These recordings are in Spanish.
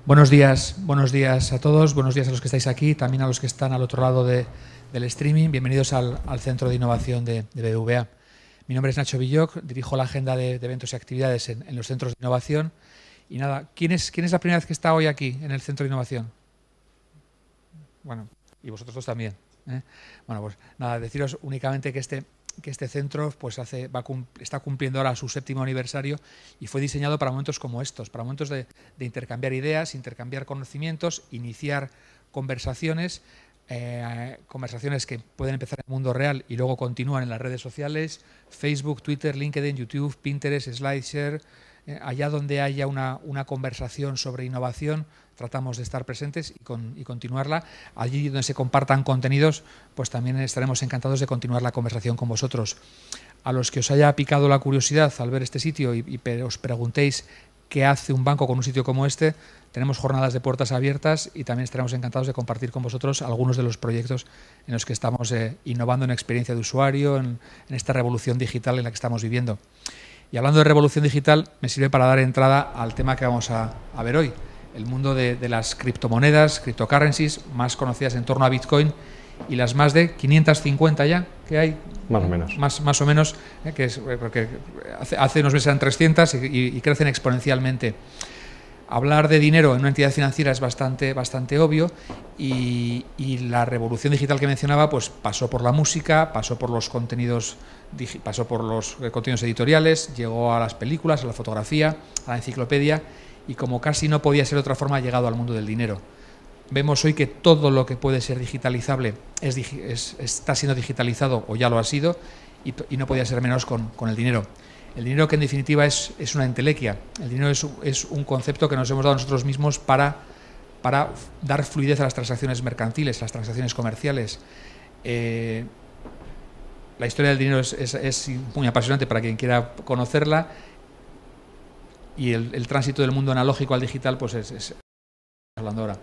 Buenos días a todos, buenos días a los que estáis aquí, también a los que están al otro lado del streaming. Bienvenidos al Centro de Innovación de BBVA. Mi nombre es Nacho Villoc, dirijo la agenda de eventos y actividades en los centros de innovación. Y nada, ¿quién es la primera vez que está hoy aquí en el Centro de Innovación? Bueno, y vosotros dos también, ¿eh? Bueno, pues nada, deciros únicamente que este centro pues está cumpliendo ahora su 7º aniversario y fue diseñado para momentos como estos, para momentos de intercambiar ideas, intercambiar conocimientos, iniciar conversaciones, conversaciones que pueden empezar en el mundo real y luego continúan en las redes sociales, Facebook, Twitter, LinkedIn, YouTube, Pinterest, SlideShare. Allá donde haya una conversación sobre innovación, tratamos de estar presentes y continuarla. Allí donde se compartan contenidos, pues también estaremos encantados de continuar la conversación con vosotros. A los que os haya picado la curiosidad al ver este sitio y os preguntéis qué hace un banco con un sitio como este, tenemos jornadas de puertas abiertas y también estaremos encantados de compartir con vosotros algunos de los proyectos en los que estamos innovando en experiencia de usuario, en esta revolución digital en la que estamos viviendo. Y hablando de revolución digital, me sirve para dar entrada al tema que vamos a ver hoy, el mundo de las criptomonedas, cryptocurrencies, más conocidas en torno a Bitcoin, y las más de 550 ya que hay. Más o menos. Más o menos, porque hace unos meses eran 300 y crecen exponencialmente. Hablar de dinero en una entidad financiera es bastante obvio y la revolución digital que mencionaba pues pasó por la música, pasó por los contenidos editoriales, llegó a las películas, a la fotografía, a la enciclopedia y como casi no podía ser de otra forma ha llegado al mundo del dinero. Vemos hoy que todo lo que puede ser digitalizable está siendo digitalizado o ya lo ha sido y no podía ser menos con el dinero. El dinero que en definitiva es una entelequia. El dinero es un concepto que nos hemos dado nosotros mismos para dar fluidez a las transacciones mercantiles, a las transacciones comerciales. La historia del dinero es muy apasionante para quien quiera conocerla y el tránsito del mundo analógico al digital pues es hablando ahora.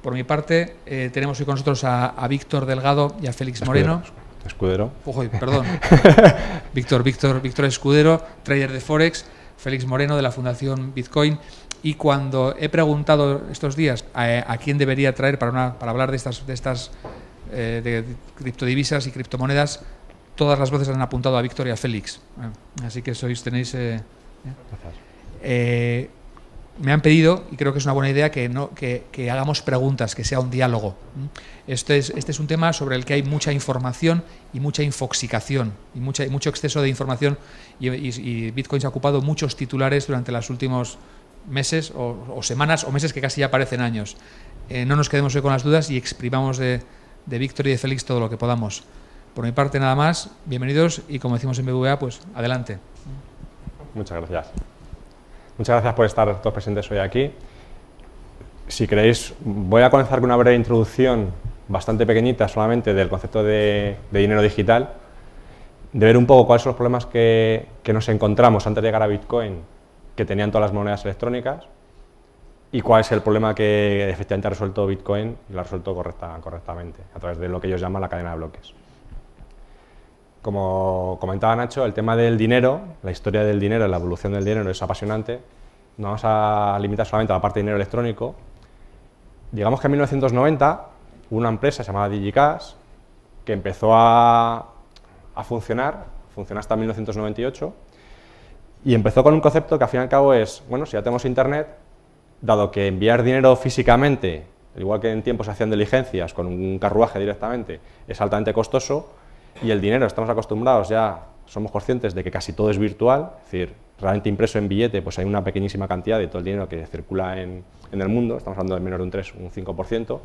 Por mi parte, tenemos hoy con nosotros a Víctor Delgado y a Félix Moreno. Escudero. Ojo, perdón. Víctor Escudero, trader de Forex, Félix Moreno de la Fundación Bitcoin. Y cuando he preguntado estos días a quién debería traer para hablar de estas criptodivisas y criptomonedas, todas las voces han apuntado a Víctor y a Félix. Así que tenéis... me han pedido, y creo que es una buena idea, que hagamos preguntas, que sea un diálogo. Este es un tema sobre el que hay mucha información y mucha infoxicación, y mucho exceso de información, y Bitcoin se ha ocupado muchos titulares durante los últimos meses, o semanas, o meses que casi ya parecen años. No nos quedemos hoy con las dudas y exprimamos de Víctor y de Félix todo lo que podamos. Por mi parte nada más, bienvenidos y como decimos en BBVA, pues adelante. Muchas gracias. Muchas gracias por estar todos presentes hoy aquí. Si queréis, voy a comenzar con una breve introducción bastante pequeñita solamente del concepto de dinero digital, de ver un poco cuáles son los problemas que nos encontramos antes de llegar a Bitcoin que tenían todas las monedas electrónicas y cuál es el problema que efectivamente ha resuelto Bitcoin y lo ha resuelto correctamente a través de lo que ellos llaman la cadena de bloques. Como comentaba Nacho, el tema del dinero, la historia del dinero, la evolución del dinero es apasionante. No vamos a limitar solamente a la parte de dinero electrónico. Digamos que en 1990 hubo una empresa llamada DigiCash que empezó a funcionó hasta 1998 y empezó con un concepto que al fin y al cabo es, bueno, si ya tenemos internet, dado que enviar dinero físicamente, igual que en tiempos se hacían diligencias con un carruaje directamente, es altamente costoso, y el dinero, estamos acostumbrados ya, somos conscientes de que casi todo es virtual, es decir, realmente impreso en billete, pues hay una pequeñísima cantidad de todo el dinero que circula en el mundo, estamos hablando de menos de un 3, un 5%,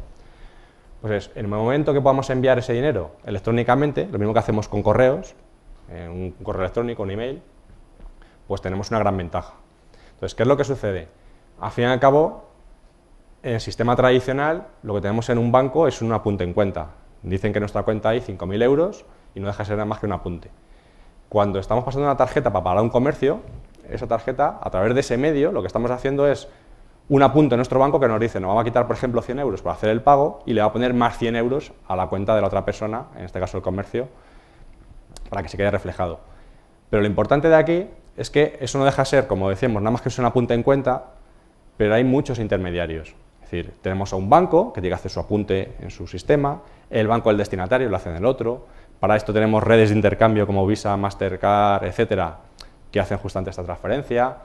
pues en el momento que podamos enviar ese dinero electrónicamente, lo mismo que hacemos con correos, un correo electrónico, un email, pues tenemos una gran ventaja. Entonces, ¿qué es lo que sucede? Al fin y al cabo, en el sistema tradicional, lo que tenemos en un banco es un apunte en cuenta. Dicen que en nuestra cuenta hay 5.000 euros y no deja de ser nada más que un apunte. Cuando estamos pasando una tarjeta para pagar un comercio, esa tarjeta, a través de ese medio, lo que estamos haciendo es un apunte en nuestro banco que nos dice, nos vamos a quitar, por ejemplo, 100 euros para hacer el pago y le va a poner más 100 euros a la cuenta de la otra persona, en este caso el comercio, para que se quede reflejado. Pero lo importante de aquí es que eso no deja de ser, como decíamos, nada más que es un apunte en cuenta, pero hay muchos intermediarios. Es decir, tenemos a un banco que tiene que hacer su apunte en su sistema, el banco del destinatario lo hace en el otro. Para esto tenemos redes de intercambio como Visa, Mastercard, etcétera, que hacen justamente esta transferencia.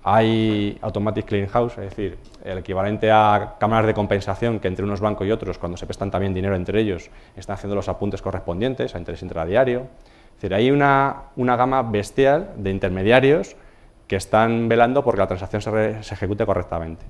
Hay Automatic Clearing House, es decir, el equivalente a cámaras de compensación que entre unos bancos y otros, cuando se prestan también dinero entre ellos, están haciendo los apuntes correspondientes a interés intradiario. Es decir, hay una gama bestial de intermediarios que están velando porque la transacción se ejecute correctamente.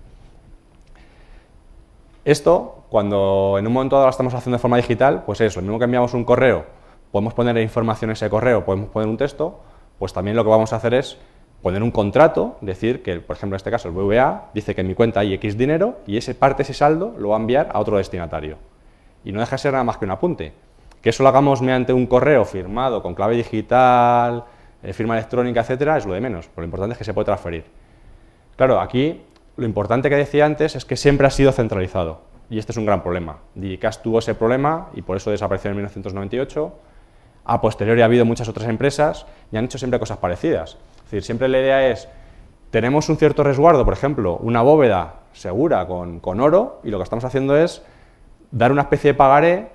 Esto, cuando en un momento dado lo estamos haciendo de forma digital, pues es lo mismo que enviamos un correo, podemos poner información en ese correo, podemos poner un texto, pues también lo que vamos a hacer es poner un contrato, decir que, por ejemplo, en este caso el BBVA dice que en mi cuenta hay X dinero y ese saldo lo va a enviar a otro destinatario. Y no deja de ser nada más que un apunte. Que eso lo hagamos mediante un correo firmado con clave digital, firma electrónica, etcétera, es lo de menos, pero lo importante es que se puede transferir. Claro, aquí lo importante que decía antes es que siempre ha sido centralizado, y este es un gran problema. Digicast tuvo ese problema y por eso desapareció en 1998. A posteriori ha habido muchas otras empresas y han hecho siempre cosas parecidas. Es decir, siempre la idea es, tenemos un cierto resguardo, por ejemplo, una bóveda segura con oro, y lo que estamos haciendo es dar una especie de pagaré,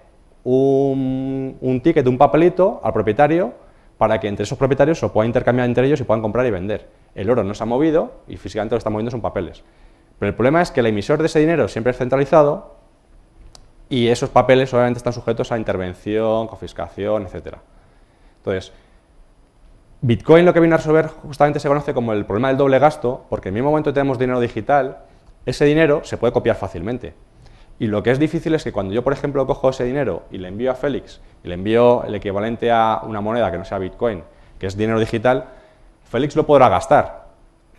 un ticket, un papelito al propietario, para que entre esos propietarios se lo puedan intercambiar entre ellos y puedan comprar y vender. El oro no se ha movido y físicamente lo que está moviendo son papeles. Pero el problema es que el emisor de ese dinero siempre es centralizado y esos papeles obviamente están sujetos a intervención, confiscación, etc. Entonces, Bitcoin lo que viene a resolver justamente se conoce como el problema del doble gasto, porque en el mismo momento que tenemos dinero digital, ese dinero se puede copiar fácilmente. Y lo que es difícil es que cuando yo, por ejemplo, cojo ese dinero y le envío a Félix, y le envío el equivalente a una moneda que no sea Bitcoin, que es dinero digital, Félix lo podrá gastar.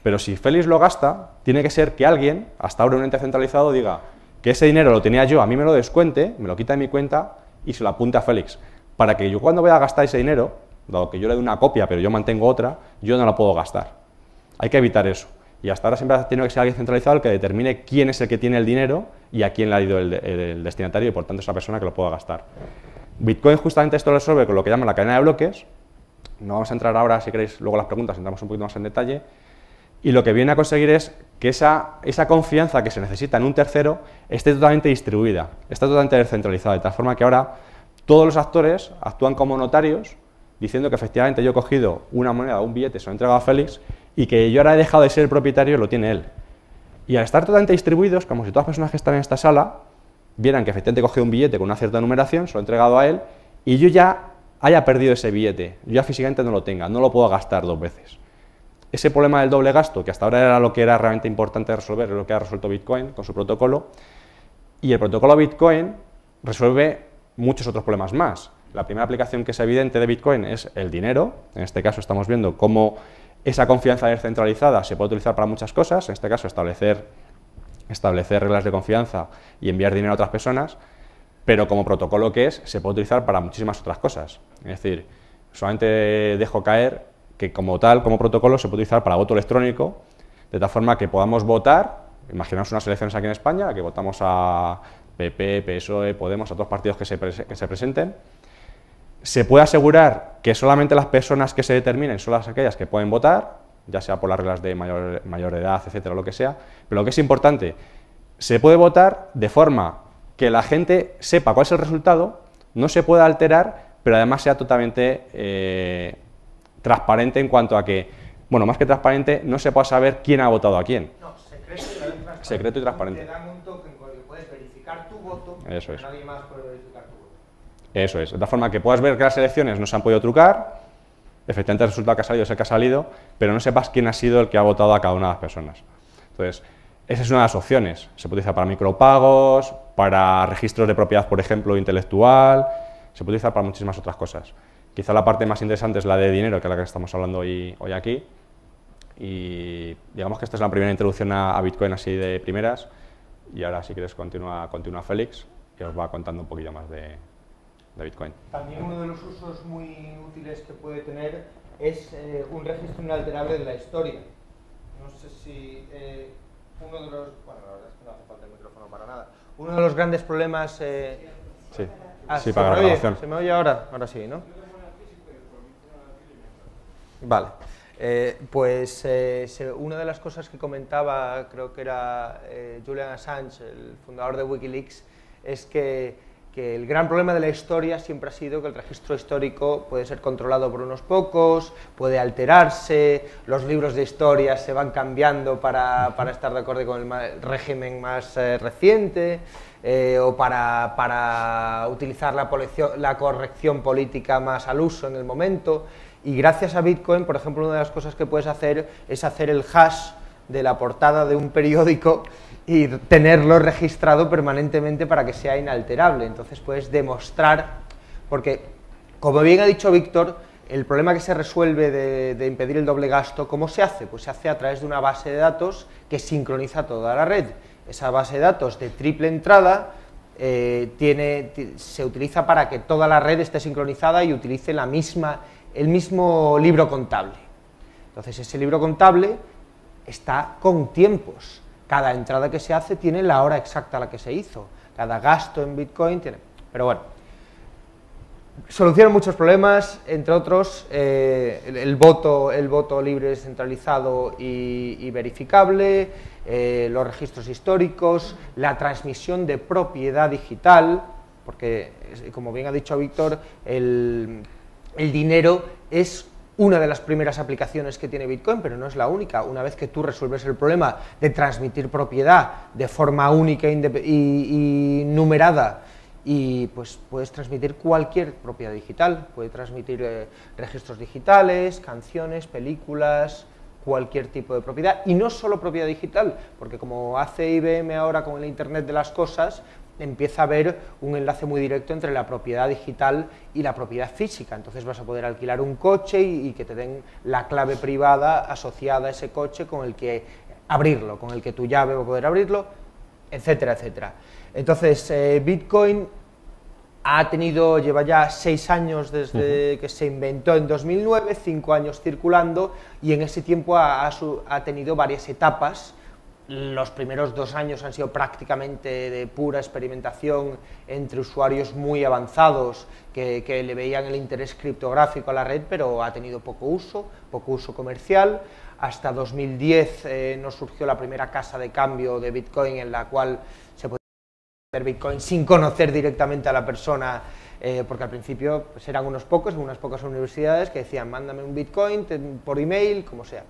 Pero si Félix lo gasta, tiene que ser que alguien, hasta ahora un ente centralizado, diga que ese dinero lo tenía yo, a mí me lo descuente, me lo quita de mi cuenta y se lo apunte a Félix. Para que yo cuando voy a gastar ese dinero, dado que yo le doy una copia pero yo mantengo otra, yo no la puedo gastar. Hay que evitar eso. Y hasta ahora siempre ha tenido que ser alguien centralizado el que determine quién es el que tiene el dinero y a quién le ha ido el destinatario y por tanto es la persona que lo pueda gastar. Bitcoin justamente esto lo resuelve con lo que llaman la cadena de bloques. No vamos a entrar ahora, si queréis, luego las preguntas, entramos un poquito más en detalle. Y lo que viene a conseguir es que esa confianza que se necesita en un tercero esté totalmente distribuida, esté totalmente descentralizada, de tal forma que ahora todos los actores actúan como notarios, diciendo que efectivamente yo he cogido una moneda o un billete, se lo he entregado a Félix, y que yo ahora he dejado de ser el propietario, lo tiene él. Y al estar totalmente distribuidos, como si todas las personas que están en esta sala vieran que efectivamente he cogido un billete con una cierta numeración, se lo he entregado a él, y yo ya haya perdido ese billete, yo ya físicamente no lo tenga, no lo puedo gastar dos veces. Ese problema del doble gasto, que hasta ahora era lo que era realmente importante resolver, es lo que ha resuelto Bitcoin con su protocolo, y el protocolo Bitcoin resuelve muchos otros problemas más. La primera aplicación que es evidente de Bitcoin es el dinero. En este caso estamos viendo cómo esa confianza descentralizada se puede utilizar para muchas cosas, en este caso establecer reglas de confianza y enviar dinero a otras personas, pero como protocolo que es, se puede utilizar para muchísimas otras cosas. Es decir, solamente dejo caer que como tal, como protocolo, se puede utilizar para voto electrónico, de tal forma que podamos votar, imaginaos unas elecciones aquí en España, que votamos a PP, PSOE, Podemos, a todos los partidos que se presenten, se puede asegurar que solamente las personas que se determinen son las aquellas que pueden votar, ya sea por las reglas de mayor edad, etcétera, lo que sea, pero lo que es importante, se puede votar de forma que la gente sepa cuál es el resultado, no se pueda alterar, pero además sea totalmente transparente en cuanto a que, bueno, más que transparente, no se pueda saber quién ha votado a quién. No, transparente. Secreto y transparente. Te dan un token con el que puedes verificar tu voto, Eso es. nadie más puede verificar tu voto. Eso es, de tal forma que puedas ver que las elecciones no se han podido trucar, efectivamente el resultado que ha salido es el que ha salido, pero no sepas quién ha sido el que ha votado a cada una de las personas. Entonces, esa es una de las opciones. Se puede utilizar para micropagos, para registros de propiedad, por ejemplo, intelectual, se puede utilizar para muchísimas otras cosas. Quizá la parte más interesante es la de dinero, que es la que estamos hablando hoy aquí. Y digamos que esta es la primera introducción a Bitcoin así de primeras. Y ahora, si quieres, continúa Félix, que os va contando un poquillo más de Bitcoin. También uno de los usos muy útiles que puede tener es un registro inalterable de la historia. No sé si uno de los... Bueno, la verdad es que no hace falta el micrófono para nada. Uno de los grandes problemas... Sí, sí, para la grabación. ¿Se me oye ahora? Ahora sí, ¿no? Vale. Una de las cosas que comentaba, creo que era Julian Assange, el fundador de Wikileaks, es que el gran problema de la historia siempre ha sido que el registro histórico puede ser controlado por unos pocos, puede alterarse, los libros de historia se van cambiando para estar de acuerdo con el régimen más reciente, o para utilizar la corrección política más al uso en el momento. Y gracias a Bitcoin, por ejemplo, una de las cosas que puedes hacer es hacer el hash de la portada de un periódico y tenerlo registrado permanentemente para que sea inalterable. Entonces puedes demostrar, porque, como bien ha dicho Víctor, el problema que se resuelve de impedir el doble gasto, ¿cómo se hace? Pues se hace a través de una base de datos que sincroniza toda la red. Esa base de datos de triple entrada se utiliza para que toda la red esté sincronizada y utilice el mismo libro contable. Entonces ese libro contable está con tiempos. Cada entrada que se hace tiene la hora exacta a la que se hizo. Cada gasto en Bitcoin tiene... Pero bueno, soluciona muchos problemas, entre otros el voto libre, descentralizado y verificable, los registros históricos, la transmisión de propiedad digital, porque, como bien ha dicho Víctor, el dinero es una de las primeras aplicaciones que tiene Bitcoin, pero no es la única. Una vez que tú resuelves el problema de transmitir propiedad de forma única y numerada, y pues puedes transmitir cualquier propiedad digital, puedes transmitir registros digitales, canciones, películas, cualquier tipo de propiedad, y no solo propiedad digital, porque como hace IBM ahora con el Internet de las cosas, empieza a haber un enlace muy directo entre la propiedad digital y la propiedad física. Entonces vas a poder alquilar un coche y que te den la clave privada asociada a ese coche con el que abrirlo, con el que tu llave va a poder abrirlo, etcétera, etcétera. Entonces, Bitcoin lleva ya 6 años desde que se inventó en 2009, 5 años circulando, y en ese tiempo ha tenido varias etapas. Los primeros 2 años han sido prácticamente de pura experimentación entre usuarios muy avanzados que le veían el interés criptográfico a la red, pero ha tenido poco uso comercial. Hasta 2010 nos surgió la primera casa de cambio de Bitcoin, en la cual se podía vender Bitcoin sin conocer directamente a la persona, porque al principio pues, eran unas pocas universidades que decían mándame un Bitcoin por email, como sea.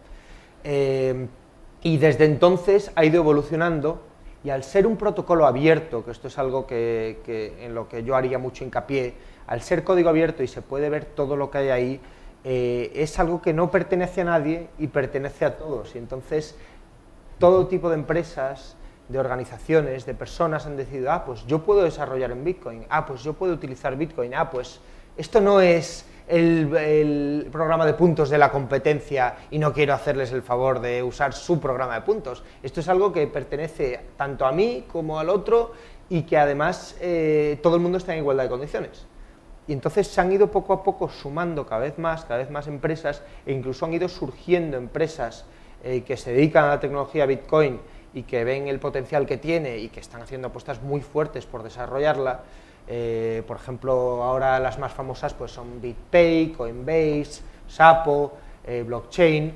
Y desde entonces ha ido evolucionando, y al ser un protocolo abierto, que esto es algo en lo que yo haría mucho hincapié, al ser código abierto y se puede ver todo lo que hay ahí, es algo que no pertenece a nadie y pertenece a todos. Y entonces todo tipo de empresas, de organizaciones, de personas han decidido, pues yo puedo desarrollar en Bitcoin, pues yo puedo utilizar Bitcoin, pues esto no es el programa de puntos de la competencia y no quiero hacerles el favor de usar su programa de puntos. Esto es algo que pertenece tanto a mí como al otro, y que además todo el mundo está en igualdad de condiciones. Y entonces se han ido poco a poco sumando cada vez más empresas, e incluso han ido surgiendo empresas que se dedican a la tecnología Bitcoin y que ven el potencial que tiene y que están haciendo apuestas muy fuertes por desarrollarla. Por ejemplo, ahora las más famosas pues son BitPay, Coinbase, Xapo, Blockchain,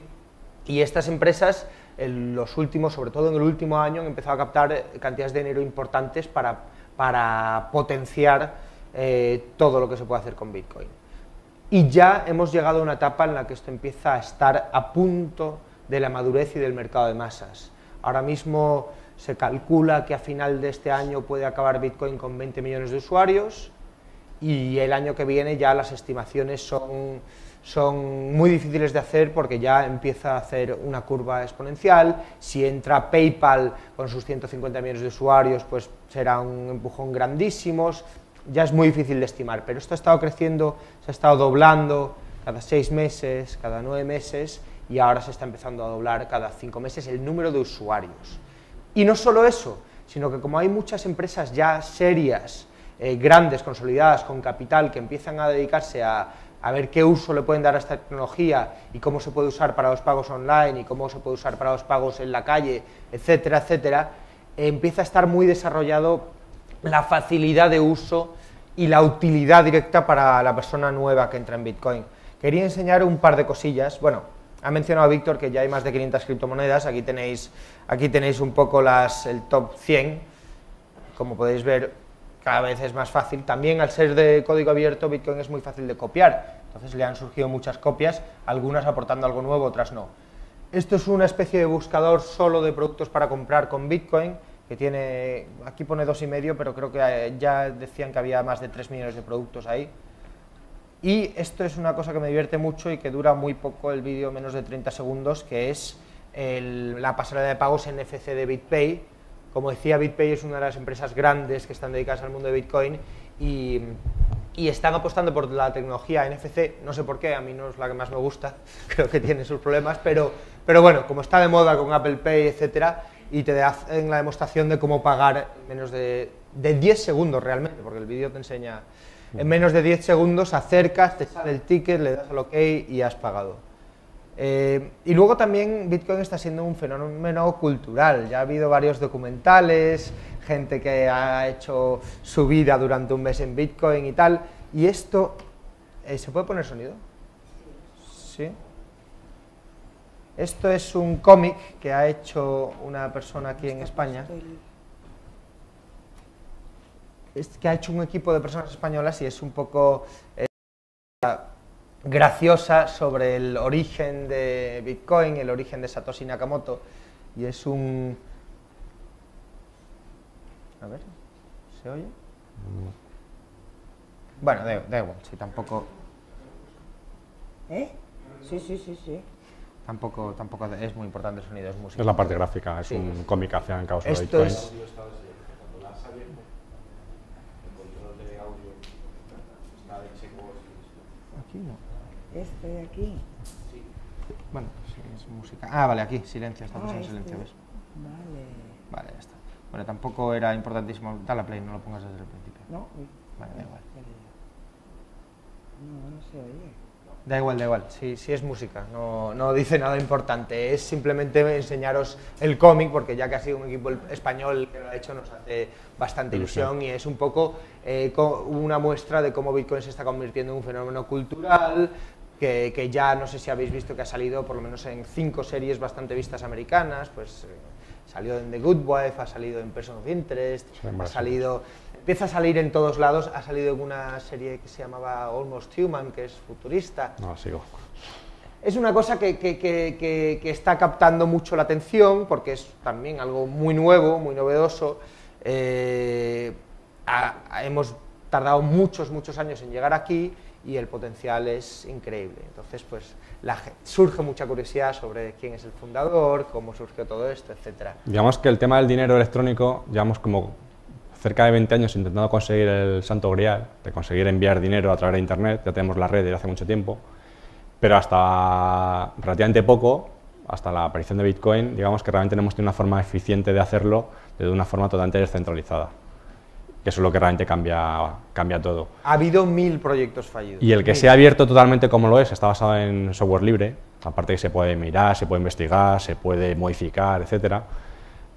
y estas empresas sobre todo en el último año, han empezado a captar cantidades de dinero importantes para potenciar todo lo que se puede hacer con Bitcoin. Y ya hemos llegado a una etapa en la que esto empieza a estar a punto de la madurez y del mercado de masas. Ahora mismo se calcula que a final de este año puede acabar Bitcoin con 20 millones de usuarios, y el año que viene ya las estimaciones son muy difíciles de hacer, porque ya empieza a hacer una curva exponencial. Si entra PayPal con sus 150 millones de usuarios, pues será un empujón grandísimo. Ya es muy difícil de estimar, pero esto ha estado creciendo, se ha estado doblando cada 6 meses, cada 9 meses, y ahora se está empezando a doblar cada 5 meses el número de usuarios. Y no solo eso, sino que como hay muchas empresas ya serias, grandes, consolidadas, con capital, que empiezan a dedicarse a ver qué uso le pueden dar a esta tecnología y cómo se puede usar para los pagos online y cómo se puede usar para los pagos en la calle, etcétera, etcétera, empieza a estar muy desarrollado la facilidad de uso y la utilidad directa para la persona nueva que entra en Bitcoin. Quería enseñar un par de cosillas. Bueno, Ha mencionado Víctor que ya hay más de 500 criptomonedas, aquí tenéis un poco el top 100, como podéis ver cada vez es más fácil. También al ser de código abierto, Bitcoin es muy fácil de copiar, entonces le han surgido muchas copias, algunas aportando algo nuevo, otras no. Esto es una especie de buscador solo de productos para comprar con Bitcoin, que tiene, aquí pone 2,5, pero creo que ya decían que había más de 3 millones de productos ahí. Y esto es una cosa que me divierte mucho y que dura muy poco el vídeo, menos de 30 segundos, que es la pasarela de pagos NFC de BitPay. Como decía, BitPay es una de las empresas grandes que están dedicadas al mundo de Bitcoin y están apostando por la tecnología NFC, no sé por qué, a mí no es la que más me gusta, creo que tiene sus problemas, pero bueno, como está de moda con Apple Pay, etcétera, y te hacen la demostración de cómo pagar en menos de 10 segundos realmente, porque el vídeo te enseña, en menos de 10 segundos acercas, te sale el ticket, le das al OK y has pagado. Y luego también Bitcoin está siendo un fenómeno cultural, ya ha habido varios documentales, gente que ha hecho su vida durante un mes en Bitcoin y tal, y esto, ¿se puede poner sonido? Sí. Esto es un cómic que ha hecho una persona aquí en España, que ha hecho un equipo de personas españolas y es un poco graciosa sobre el origen de Bitcoin, el origen de Satoshi Nakamoto, y es un... A ver, ¿se oye? Bueno, da igual, si tampoco... Sí. Tampoco es muy importante el sonido, es música. Es la parte gráfica, es sí. Un cómic que hacían causa de Esto Bitcoin. es... Aquí no. Este de aquí. Bueno, sí, es música. Ah, vale, aquí, silencio, está puesto en silencio, ¿ves? Vale. Vale, ya está. Bueno, tampoco era importantísimo. Dale a play, no lo pongas desde el principio. No. Vale, da igual. No se oye. Da igual, sí es música, no dice nada importante, es simplemente enseñaros el cómic, porque ya que ha sido un equipo español que lo ha hecho nos hace bastante ilusión y es un poco una muestra de cómo Bitcoin se está convirtiendo en un fenómeno cultural, que ya no sé si habéis visto que ha salido por lo menos en 5 series bastante vistas americanas, pues salió en The Good Wife, ha salido en Person of Interest, ha salido... Empieza a salir en todos lados, ha salido en una serie que se llamaba Almost Human, que es futurista. No, sigo. Es una cosa que está captando mucho la atención, porque es también algo muy nuevo, muy novedoso. Hemos tardado muchos años en llegar aquí y el potencial es increíble. Entonces, pues, surge mucha curiosidad sobre quién es el fundador, cómo surgió todo esto, etcétera. Digamos que el tema del dinero electrónico, llevamos como cerca de 20 años intentando conseguir el santo grial, de conseguir enviar dinero a través de Internet, ya tenemos la red desde hace mucho tiempo, pero hasta relativamente poco, hasta la aparición de Bitcoin, digamos que realmente no hemos tenido una forma eficiente de hacerlo de una forma totalmente descentralizada, que eso es lo que realmente cambia todo. Ha habido 1000 proyectos fallidos. Y el que sea abierto totalmente como lo es, está basado en software libre, aparte que se puede mirar, se puede investigar, se puede modificar, etcétera,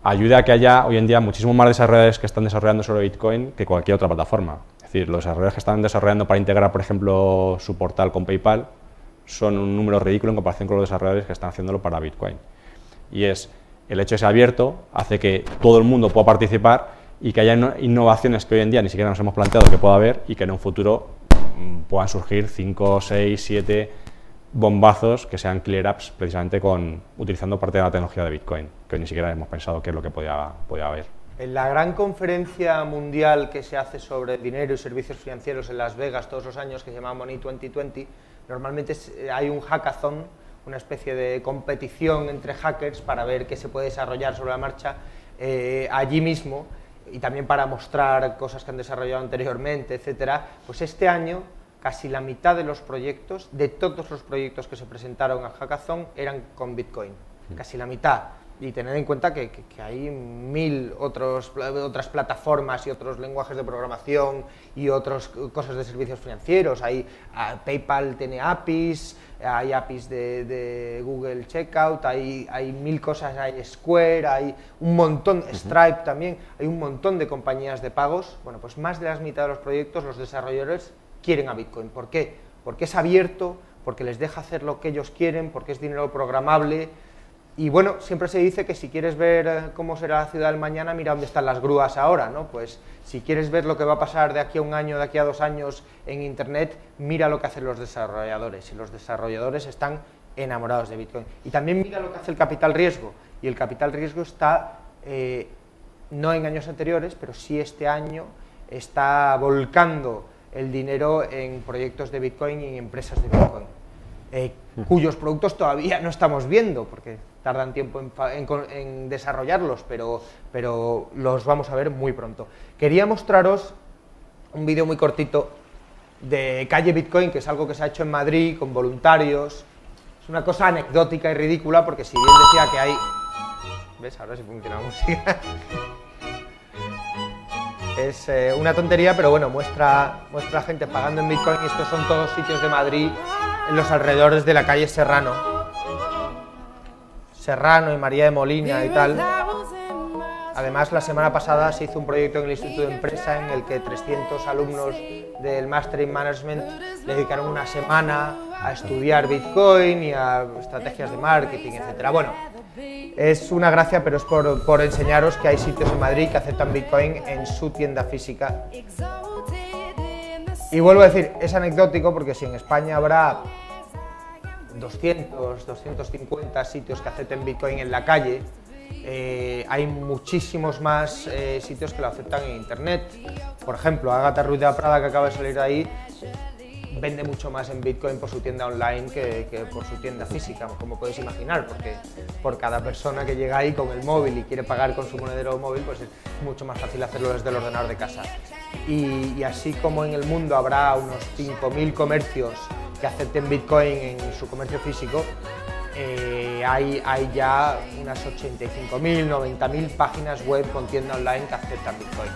ayuda a que haya hoy en día muchísimos más desarrolladores que están desarrollando sobre Bitcoin que cualquier otra plataforma. Es decir, los desarrolladores que están desarrollando para integrar, por ejemplo, su portal con PayPal son un número ridículo en comparación con los desarrolladores que están haciéndolo para Bitcoin. Y es el hecho de ser abierto hace que todo el mundo pueda participar y que haya innovaciones que hoy en día ni siquiera nos hemos planteado que pueda haber y que en un futuro puedan surgir 5, 6, 7 bombazos que sean clear apps precisamente utilizando parte de la tecnología de Bitcoin, que ni siquiera hemos pensado qué es lo que podía haber. En la gran conferencia mundial que se hace sobre dinero y servicios financieros en Las Vegas todos los años, que se llama Money 2020, normalmente hay un hackathon, una especie de competición entre hackers para ver qué se puede desarrollar sobre la marcha allí mismo y también para mostrar cosas que han desarrollado anteriormente, etcétera. Pues este año casi la mitad de los proyectos, de todos los proyectos que se presentaron al hackathon, eran con Bitcoin, casi la mitad. Y tened en cuenta que hay 1000 otras plataformas y otros lenguajes de programación y otras cosas de servicios financieros. PayPal tiene APIs, hay APIs de Google Checkout, hay 1000 cosas, hay Square, hay un montón, Stripe también, hay un montón de compañías de pagos. Bueno, pues más de la mitad de los proyectos, los desarrolladores quieren a Bitcoin. ¿Por qué? Porque es abierto, porque les deja hacer lo que ellos quieren, porque es dinero programable. Y bueno, siempre se dice que si quieres ver cómo será la ciudad del mañana, mira dónde están las grúas ahora, ¿no? Pues si quieres ver lo que va a pasar de aquí a un año, de aquí a 2 años en Internet, mira lo que hacen los desarrolladores, y los desarrolladores están enamorados de Bitcoin. Y también mira lo que hace el capital riesgo, y el capital riesgo está, no en años anteriores, pero sí este año, está volcando el dinero en proyectos de Bitcoin y en empresas de Bitcoin, cuyos productos todavía no estamos viendo, porque tardan tiempo en desarrollarlos, pero los vamos a ver muy pronto. Quería mostraros un vídeo muy cortito de Calle Bitcoin, que es algo que se ha hecho en Madrid con voluntarios. Es una cosa anecdótica y ridícula, porque si bien decía que hay... ¿Ves? Ahora sí funciona la música. Es una tontería, pero bueno, muestra gente pagando en Bitcoin, y estos son todos sitios de Madrid en los alrededores de la calle Serrano y María de Molina y tal. Además, la semana pasada se hizo un proyecto en el Instituto de Empresa en el que 300 alumnos del Master in Management le dedicaron una semana a estudiar Bitcoin y a estrategias de marketing, etcétera. Bueno, es una gracia, pero es por enseñaros que hay sitios en Madrid que aceptan Bitcoin en su tienda física. Y vuelvo a decir, es anecdótico porque si en España habrá 200, 250 sitios que acepten Bitcoin en la calle, hay muchísimos más sitios que lo aceptan en Internet. Por ejemplo, Ágata Ruiz de la Prada, que acaba de salir ahí, vende mucho más en Bitcoin por su tienda online que por su tienda física, como podéis imaginar, porque por cada persona que llega ahí con el móvil y quiere pagar con su monedero móvil, pues es mucho más fácil hacerlo desde el ordenador de casa. Y así como en el mundo habrá unos 5.000 comercios que acepten Bitcoin en su comercio físico, hay ya unas 85.000, 90.000 páginas web con tienda online que aceptan Bitcoin.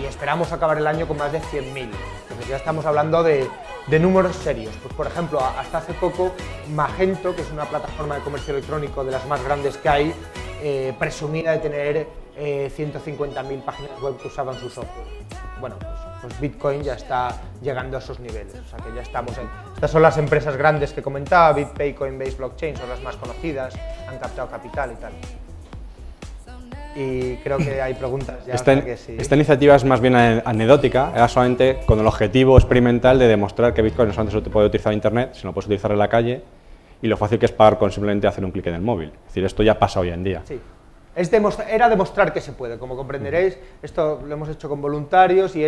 Y esperamos acabar el año con más de 100.000. Entonces ya estamos hablando de números serios. Pues por ejemplo, hasta hace poco Magento, que es una plataforma de comercio electrónico de las más grandes que hay, presumida de tener 150.000 páginas web que usaban su software. Bueno, pues Bitcoin ya está llegando a esos niveles, o sea que ya estamos en... Estas son las empresas grandes que comentaba, BitPay, Coinbase, Blockchain, son las más conocidas, han captado capital y tal. Y creo que hay preguntas ya. Esta iniciativa es más bien anecdótica, era solamente con el objetivo experimental de demostrar que Bitcoin no solamente se puede utilizar en Internet, sino puedes utilizar en la calle, y lo fácil que es pagar con simplemente hacer un clic en el móvil. Es decir, esto ya pasa hoy en día. Sí. Era demostrar que se puede, como comprenderéis, esto lo hemos hecho con voluntarios y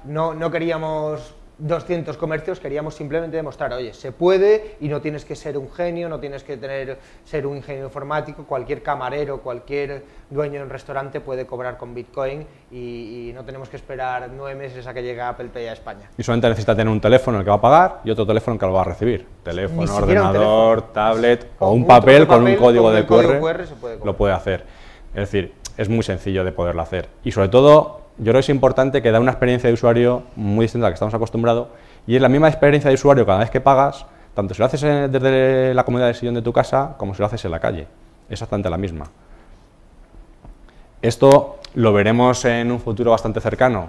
no queríamos 200 comercios, queríamos simplemente demostrar, oye, se puede y no tienes que ser un genio, no tienes que ser un ingeniero informático, cualquier camarero, cualquier dueño de un restaurante puede cobrar con Bitcoin y no tenemos que esperar 9 meses a que llegue Apple Pay a España. Y solamente necesita tener un teléfono en el que va a pagar y otro teléfono en el que lo va a recibir. Teléfono, ordenador, tablet o un papel con un código de QR, lo puede hacer. Es decir, es muy sencillo de poderlo hacer. Y sobre todo, yo creo que es importante que da una experiencia de usuario muy distinta a la que estamos acostumbrados, y es la misma experiencia de usuario cada vez que pagas, tanto si lo haces desde la comodidad del sillón de tu casa como si lo haces en la calle. Exactamente la misma. Esto lo veremos en un futuro bastante cercano.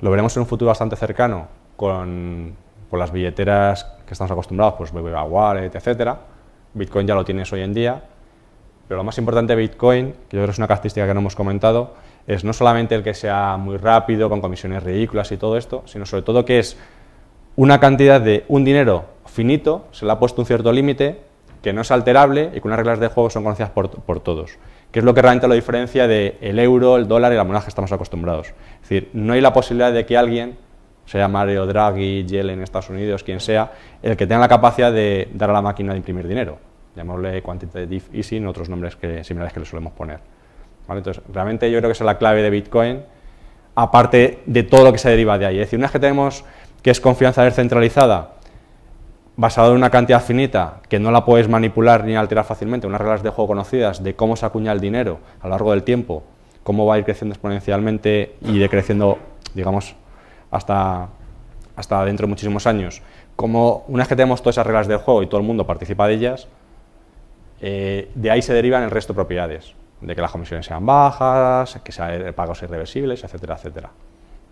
Lo veremos en un futuro bastante cercano con las billeteras que estamos acostumbrados, pues BBVA Wallet, etcétera. Bitcoin ya lo tienes hoy en día. Pero lo más importante de Bitcoin, que yo creo que es una característica que no hemos comentado, es no solamente el que sea muy rápido, con comisiones ridículas y todo esto, sino sobre todo que es una cantidad de un dinero finito, se le ha puesto un cierto límite, que no es alterable y que unas reglas de juego son conocidas por todos, que es lo que realmente lo diferencia del euro, el dólar y la moneda que estamos acostumbrados. Es decir, no hay la posibilidad de que alguien, sea Mario Draghi, Yellen en Estados Unidos, quien sea, el que tenga la capacidad de dar a la máquina de imprimir dinero. Llamémosle quantitative easing, otros nombres similares que le solemos poner. ¿Vale? Entonces, realmente yo creo que esa es la clave de Bitcoin, aparte de todo lo que se deriva de ahí. Es decir, una vez que tenemos que es confianza descentralizada, basada en una cantidad finita, que no la puedes manipular ni alterar fácilmente, unas reglas de juego conocidas de cómo se acuña el dinero a lo largo del tiempo, cómo va a ir creciendo exponencialmente y decreciendo, digamos, hasta dentro de muchísimos años. Como una vez que tenemos todas esas reglas del juego y todo el mundo participa de ellas, de ahí se derivan el resto de propiedades, de que las comisiones sean bajas, que sean pagos irreversibles, etcétera, etcétera.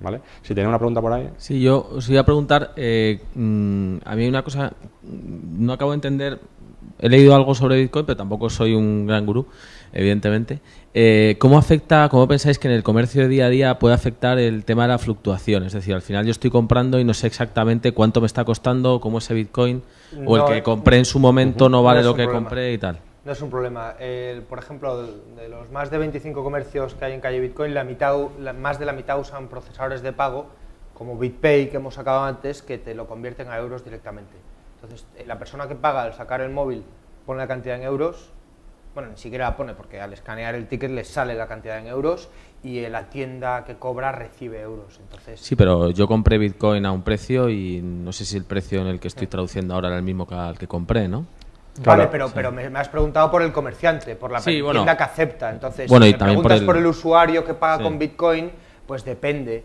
¿vale? Si tiene una pregunta por ahí. Sí, yo os iba a preguntar, a mí hay una cosa, no acabo de entender, he leído algo sobre Bitcoin, pero tampoco soy un gran gurú, evidentemente. ¿Cómo pensáis que en el comercio de día a día puede afectar el tema de la fluctuación? Es decir, al final yo estoy comprando y no sé exactamente cuánto me está costando, cómo ese Bitcoin, o el que compré en su momento no vale lo que compré y tal. No es un problema. Por ejemplo, de los más de 25 comercios que hay en calle Bitcoin, más de la mitad usan procesadores de pago, como BitPay, que hemos sacado antes, que te lo convierten a euros directamente. Entonces, la persona que paga al sacar el móvil pone la cantidad en euros, bueno, ni siquiera la pone, porque al escanear el ticket le sale la cantidad en euros y la tienda que cobra recibe euros. Entonces, sí, pero yo compré Bitcoin a un precio y no sé si el precio en el que estoy traduciendo ahora era el mismo que al que compré, ¿no? Vale, Claro, pero me has preguntado por el comerciante, por la tienda que acepta. Entonces, bueno, si y me también preguntas por el usuario que paga sí. con Bitcoin, pues depende.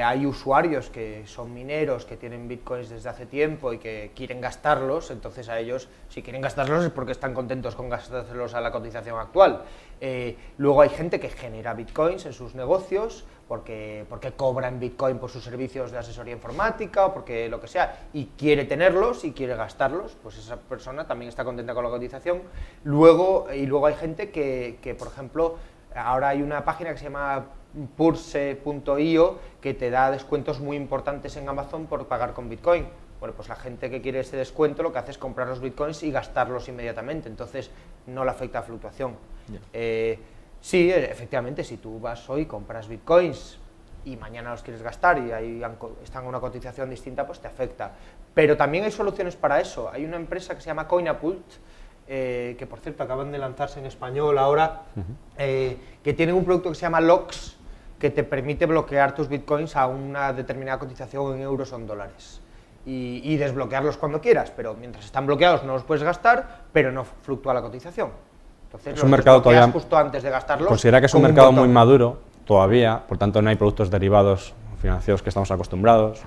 Hay usuarios que son mineros, que tienen Bitcoins desde hace tiempo y que quieren gastarlos, entonces a ellos, si quieren gastarlos es porque están contentos con gastárselos a la cotización actual. Luego hay gente que genera Bitcoins en sus negocios porque cobra en Bitcoin por sus servicios de asesoría informática o porque lo que sea, y quiere tenerlos y quiere gastarlos, pues esa persona también está contenta con la cotización. Luego hay gente que, por ejemplo, ahora hay una página que se llama purse.io que te da descuentos muy importantes en Amazon por pagar con Bitcoin. Bueno, pues la gente que quiere ese descuento lo que hace es comprar los Bitcoins y gastarlos inmediatamente, entonces no le afecta a fluctuación. Yeah. Sí, efectivamente, si tú vas hoy, compras Bitcoins y mañana los quieres gastar y ahí están a una cotización distinta, pues te afecta. Pero también hay soluciones para eso. Hay una empresa que se llama Coinapult, que por cierto acaban de lanzarse en español ahora, que tienen un producto que se llama LOX, que te permite bloquear tus Bitcoins a una determinada cotización en euros o en dólares. Y desbloquearlos cuando quieras, pero mientras están bloqueados no los puedes gastar, pero no fluctúa la cotización. Entonces, es un mercado todavía justo antes de gastarlos. Considera que es un mercado muy maduro todavía, por tanto no hay productos derivados financieros que estamos acostumbrados.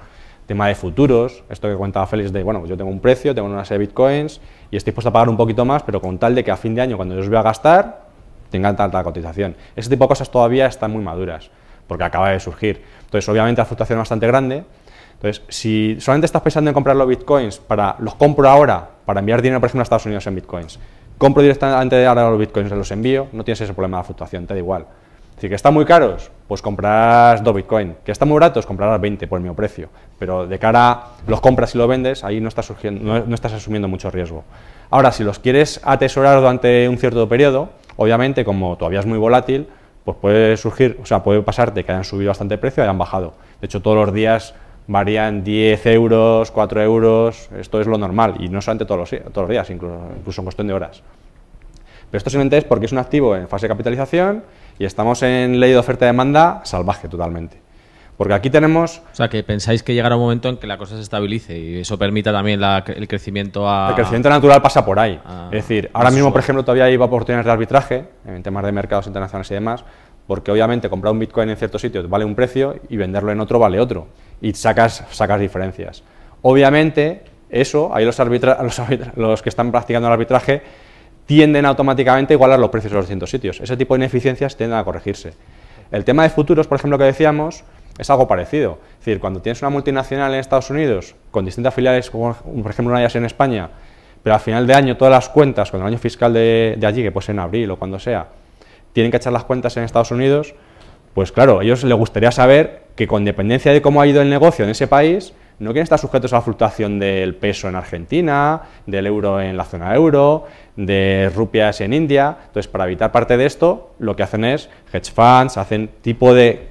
Tema de futuros, esto que comentaba Félix de, bueno, pues yo tengo un precio, tengo una serie de Bitcoins y estoy dispuesto a pagar un poquito más, pero con tal de que a fin de año, cuando yo los voy a gastar, tengan tanta cotización. Ese tipo de cosas todavía están muy maduras, porque acaba de surgir. Entonces, obviamente, la fluctuación es bastante grande. Entonces, si solamente estás pensando en comprar los Bitcoins, los compro ahora para enviar dinero, por ejemplo, a Estados Unidos en Bitcoins, compro directamente ahora los Bitcoins y los envío, no tienes ese problema de fluctuación, te da igual. Es decir, que están muy caros, pues comprarás 2 Bitcoin. Que están muy baratos, comprarás 20 por el mismo precio. Pero de cara a los compras y los vendes, ahí no estás asumiendo mucho riesgo. Ahora, si los quieres atesorar durante un cierto periodo, obviamente, como todavía es muy volátil, pues puede surgir, o sea, puede pasarte que hayan subido bastante el precio y hayan bajado. De hecho, todos los días varían 10 euros, 4 euros, esto es lo normal, y no solamente todos los días, incluso en cuestión de horas. Pero esto simplemente es porque es un activo en fase de capitalización y estamos en ley de oferta-demanda salvaje totalmente. Porque aquí tenemos... O sea, que pensáis que llegará un momento en que la cosa se estabilice y eso permita también el crecimiento a... El crecimiento natural pasa por ahí. Es decir, ahora mismo, por ejemplo, todavía hay oportunidades de arbitraje en temas de mercados internacionales y demás, porque obviamente comprar un Bitcoin en cierto sitio vale un precio y venderlo en otro vale otro. Y sacas diferencias. Obviamente, eso, ahí los que están practicando el arbitraje tienden automáticamente a igualar los precios de los distintos sitios. Ese tipo de ineficiencias tienden a corregirse. El tema de futuros, por ejemplo, que decíamos, es algo parecido. Es decir, cuando tienes una multinacional en Estados Unidos con distintas filiales, como por ejemplo una de ellas en España, pero al final de año todas las cuentas, con el año fiscal de allí, que puede ser en abril o cuando sea, tienen que echar las cuentas en Estados Unidos, pues claro, a ellos les gustaría saber que con dependencia de cómo ha ido el negocio en ese país, no quieren estar sujetos a la fluctuación del peso en Argentina, del euro en la zona euro, de rupias en India. Entonces, para evitar parte de esto, lo que hacen es hedge funds, hacen tipo de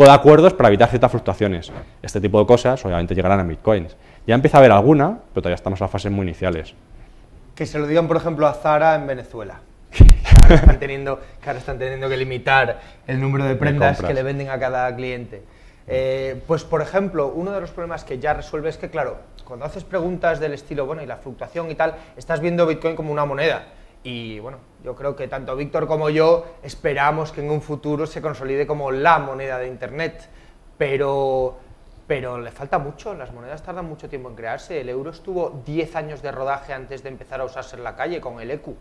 acuerdos para evitar ciertas fluctuaciones. Este tipo de cosas, obviamente, llegarán a Bitcoins. Ya empieza a haber alguna, pero todavía estamos en fases muy iniciales. Que se lo digan, por ejemplo, a Zara en Venezuela. Que ahora están teniendo que limitar el número de prendas que le venden a cada cliente. Pues, por ejemplo, uno de los problemas que ya resuelve es que, claro, cuando haces preguntas del estilo, bueno, y la fluctuación y tal, estás viendo Bitcoin como una moneda. Y, bueno, yo creo que tanto Víctor como yo esperamos que en un futuro se consolide como la moneda de Internet. Pero le falta mucho, las monedas tardan mucho tiempo en crearse. El euro estuvo 10 años de rodaje antes de empezar a usarse en la calle con el ECU.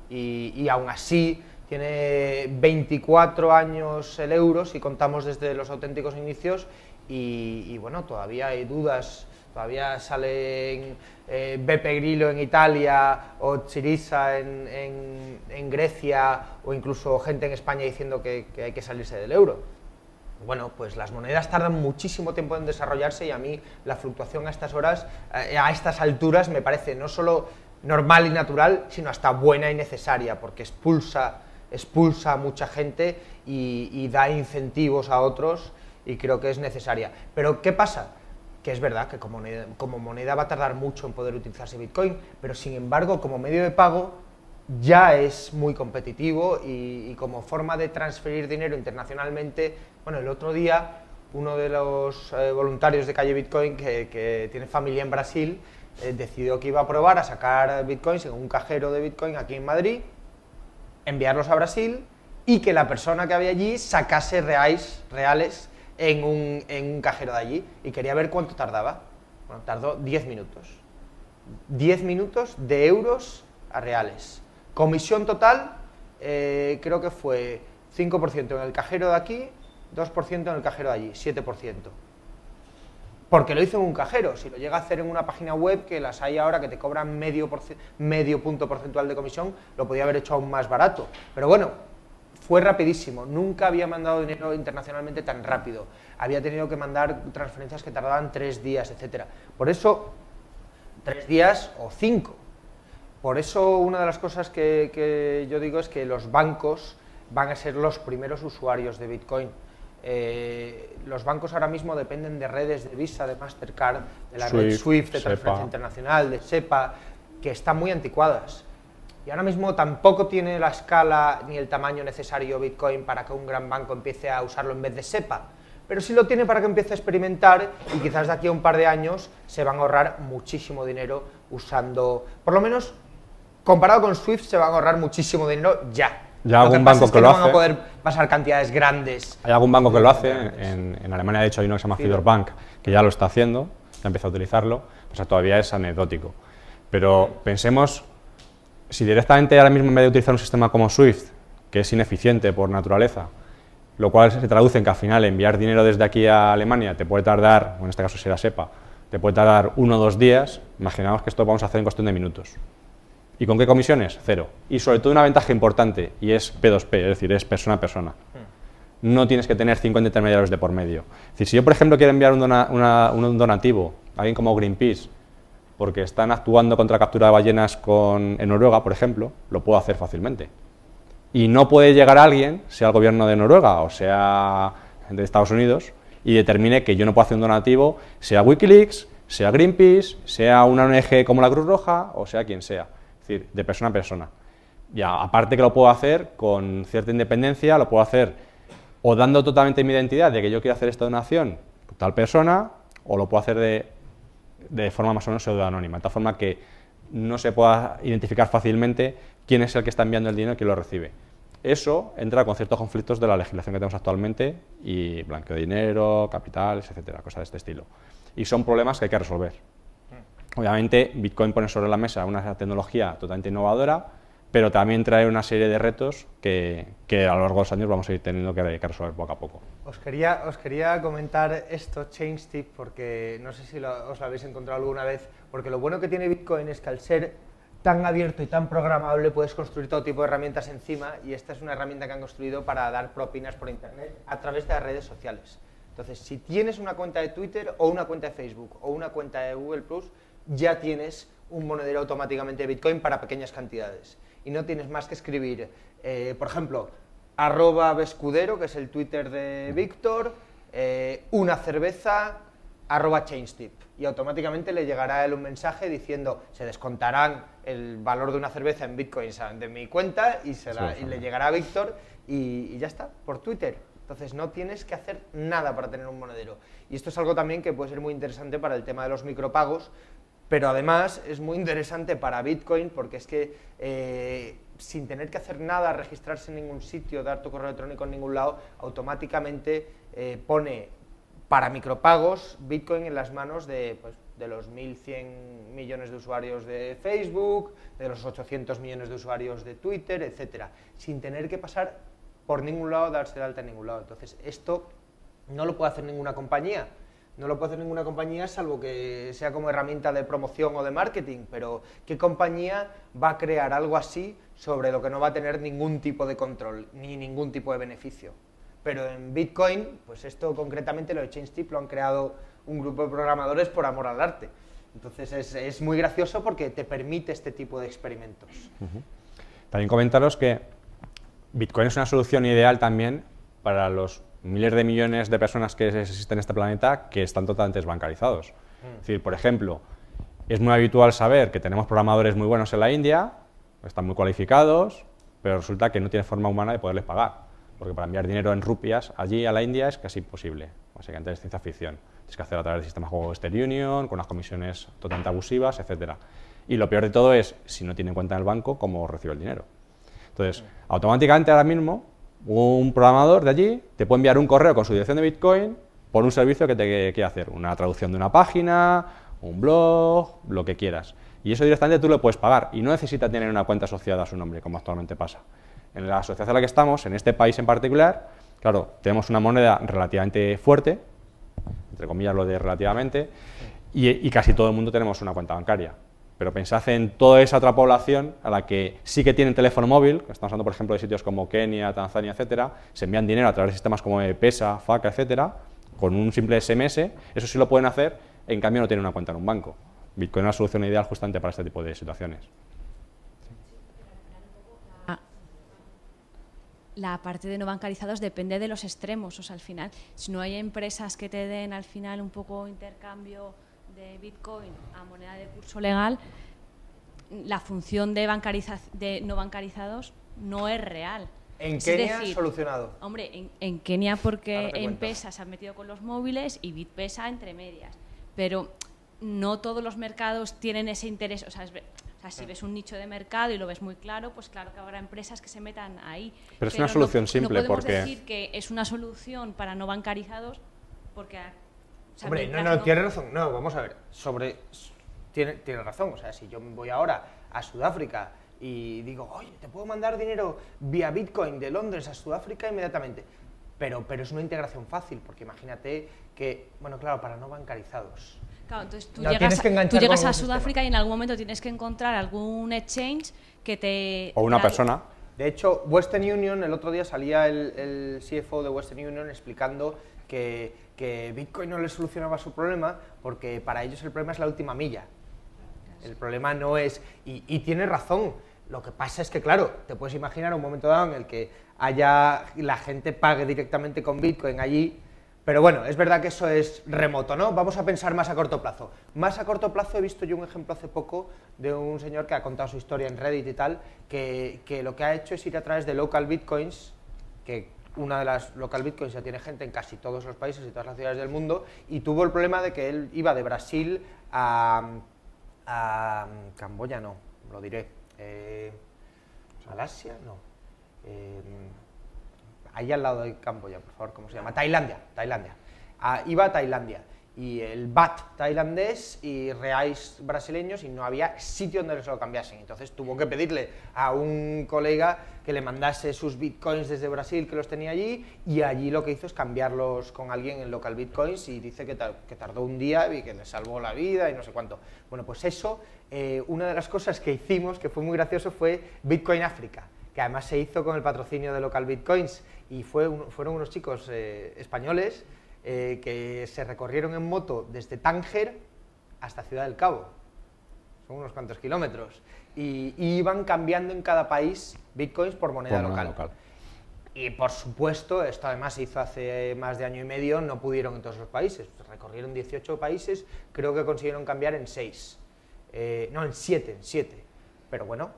Y aún así Tiene 24 años el euro, si contamos desde los auténticos inicios, y bueno, todavía hay dudas, todavía salen Beppe Grillo en Italia, o Syriza en Grecia, o incluso gente en España diciendo que hay que salirse del euro. Bueno, pues las monedas tardan muchísimo tiempo en desarrollarse, y a mí la fluctuación a estas horas, a estas alturas, me parece no solo normal y natural, sino hasta buena y necesaria, porque expulsa a mucha gente y da incentivos a otros, y creo que es necesaria. Pero ¿qué pasa? Que es verdad que como moneda va a tardar mucho en poder utilizarse Bitcoin, pero sin embargo como medio de pago ya es muy competitivo, y como forma de transferir dinero internacionalmente. Bueno, el otro día uno de los voluntarios de Calle Bitcoin, que tiene familia en Brasil, decidió que iba a probar a sacar bitcoins en un cajero de Bitcoin aquí en Madrid, enviarlos a Brasil, y que la persona que había allí sacase reales en un cajero de allí, y quería ver cuánto tardaba. Bueno, tardó 10 minutos. 10 minutos de euros a reales. Comisión total, creo que fue 5% en el cajero de aquí, 2% en el cajero de allí, 7%. Porque lo hizo en un cajero. Si lo llega a hacer en una página web, que las hay ahora que te cobran medio punto porcentual de comisión, lo podía haber hecho aún más barato. Pero bueno, fue rapidísimo. Nunca había mandado dinero internacionalmente tan rápido. Había tenido que mandar transferencias que tardaban 3 días, etc. Por eso, 3 días o 5. Por eso una de las cosas que yo digo es que los bancos van a ser los primeros usuarios de Bitcoin. Los bancos ahora mismo dependen de redes de Visa, de Mastercard, de la red Swift, de transferencia internacional, de SEPA, que están muy anticuadas. Y ahora mismo tampoco tiene la escala ni el tamaño necesario Bitcoin para que un gran banco empiece a usarlo en vez de SEPA. Pero sí lo tiene para que empiece a experimentar, y quizás de aquí a un par de años se van a ahorrar muchísimo dinero usando, por lo menos comparado con Swift, se van a ahorrar muchísimo dinero ya. Ya algún banco que lo hace. No van a poder pasar cantidades grandes. Hay algún banco que lo hace. En Alemania, de hecho, hay uno que se llama Fidor Bank, que ya lo está haciendo, ya empieza a utilizarlo. O sea, todavía es anecdótico. Pero pensemos, si directamente ahora mismo, en vez de utilizar un sistema como Swift, que es ineficiente por naturaleza, lo cual se traduce en que al final enviar dinero desde aquí a Alemania te puede tardar, o en este caso si era SEPA, te puede tardar 1 o 2 días, imaginamos que esto lo vamos a hacer en cuestión de minutos. ¿Y con qué comisiones? 0. Y sobre todo una ventaja importante, y es P2P, es decir, es persona a persona. No tienes que tener 50 intermediarios de por medio. Es decir, si yo, por ejemplo, quiero enviar un donativo a alguien como Greenpeace, porque están actuando contra captura de ballenas en Noruega, por ejemplo, lo puedo hacer fácilmente. Y no puede llegar alguien, sea el gobierno de Noruega o sea de Estados Unidos, y determine que yo no puedo hacer un donativo, sea Wikileaks, sea Greenpeace, sea una ONG como la Cruz Roja, o sea quien sea. Es decir, de persona a persona. Ya, aparte que lo puedo hacer con cierta independencia, lo puedo hacer o dando totalmente mi identidad de que yo quiero hacer esta donación con tal persona, o lo puedo hacer de forma más o menos pseudoanónima, de tal forma que no se pueda identificar fácilmente quién es el que está enviando el dinero y quién lo recibe. Eso entra con ciertos conflictos de la legislación que tenemos actualmente, y blanqueo de dinero, capitales, etcétera, cosas de este estilo. Y son problemas que hay que resolver. Obviamente, Bitcoin pone sobre la mesa una tecnología totalmente innovadora, pero también trae una serie de retos que a lo largo de los años vamos a ir teniendo que resolver poco a poco. Os quería comentar esto, ChainStip, porque no sé si os lo habéis encontrado alguna vez, porque lo bueno que tiene Bitcoin es que al ser tan abierto y tan programable puedes construir todo tipo de herramientas encima, y esta es una herramienta que han construido para dar propinas por internet a través de las redes sociales. Entonces, si tienes una cuenta de Twitter o una cuenta de Facebook o una cuenta de Google+, ya tienes un monedero automáticamente de Bitcoin para pequeñas cantidades. Y no tienes más que escribir, por ejemplo, @Bescudero, que es el Twitter de Víctor, una cerveza, @ChainStip. Y automáticamente le llegará a él un mensaje diciendo, se descontarán el valor de una cerveza en Bitcoins de mi cuenta, y le llegará a Víctor, y ya está, por Twitter. Entonces no tienes que hacer nada para tener un monedero. Y esto es algo también que puede ser muy interesante para el tema de los micropagos, pero además es muy interesante para Bitcoin, porque es que sin tener que hacer nada, registrarse en ningún sitio, dar tu correo electrónico en ningún lado, automáticamente pone para micropagos Bitcoin en las manos de de los 1.100 millones de usuarios de Facebook, de los 800 millones de usuarios de Twitter, etcétera, sin tener que pasar por ningún lado, darse de alta en ningún lado. Entonces, esto no lo puede hacer ninguna compañía. No lo puede hacer ninguna compañía salvo que sea como herramienta de promoción o de marketing, pero ¿qué compañía va a crear algo así sobre lo que no va a tener ningún tipo de control ni ningún tipo de beneficio? Pero en Bitcoin, pues esto concretamente lo de ChangeTip lo han creado un grupo de programadores por amor al arte. Entonces es muy gracioso porque te permite este tipo de experimentos. También comentaros que Bitcoin es una solución ideal también para los miles de millones de personas que existen en este planeta que están totalmente desbancarizados. Es decir, por ejemplo, es muy habitual saber que tenemos programadores muy buenos en la India, están muy cualificados, pero resulta que no tiene forma humana de poderles pagar, porque para enviar dinero en rupias allí a la India es casi imposible, básicamente es ciencia ficción. Tienes que hacer a través del sistema de juego Western Union, con unas comisiones totalmente abusivas, etc. Y lo peor de todo es, si no tiene en cuenta en el banco, cómo recibe el dinero. Entonces, automáticamente ahora mismo, un programador de allí te puede enviar un correo con su dirección de Bitcoin por un servicio que te quiere hacer, una traducción de una página, un blog, lo que quieras. Y eso directamente tú lo puedes pagar y no necesita tener una cuenta asociada a su nombre, como actualmente pasa. En la asociación en la que estamos, en este país en particular, claro, tenemos una moneda relativamente fuerte, entre comillas lo de relativamente, y casi todo el mundo tenemos una cuenta bancaria. Pero pensad en toda esa otra población a la que sí que tienen teléfono móvil, que estamos hablando, por ejemplo, de sitios como Kenia, Tanzania, etcétera, se envían dinero a través de sistemas como Pesa, Faca, etcétera, con un simple SMS, eso sí lo pueden hacer, en cambio no tienen una cuenta en un banco. Bitcoin es una solución ideal justamente para este tipo de situaciones. La parte de no bancarizados depende de los extremos, o sea, al final, si no hay empresas que te den al final un poco intercambio de Bitcoin a moneda de curso legal, la función de no bancarizados no es real. En Es Kenia decir, solucionado. Hombre, en Kenia porque Ahora te cuento. M-Pesa se han metido con los móviles y BitPesa entre medias, pero no todos los mercados tienen ese interés, o sea, si ves un nicho de mercado y lo ves muy claro, pues claro que habrá empresas que se metan ahí. Pero es una solución simple, no podemos porque decir que es una solución para no bancarizados porque... o sea, Hombre, mientras tiene razón. No, vamos a ver. Tiene razón. O sea, si yo voy ahora a Sudáfrica y digo, oye, te puedo mandar dinero vía Bitcoin de Londres a Sudáfrica inmediatamente. Pero es una integración fácil, porque imagínate que, bueno, claro, para no bancarizados. Claro, entonces tú No, tienes que enganchar llegas con a un Sudáfrica sistema. y en algún momento tienes que encontrar algún exchange que te... O una persona. De hecho, Western Union, el otro día salía el CFO de Western Union explicando que Bitcoin no les solucionaba su problema porque para ellos el problema es la última milla. El problema no es... Y tiene razón. Lo que pasa es que, claro, te puedes imaginar un momento dado en el que la gente pague directamente con Bitcoin allí, pero bueno, es verdad que eso es remoto, ¿no? Vamos a pensar más a corto plazo. Más a corto plazo he visto yo un ejemplo hace poco de un señor que ha contado su historia en Reddit y tal, que lo que ha hecho es ir a través de local bitcoins, que una de las local bitcoins ya tiene gente en casi todos los países y todas las ciudades del mundo, y tuvo el problema de que él iba de Brasil a Camboya, no, lo diré, Malasia, no, ahí al lado de Camboya, por favor, ¿cómo se llama? Tailandia. Iba a Tailandia, y el baht tailandés y reais brasileños, y no había sitio donde se lo cambiasen. Entonces tuvo que pedirle a un colega que le mandase sus bitcoins desde Brasil, que los tenía allí, y allí lo que hizo es cambiarlos con alguien en local bitcoins, y dice que tardó un día y que le salvó la vida y no sé cuánto. Bueno, pues eso, una de las cosas que hicimos, que fue muy gracioso, fue Bitcoin África, que además se hizo con el patrocinio de local bitcoins, y fueron unos chicos españoles que se recorrieron en moto desde Tánger hasta Ciudad del Cabo. Son unos cuantos kilómetros. Y iban cambiando en cada país bitcoins por moneda local. Y por supuesto, esto además se hizo hace más de año y medio, no pudieron en todos los países. Recorrieron 18 países, creo que consiguieron cambiar en 6. No, en 7. Pero bueno,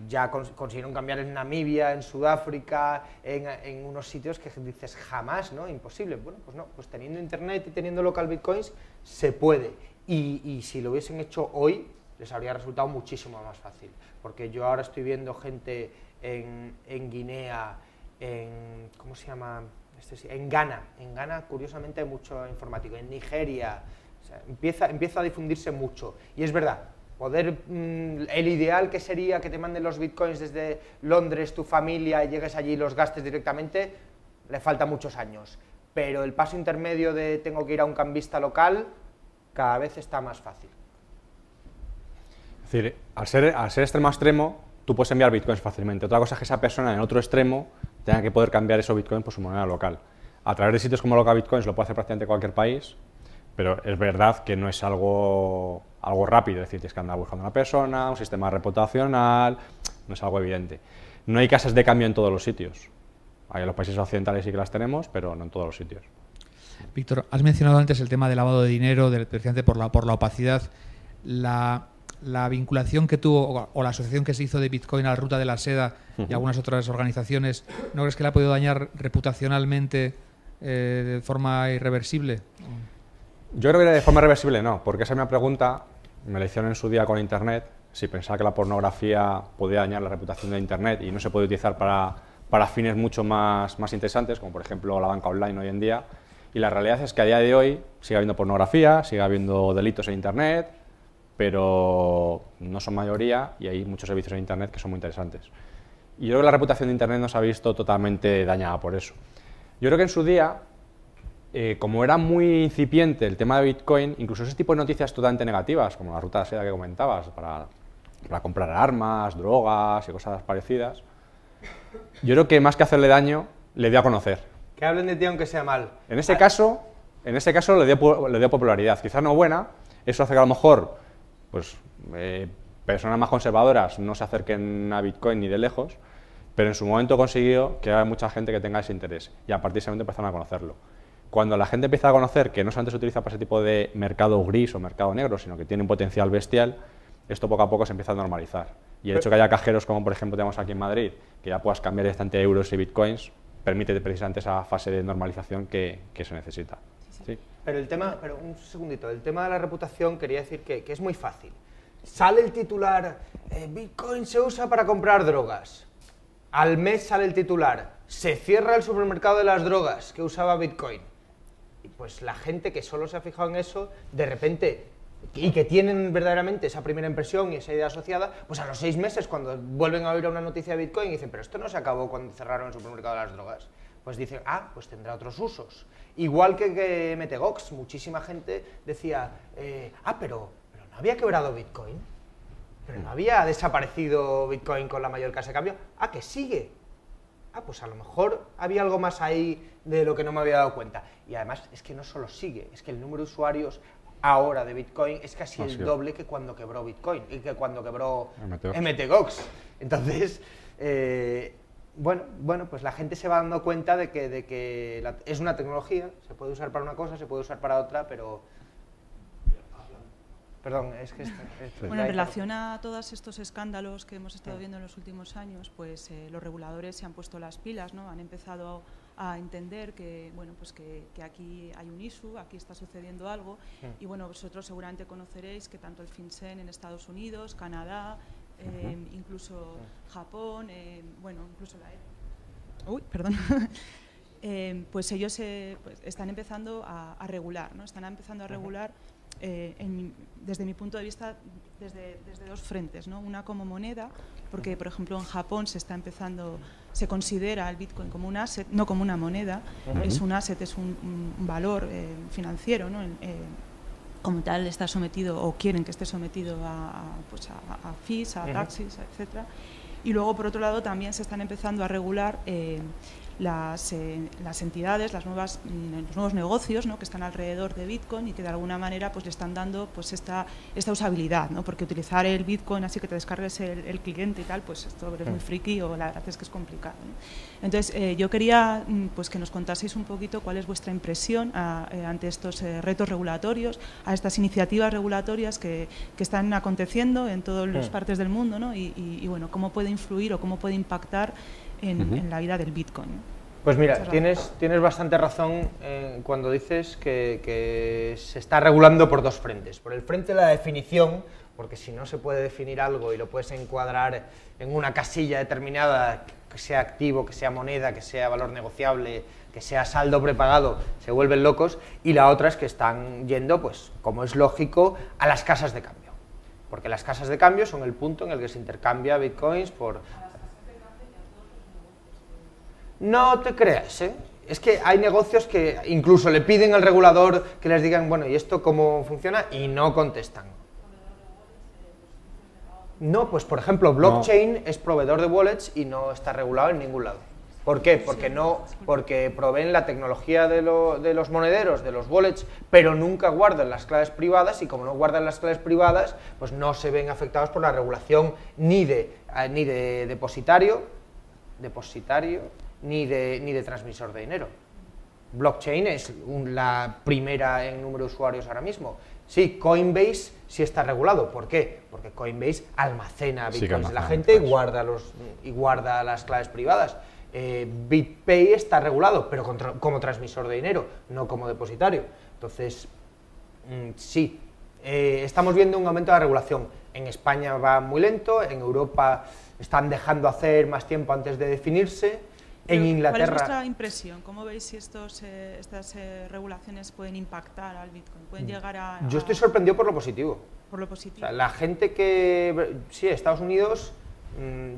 ya consiguieron cambiar en Namibia, en Sudáfrica, en unos sitios que dices jamás, ¿no? Imposible. Bueno, pues no, pues teniendo internet y teniendo local bitcoins se puede. Y si lo hubiesen hecho hoy, les habría resultado muchísimo más fácil. Porque yo ahora estoy viendo gente en Guinea, ¿cómo se llama? En Ghana. En Ghana, curiosamente, hay mucho informático. En Nigeria, O sea, empieza a difundirse mucho. Y es verdad, el ideal que sería que te manden los bitcoins desde Londres, tu familia, y llegues allí y los gastes directamente, le falta muchos años. Pero el paso intermedio de tengo que ir a un cambista local, cada vez está más fácil. Es decir, al ser extremo a extremo, tú puedes enviar bitcoins fácilmente. Otra cosa es que esa persona en otro extremo tenga que poder cambiar esos bitcoins por su moneda local. A través de sitios como LocalBitcoins lo puede hacer prácticamente cualquier país, pero es verdad que no es algo rápido. Es decir, tienes que andar buscando una persona, un sistema reputacional, no es algo evidente. No hay casas de cambio en todos los sitios. Hay en los países occidentales sí que las tenemos, pero no en todos los sitios. Víctor, has mencionado antes el tema del lavado de dinero, precisamente por la opacidad. La vinculación que tuvo, o la asociación que se hizo de Bitcoin a la Ruta de la Seda y algunas otras organizaciones, ¿no crees que le ha podido dañar reputacionalmente de forma irreversible? Yo creo que de forma irreversible no, porque esa misma pregunta me la hicieron en su día con Internet, si pensaba que la pornografía podía dañar la reputación de Internet y no se puede utilizar para fines mucho más interesantes, como por ejemplo la banca online hoy en día. Y la realidad es que a día de hoy sigue habiendo pornografía, sigue habiendo delitos en Internet, pero no son mayoría y hay muchos servicios en Internet que son muy interesantes. Y yo creo que la reputación de Internet no se ha visto totalmente dañada por eso. Yo creo que en su día, como era muy incipiente el tema de Bitcoin, incluso ese tipo de noticias totalmente negativas, como la ruta de seda que comentabas, para comprar armas, drogas y cosas parecidas, yo creo que más que hacerle daño, le dio a conocer. Que hablen de ti aunque sea mal. En ese caso le dio popularidad, quizás no buena. Eso hace que a lo mejor pues, personas más conservadoras no se acerquen a Bitcoin ni de lejos, pero en su momento consiguió que haya mucha gente que tenga ese interés y a partir de ese momento empezaron a conocerlo. Cuando la gente empieza a conocer que no solamente se utiliza para ese tipo de mercado gris o mercado negro, sino que tiene un potencial bestial, esto poco a poco se empieza a normalizar. Y el hecho de que haya cajeros como por ejemplo tenemos aquí en Madrid, que ya puedas cambiar directamente euros y bitcoins, permite precisamente esa fase de normalización que se necesita. ¿Sí? Pero un segundito, el tema de la reputación quería decir que es muy fácil. Sale el titular, Bitcoin se usa para comprar drogas. Al mes sale el titular, se cierra el supermercado de las drogas que usaba Bitcoin. Y pues la gente que solo se ha fijado en eso, de repente, y que tienen verdaderamente esa primera impresión y esa idea asociada, pues a los 6 meses, cuando vuelven a oír una noticia de Bitcoin, dicen, pero esto no se acabó cuando cerraron el supermercado de las drogas. Pues dicen, pues tendrá otros usos. Igual que MTGOX, muchísima gente decía, pero no había quebrado Bitcoin, pero no había desaparecido Bitcoin con la mayor casa de cambio, que sigue. Pues a lo mejor había algo más ahí de lo que no me había dado cuenta. Y además es que no solo sigue, es que el número de usuarios ahora de Bitcoin es casi el doble que cuando quebró Bitcoin y que cuando quebró MTGOX. Entonces, bueno, pues la gente se va dando cuenta de que es una tecnología, se puede usar para una cosa, se puede usar para otra, pero... Perdón, es que... Bueno, en relación a todos estos escándalos que hemos estado viendo en los últimos años, pues los reguladores se han puesto las pilas, ¿no? Han empezado a entender que, bueno, pues que aquí hay un issue, aquí está sucediendo algo, y bueno, vosotros seguramente conoceréis que tanto el FinCEN en Estados Unidos, Canadá, incluso Japón, bueno, incluso pues ellos pues están empezando a regular, ¿no? Están empezando a regular desde mi punto de vista desde 2 frentes, ¿no? Una como moneda, porque por ejemplo en Japón se considera el Bitcoin como un asset, no como una moneda. Es un asset, es un valor financiero, ¿no? Como tal está sometido, o quieren que esté sometido a fees, a taxes, etcétera. Y luego por otro lado también se están empezando a regular las entidades, los nuevos negocios, ¿no? Que están alrededor de Bitcoin y que de alguna manera pues le están dando pues esta usabilidad, ¿no? Porque utilizar el Bitcoin así que te descargues el cliente y tal, pues esto es muy friki o la verdad es que es complicado, ¿no? Entonces yo quería pues que nos contaseis un poquito cuál es vuestra impresión ante estos retos regulatorios, a estas iniciativas regulatorias que están aconteciendo en todas las partes del mundo, ¿no? Y bueno, cómo puede influir o cómo puede impactar en la vida del Bitcoin, ¿no? Pues mira, tienes bastante razón cuando dices que se está regulando por 2 frentes. Por el frente de la definición, porque si no se puede definir algo y lo puedes encuadrar en una casilla determinada, que sea activo, que sea moneda, que sea valor negociable, que sea saldo prepagado, se vuelven locos, y la otra es que están yendo, pues, como es lógico, a las casas de cambio, porque las casas de cambio son el punto en el que se intercambia bitcoins por... No te creas, ¿eh? Es que hay negocios que incluso le piden al regulador que les digan, bueno, ¿y esto cómo funciona? Y no contestan. No, pues por ejemplo, blockchain es proveedor de wallets y no está regulado en ningún lado. ¿Por qué? Porque proveen la tecnología de los monederos, de los wallets, pero nunca guardan las claves privadas, y como no guardan las claves privadas, pues no se ven afectados por la regulación ni de depositario, ni de transmisor de dinero. Blockchain es la primera en número de usuarios ahora mismo. Sí, Coinbase sí está regulado. ¿Por qué? Porque Coinbase almacena bitcoins de la gente y guarda las claves privadas. BitPay está regulado, pero como transmisor de dinero, no como depositario. Entonces, sí, estamos viendo un aumento de la regulación. En España va muy lento, en Europa están dejando hacer más tiempo antes de definirse. En Inglaterra... ¿Cuál es vuestra impresión? ¿Cómo veis si estas regulaciones pueden impactar al Bitcoin? ¿Pueden llegar a...? Yo estoy sorprendido por lo positivo. Por lo positivo. O sea, la gente que... Sí, Estados Unidos...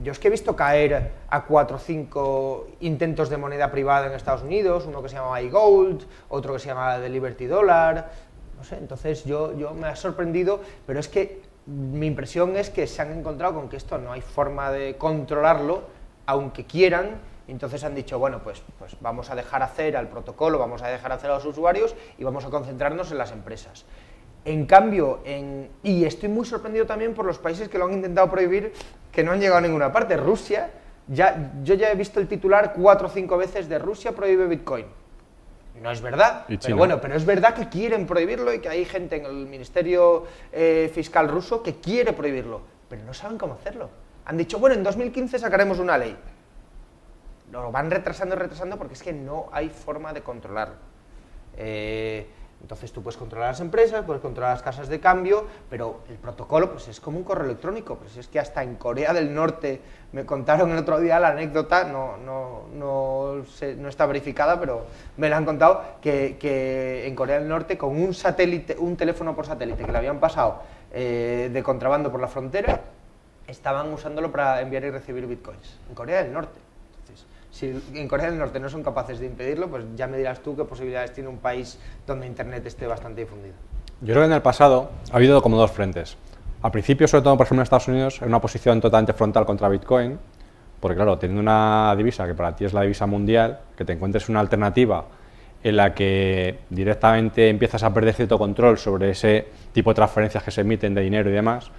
Yo es que he visto caer a 4 o 5 intentos de moneda privada en Estados Unidos, uno que se llamaba iGold, otro que se llamaba The Liberty Dollar, no sé, entonces yo me ha sorprendido, pero es que mi impresión es que se han encontrado con que esto no hay forma de controlarlo, aunque quieran. Entonces han dicho, bueno, pues vamos a dejar hacer al protocolo, vamos a dejar hacer a los usuarios y vamos a concentrarnos en las empresas. En cambio, y estoy muy sorprendido también por los países que lo han intentado prohibir, que no han llegado a ninguna parte. Rusia, yo ya he visto el titular 4 o 5 veces de Rusia prohíbe Bitcoin. No es verdad, pero bueno, pero es verdad que quieren prohibirlo y que hay gente en el Ministerio Fiscal ruso que quiere prohibirlo, pero no saben cómo hacerlo. Han dicho, bueno, en 2015 sacaremos una ley. Lo van retrasando porque es que no hay forma de controlarlo. Entonces tú puedes controlar las empresas, puedes controlar las casas de cambio, pero el protocolo pues es como un correo electrónico. Pues es que hasta en Corea del Norte, me contaron el otro día la anécdota, no está verificada, pero me la han contado, que en Corea del Norte con un teléfono por satélite que le habían pasado de contrabando por la frontera, estaban usándolo para enviar y recibir bitcoins. En Corea del Norte. Si en Corea del Norte no son capaces de impedirlo, pues ya me dirás tú qué posibilidades tiene un país donde Internet esté bastante difundido. Yo creo que en el pasado ha habido como dos frentes. Al principio, sobre todo, por ejemplo, en Estados Unidos, en una posición totalmente frontal contra Bitcoin, porque claro, teniendo una divisa que para ti es la divisa mundial, que te encuentres una alternativa en la que directamente empiezas a perder cierto control sobre ese tipo de transferencias que se emiten de dinero y demás,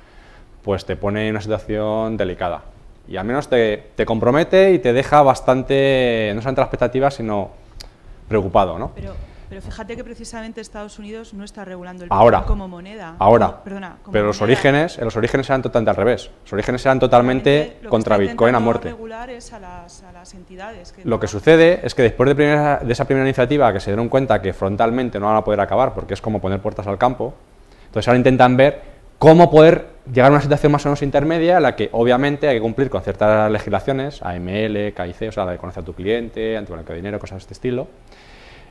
pues te pone en una situación delicada. Y al menos te compromete y te deja bastante, no solamente las expectativas, sino preocupado, ¿no? Pero fíjate que precisamente Estados Unidos no está regulando el Bitcoin como moneda. Pero los orígenes eran totalmente al revés. Los orígenes eran totalmente contra Bitcoin a muerte. Regular es a las entidades. Lo que sucede es que después de esa primera iniciativa, que se dieron cuenta que frontalmente no van a poder acabar, porque es como poner puertas al campo, entonces ahora intentan ver cómo poder llegar a una situación más o menos intermedia en la que obviamente hay que cumplir con ciertas legislaciones, AML, KIC, o sea, la de conocer a tu cliente, antiblanqueo de dinero, cosas de este estilo,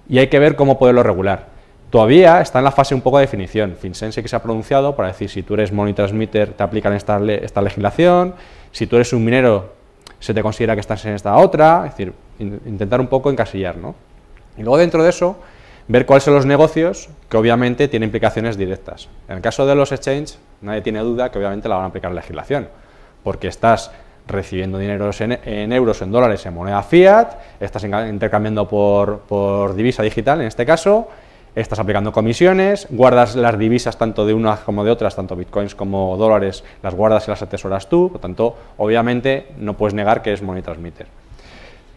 y hay que ver cómo poderlo regular. Todavía está en la fase un poco de definición. FinCEN sí que se ha pronunciado para decir si tú eres money transmitter te aplican esta legislación, si tú eres un minero se te considera que estás en esta otra, es decir, intentar un poco encasillar, ¿no? Y luego dentro de eso, ver cuáles son los negocios que obviamente tienen implicaciones directas. En el caso de los exchanges, nadie tiene duda que obviamente la van a aplicar la legislación, porque estás recibiendo dinero en euros, en dólares, en moneda fiat, estás intercambiando por divisa digital, en este caso, estás aplicando comisiones, guardas las divisas tanto de unas como de otras, tanto bitcoins como dólares, las guardas y las atesoras tú, por lo tanto, obviamente no puedes negar que es money transmitter.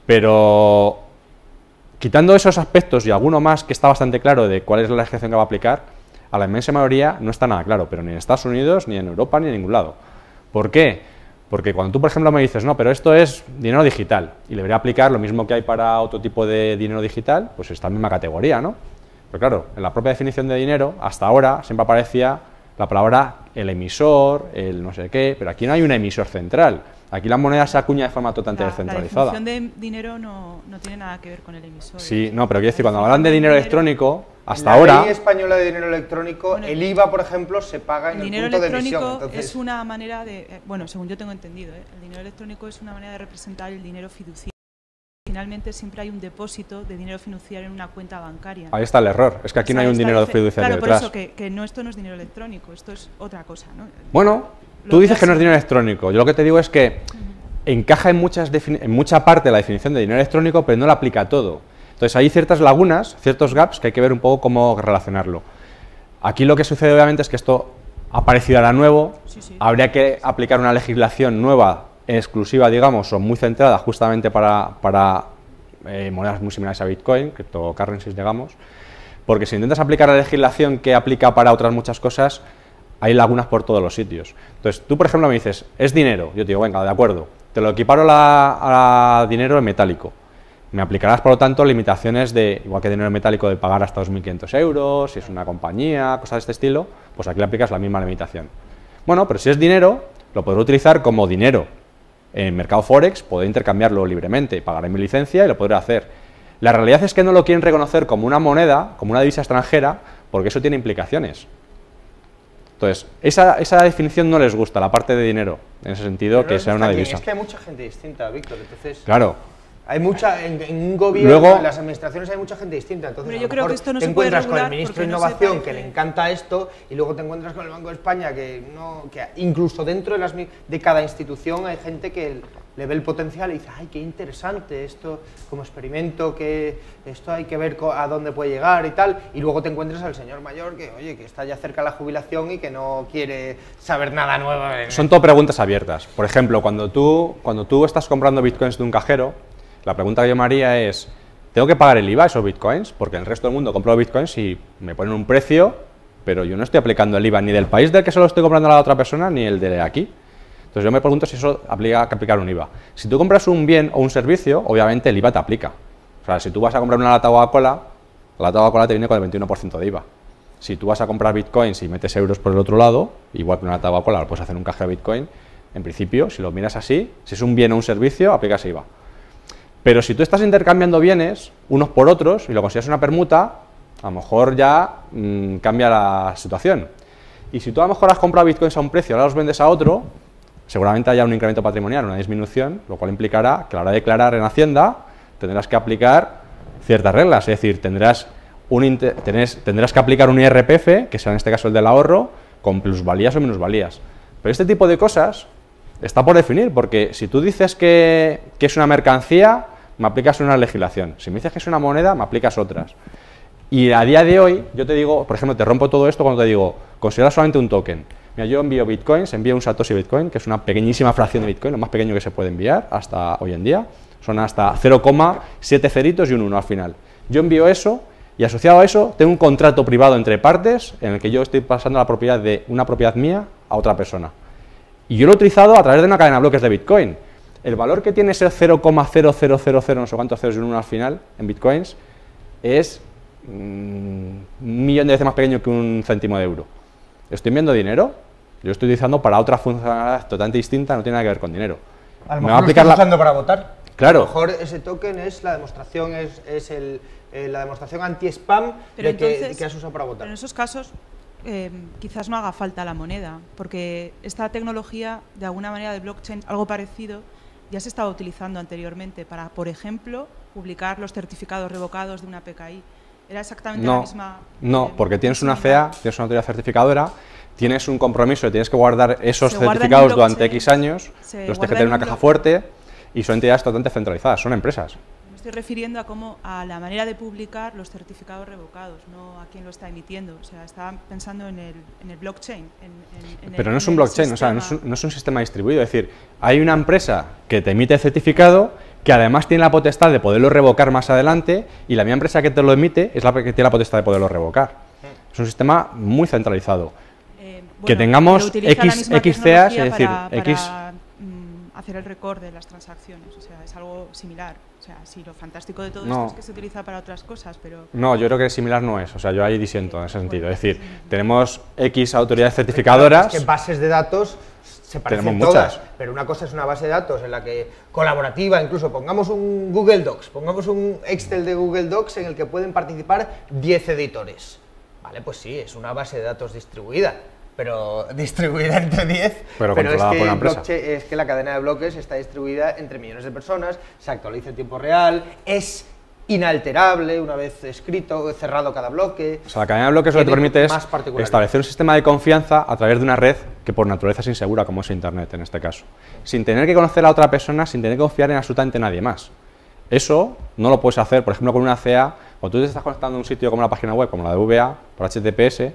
Pero quitando esos aspectos y alguno más que está bastante claro de cuál es la legislación que va a aplicar, a la inmensa mayoría no está nada claro, pero ni en Estados Unidos, ni en Europa, ni en ningún lado. ¿Por qué? Porque cuando tú, por ejemplo, me dices, no, pero esto es dinero digital, y le debería aplicar lo mismo que hay para otro tipo de dinero digital, pues está en la misma categoría, ¿no? Pero claro, en la propia definición de dinero, hasta ahora, siempre aparecía la palabra el emisor, el no sé qué, pero aquí no hay un emisor central. Aquí la moneda se acuña de forma totalmente descentralizada. La definición de dinero no tiene nada que ver con el emisor. Sí, no, pero quiero decir, cuando hablan de dinero electrónico, hasta en la ahora... ley española de dinero electrónico, Bueno, el IVA, por ejemplo, se paga en El el dinero punto de emisión. electrónico Entonces, es una manera de, bueno, según yo tengo entendido, el dinero electrónico es una manera de representar el dinero fiduciario. Finalmente siempre hay un depósito de dinero fiduciario en una cuenta bancaria. Ahí está el error, es que aquí no hay un dinero fiduciario claro, detrás. por eso que esto no es dinero electrónico, esto es otra cosa, ¿no? Bueno, tú dices que no es dinero electrónico, yo lo que te digo es que encaja en mucha parte de la definición de dinero electrónico, pero no la aplica a todo. Entonces hay ciertas lagunas, ciertos gaps que hay que ver un poco cómo relacionarlo. Aquí lo que sucede obviamente es que esto ha aparecido ahora nuevo, habría que aplicar una legislación nueva, exclusiva, digamos, o muy centrada justamente para monedas muy similares a Bitcoin, cryptocurrencies, digamos, porque si intentas aplicar la legislación que aplica para otras muchas cosas, hay lagunas por todos los sitios. Entonces, tú, por ejemplo, me dices, es dinero, yo te digo, venga, de acuerdo, te lo equiparo a dinero en metálico. Me aplicarás, por lo tanto, limitaciones de, igual que dinero en metálico, de pagar hasta 2.500 euros, si es una compañía, cosas de este estilo, pues aquí le aplicas la misma limitación. Bueno, pero si es dinero, lo podré utilizar como dinero. En mercado Forex podré intercambiarlo libremente, pagaré mi licencia y lo podré hacer. La realidad es que no lo quieren reconocer como una moneda, como una divisa extranjera, porque eso tiene implicaciones. Entonces, esa definición no les gusta, la parte de dinero, en ese sentido, pero que no sea una está aquí, divisa. Es que hay mucha gente distinta, Víctor, entonces... Claro. Hay mucha, en un gobierno, Luego, en las administraciones hay mucha gente distinta, entonces Pero a yo lo creo mejor que esto no te se puede encuentras con el regular ministro de porque no se Innovación parece. que le encanta esto y luego te encuentras con el Banco de España que incluso dentro de cada institución hay gente que le ve el potencial y dice, ay, qué interesante esto como experimento, que esto hay que ver a dónde puede llegar y tal, y luego te encuentras al señor mayor que, oye, que está ya cerca de la jubilación y que no quiere saber nada nuevo. Son todo preguntas abiertas. Por ejemplo, cuando tú estás comprando bitcoins de un cajero, la pregunta que yo me haría es, ¿tengo que pagar el IVA a esos bitcoins? Porque en el resto del mundo compro bitcoins y me ponen un precio, pero yo no estoy aplicando el IVA ni del país del que se lo estoy comprando a la otra persona, ni el de aquí. Entonces yo me pregunto si eso aplica que aplicar un IVA. Si tú compras un bien o un servicio, obviamente el IVA te aplica. O sea, si tú vas a comprar una lata de Coca-Cola, la lata de Coca-Cola te viene con el 21% de IVA. Si tú vas a comprar bitcoins y metes euros por el otro lado, igual que una lata de Coca-Cola, lo puedes hacer en un cajero de bitcoin, en principio, si lo miras así, si es un bien o un servicio, aplicas IVA. Pero si tú estás intercambiando bienes unos por otros y lo consideras una permuta, a lo mejor ya cambia la situación. Y si tú a lo mejor has comprado bitcoins a un precio y ahora los vendes a otro, seguramente haya un incremento patrimonial, una disminución, lo cual implicará que a la hora de declarar en Hacienda tendrás que aplicar ciertas reglas, es decir, tendrás que aplicar un IRPF, que será en este caso el del ahorro, con plusvalías o minusvalías. Pero este tipo de cosas está por definir, porque si tú dices que es una mercancía, me aplicas una legislación. Si me dices que es una moneda, me aplicas otras. Y a día de hoy, yo te digo, por ejemplo, te rompo todo esto cuando te digo, considera solamente un token. Mira, yo envío bitcoins, envío un Satoshi Bitcoin, que es una pequeñísima fracción de Bitcoin, lo más pequeño que se puede enviar hasta hoy en día. Son hasta 0,7 ceritos y un 1 al final. Yo envío eso y asociado a eso tengo un contrato privado entre partes en el que yo estoy pasando la propiedad de una propiedad mía a otra persona. Y yo lo he utilizado a través de una cadena de bloques de Bitcoin. El valor que tiene ese 0,0000 no sé cuántos ceros y un 1 al final en Bitcoins es un millón de veces más pequeño que un céntimo de euro. ¿Estoy enviando dinero? Yo lo estoy utilizando para otra funcionalidad totalmente distinta, no tiene nada que ver con dinero. A lo ¿Me mejor va a lo aplicar estás usando para votar. Claro. A lo mejor ese token es la demostración, la demostración anti-spam de que has usado para votar. Pero en esos casos quizás no haga falta la moneda, porque esta tecnología, de alguna manera de blockchain, algo parecido, ya se estaba utilizando anteriormente para, por ejemplo, publicar los certificados revocados de una PKI. Era exactamente la misma... No, porque tienes una CEA, tienes una autoridad certificadora, tienes un compromiso y tienes que guardar esos certificados durante X años, los tienes que tener en una caja fuerte y son entidades totalmente centralizadas, son empresas. Me estoy refiriendo a la manera de publicar los certificados revocados, no a quién lo está emitiendo. O sea, estaba pensando en el blockchain. Pero no es un blockchain, o sea, no es un sistema distribuido. Es decir, hay una empresa que te emite el certificado que además tiene la potestad de poderlo revocar más adelante y la misma empresa que te lo emite es la que tiene la potestad de poderlo revocar. Es un sistema muy centralizado. Bueno, que tengamos X CEAs, es decir, para hacer el record de las transacciones. O sea, es algo similar. O sea, sí, lo fantástico de todo No. esto es que se utiliza para otras cosas, pero... No, yo creo que similar no es, o sea, yo ahí disiento en ese sentido. Es decir, tenemos X autoridades certificadoras. Es que bases de datos se parecen Tenemos todas, muchas. pero una cosa es una base de datos en la que colaborativa, incluso pongamos un Google Docs, pongamos un Excel de Google Docs en el que pueden participar 10 editores. Vale, pues sí, es una base de datos distribuida, pero distribuida entre 10, Pero es controlada que por una empresa. es que la cadena de bloques está distribuida entre millones de personas, se actualiza en tiempo real, es inalterable una vez escrito, cerrado cada bloque. O sea, la cadena de bloques lo que te Tiene permite es más particularidades. establecer un sistema de confianza a través de una red que por naturaleza es insegura, como es Internet en este caso. Sin tener que conocer a otra persona, sin tener que confiar en absolutamente nadie más. Eso no lo puedes hacer, por ejemplo, con una CA, cuando tú te estás conectando a un sitio como la página web, como la de VA, por HTTPS,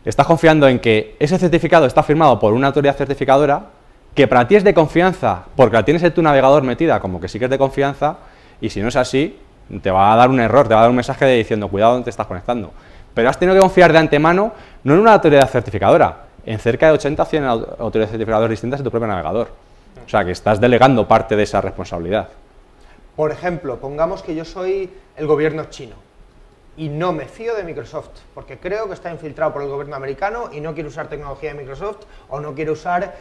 estás confiando en que ese certificado está firmado por una autoridad certificadora, que para ti es de confianza, porque la tienes en tu navegador metida, como que sí que es de confianza, y si no es así, te va a dar un error, te va a dar un mensaje diciendo cuidado donde te estás conectando. Pero has tenido que confiar de antemano, no en una autoridad certificadora, en cerca de 80 o 100 autoridades certificadoras distintas en tu propio navegador. O sea, que estás delegando parte de esa responsabilidad. Por ejemplo, pongamos que yo soy el gobierno chino y no me fío de Microsoft, porque creo que está infiltrado por el gobierno americano y no quiero usar tecnología de Microsoft o no quiero usar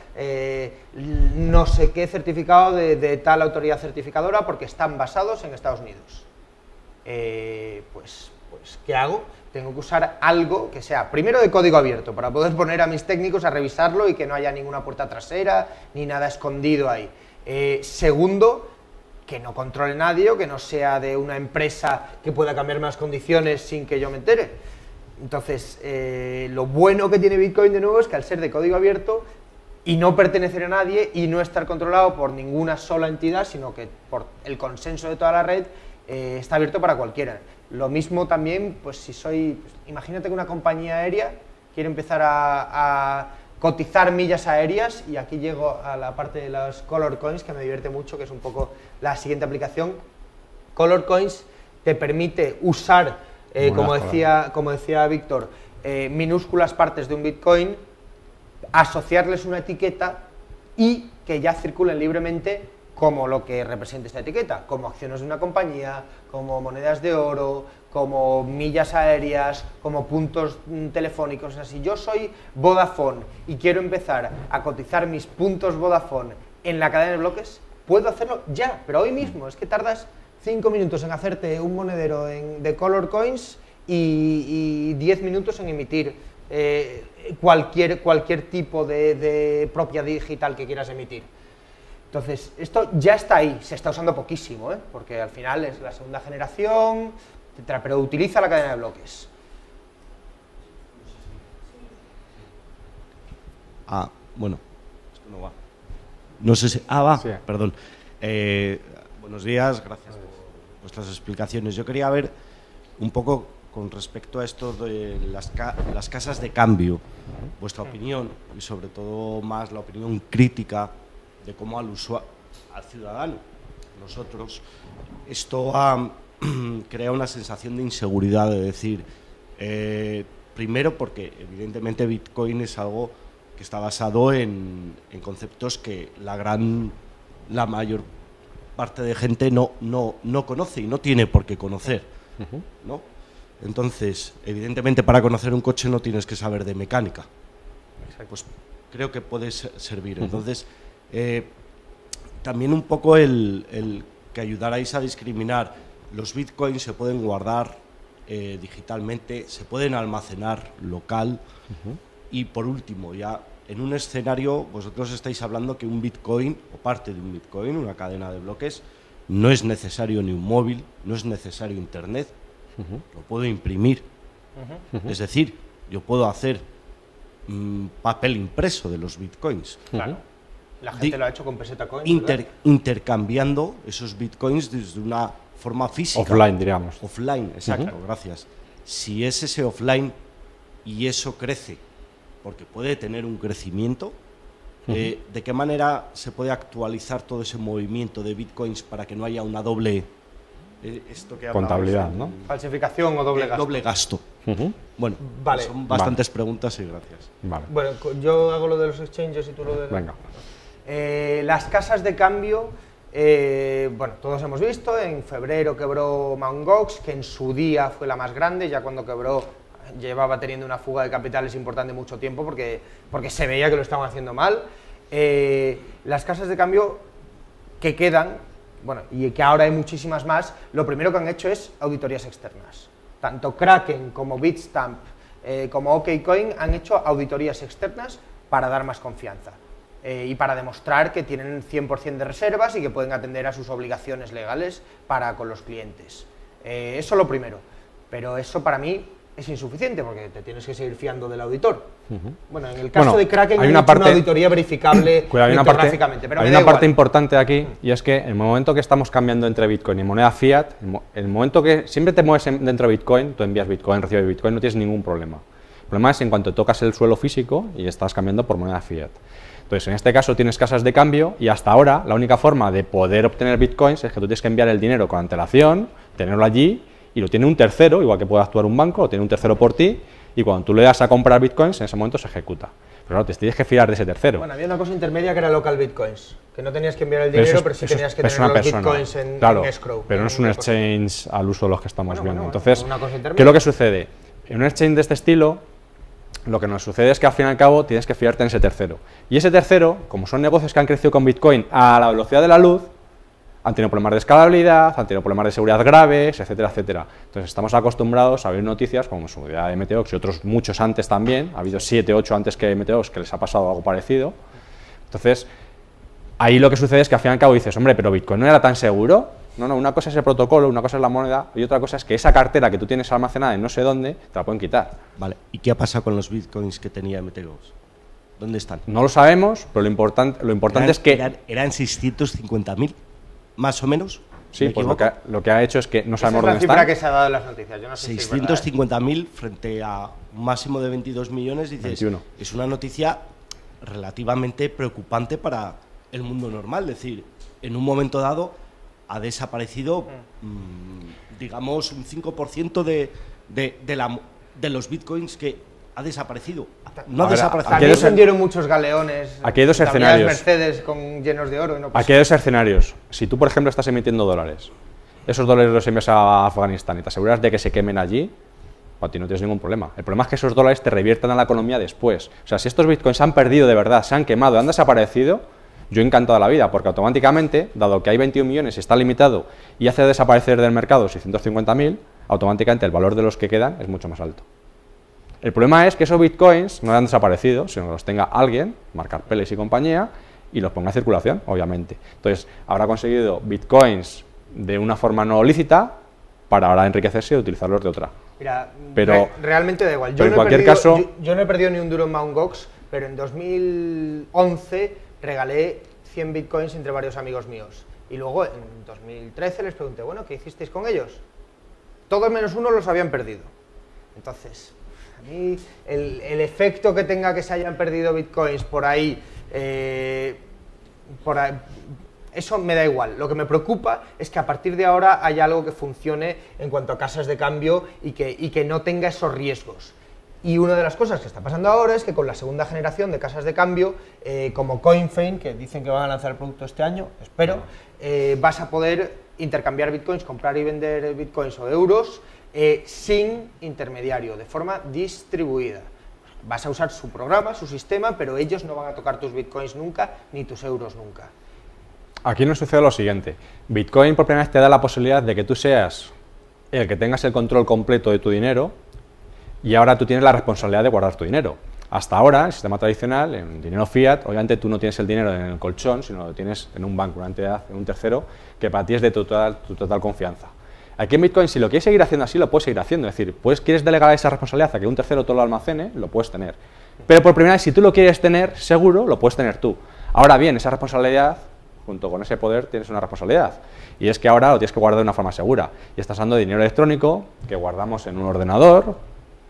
no sé qué certificado de tal autoridad certificadora porque están basados en Estados Unidos. Pues, ¿qué hago? Tengo que usar algo que sea, primero, de código abierto, para poder poner a mis técnicos a revisarlo y que no haya ninguna puerta trasera ni nada escondido ahí. Segundo, que no controle nadie o que no sea de una empresa que pueda cambiar las condiciones sin que yo me entere. Entonces, lo bueno que tiene Bitcoin de nuevo es que al ser de código abierto y no pertenecer a nadie y no estar controlado por ninguna sola entidad, sino que por el consenso de toda la red, está abierto para cualquiera. Lo mismo también, pues si soy, pues, imagínate que una compañía aérea quiere empezar a cotizar millas aéreas, y aquí llego a la parte de los Color Coins, que me divierte mucho, que es un poco la siguiente aplicación. Color Coins te permite usar, como decía Víctor, minúsculas partes de un Bitcoin, asociarles una etiqueta y que ya circulen libremente como lo que represente esta etiqueta, como acciones de una compañía, como monedas de oro, como millas aéreas, como puntos telefónicos. O sea, si yo soy Vodafone y quiero empezar a cotizar mis puntos Vodafone en la cadena de bloques, puedo hacerlo ya, pero hoy mismo. Es que tardas 5 minutos en hacerte un monedero de Color Coins y 10 minutos en emitir cualquier tipo de propiedad digital que quieras emitir. Entonces, esto ya está ahí, se está usando poquísimo, porque al final es la segunda generación, etcétera, pero utiliza la cadena de bloques. Bueno, esto no va. No sé si... va, Sí. perdón. Buenos días, gracias por vuestras explicaciones. Yo quería ver un poco con respecto a esto de las casas de cambio, vuestra opinión y sobre todo más la opinión crítica de cómo al ciudadano, nosotros, esto crea una sensación de inseguridad, de decir, primero porque evidentemente Bitcoin es algo que está basado en conceptos que la mayor parte de gente no conoce y no tiene por qué conocer, ¿no? Entonces, evidentemente para conocer un coche no tienes que saber de mecánica. Pues creo que puede servir. Entonces, también un poco el que ayudarais a discriminar. Los bitcoins se pueden guardar digitalmente, se pueden almacenar local. Y por último, ya en un escenario, vosotros estáis hablando que un bitcoin o parte de un bitcoin, una cadena de bloques, no es necesario ni un móvil, no es necesario internet, lo puedo imprimir. Es decir, yo puedo hacer papel impreso de los bitcoins. Claro. La gente lo ha hecho con peseta coin. Intercambiando esos bitcoins desde una forma física. Offline, diríamos. Offline, exacto, gracias. Si es ese offline y eso crece, porque puede tener un crecimiento, ¿de qué manera se puede actualizar todo ese movimiento de bitcoins para que no haya una doble esto que contabilidad, ¿no? Falsificación o doble gasto. Doble gasto. Bueno, Vale. son bastantes preguntas y gracias. Vale. Bueno, yo hago lo de los exchanges y tú lo de... Venga. Las casas de cambio, bueno, todos hemos visto, en febrero quebró Mt. Gox, que en su día fue la más grande, ya cuando quebró llevaba teniendo una fuga de capitales importante mucho tiempo porque se veía que lo estaban haciendo mal. Las casas de cambio que quedan, bueno, y que ahora hay muchísimas más, lo primero que han hecho es auditorías externas. Tanto Kraken como Bitstamp como OKCoin han hecho auditorías externas para dar más confianza y para demostrar que tienen 100% de reservas y que pueden atender a sus obligaciones legales para con los clientes. Eso lo primero, pero eso para mí es insuficiente porque te tienes que seguir fiando del auditor. Bueno, en el caso de Kraken hay una auditoría verificable criptográficamente, pero hay una parte importante aquí, y es que en el momento que estamos cambiando entre Bitcoin y moneda fiat, en el momento que siempre te mueves dentro de Bitcoin, tú envías Bitcoin, recibes Bitcoin, no tienes ningún problema. El problema es en cuanto tocas el suelo físico y estás cambiando por moneda fiat. Entonces, en este caso tienes casas de cambio y hasta ahora la única forma de poder obtener Bitcoins es que tú tienes que enviar el dinero con antelación, tenerlo allí, y lo tiene un tercero, igual que puede actuar un banco, lo tiene un tercero por ti, y cuando tú le das a comprar Bitcoins, en ese momento se ejecuta. Pero claro, te tienes que fiar de ese tercero. Bueno, había una cosa intermedia que era local Bitcoins, que no tenías que enviar el dinero, pero sí tenías que tener los Bitcoins en escrow. Pero no es un exchange al uso de los que estamos viendo. Entonces, ¿qué es lo que sucede? En un exchange de este estilo, lo que nos sucede es que al fin y al cabo tienes que fiarte en ese tercero. Y ese tercero, como son negocios que han crecido con Bitcoin a la velocidad de la luz, han tenido problemas de escalabilidad, han tenido problemas de seguridad graves, etcétera, etcétera. Entonces estamos acostumbrados a ver noticias como su día de Meteox y otros muchos antes también, ha habido 7, 8 antes que Meteox que les ha pasado algo parecido. Entonces, ahí lo que sucede es que al fin y al cabo dices, hombre, pero Bitcoin no era tan seguro. No, una cosa es el protocolo, una cosa es la moneda y otra cosa es que esa cartera que tú tienes almacenada en no sé dónde, te la pueden quitar. Vale, ¿y qué ha pasado con los Bitcoins que tenía Meteox? ¿Dónde están? No lo sabemos, pero lo importante es que... Eran 650.000. ¿Más o menos? Sí, pues lo que ha hecho es que no sabemos dónde están. Esa es la cifra que se ha dado en las noticias. Yo no sé 650.000 frente a un máximo de 22 millones. Dices, 21. Es una noticia relativamente preocupante para el mundo normal. Es decir, en un momento dado ha desaparecido, digamos, un 5% de los bitcoins que ha desaparecido. No ha desaparecido. También se vendieron muchos galeones. Aquí hay dos escenarios. Mercedes llenos de oro. Y no aquí hay dos escenarios. Si tú, por ejemplo, estás emitiendo dólares, esos dólares los envías a Afganistán y te aseguras de que se quemen allí, para ti no tienes ningún problema. El problema es que esos dólares te reviertan a la economía después. O sea, si estos bitcoins se han perdido de verdad, se han quemado, han desaparecido, yo encantado de la vida, porque automáticamente, dado que hay 21 millones y está limitado y hace desaparecer del mercado 650.000, automáticamente el valor de los que quedan es mucho más alto. El problema es que esos bitcoins no han desaparecido, sino que los tenga alguien, Mark Karpelès y compañía, y los ponga en circulación, obviamente. Entonces, habrá conseguido bitcoins de una forma no lícita para ahora enriquecerse y utilizarlos de otra. Mira, pero realmente da igual. En cualquier caso, yo no he perdido ni un duro en Mt. Gox, pero en 2011 regalé 100 bitcoins entre varios amigos míos. Y luego, en 2013, les pregunté, bueno, ¿qué hicisteis con ellos? Todos menos uno los habían perdido. Entonces, a mí el efecto que tenga que se hayan perdido bitcoins por ahí, eso me da igual. Lo que me preocupa es que a partir de ahora haya algo que funcione en cuanto a casas de cambio y que no tenga esos riesgos. Y una de las cosas que está pasando ahora es que con la segunda generación de casas de cambio, como CoinFein, que dicen que van a lanzar el producto este año, espero, vas a poder intercambiar bitcoins, comprar y vender bitcoins o euros sin intermediario, de forma distribuida. Vas a usar su programa, su sistema, pero ellos no van a tocar tus bitcoins nunca, ni tus euros nunca. Aquí nos sucede lo siguiente. Bitcoin por primera vez te da la posibilidad de que tú seas el que tengas el control completo de tu dinero y ahora tú tienes la responsabilidad de guardar tu dinero. Hasta ahora, en el sistema tradicional, en dinero fiat, obviamente tú no tienes el dinero en el colchón, sino lo tienes en un banco, una entidad, en un tercero, que para ti es de tu total confianza. Aquí en Bitcoin, si lo quieres seguir haciendo así, lo puedes seguir haciendo. Es decir, quieres delegar esa responsabilidad a que un tercero todo lo almacene, lo puedes tener. Pero por primera vez, si tú lo quieres tener seguro, lo puedes tener tú. Ahora bien, esa responsabilidad, junto con ese poder, tienes una responsabilidad. Y es que ahora lo tienes que guardar de una forma segura. Y estás hablando de dinero electrónico que guardamos en un ordenador,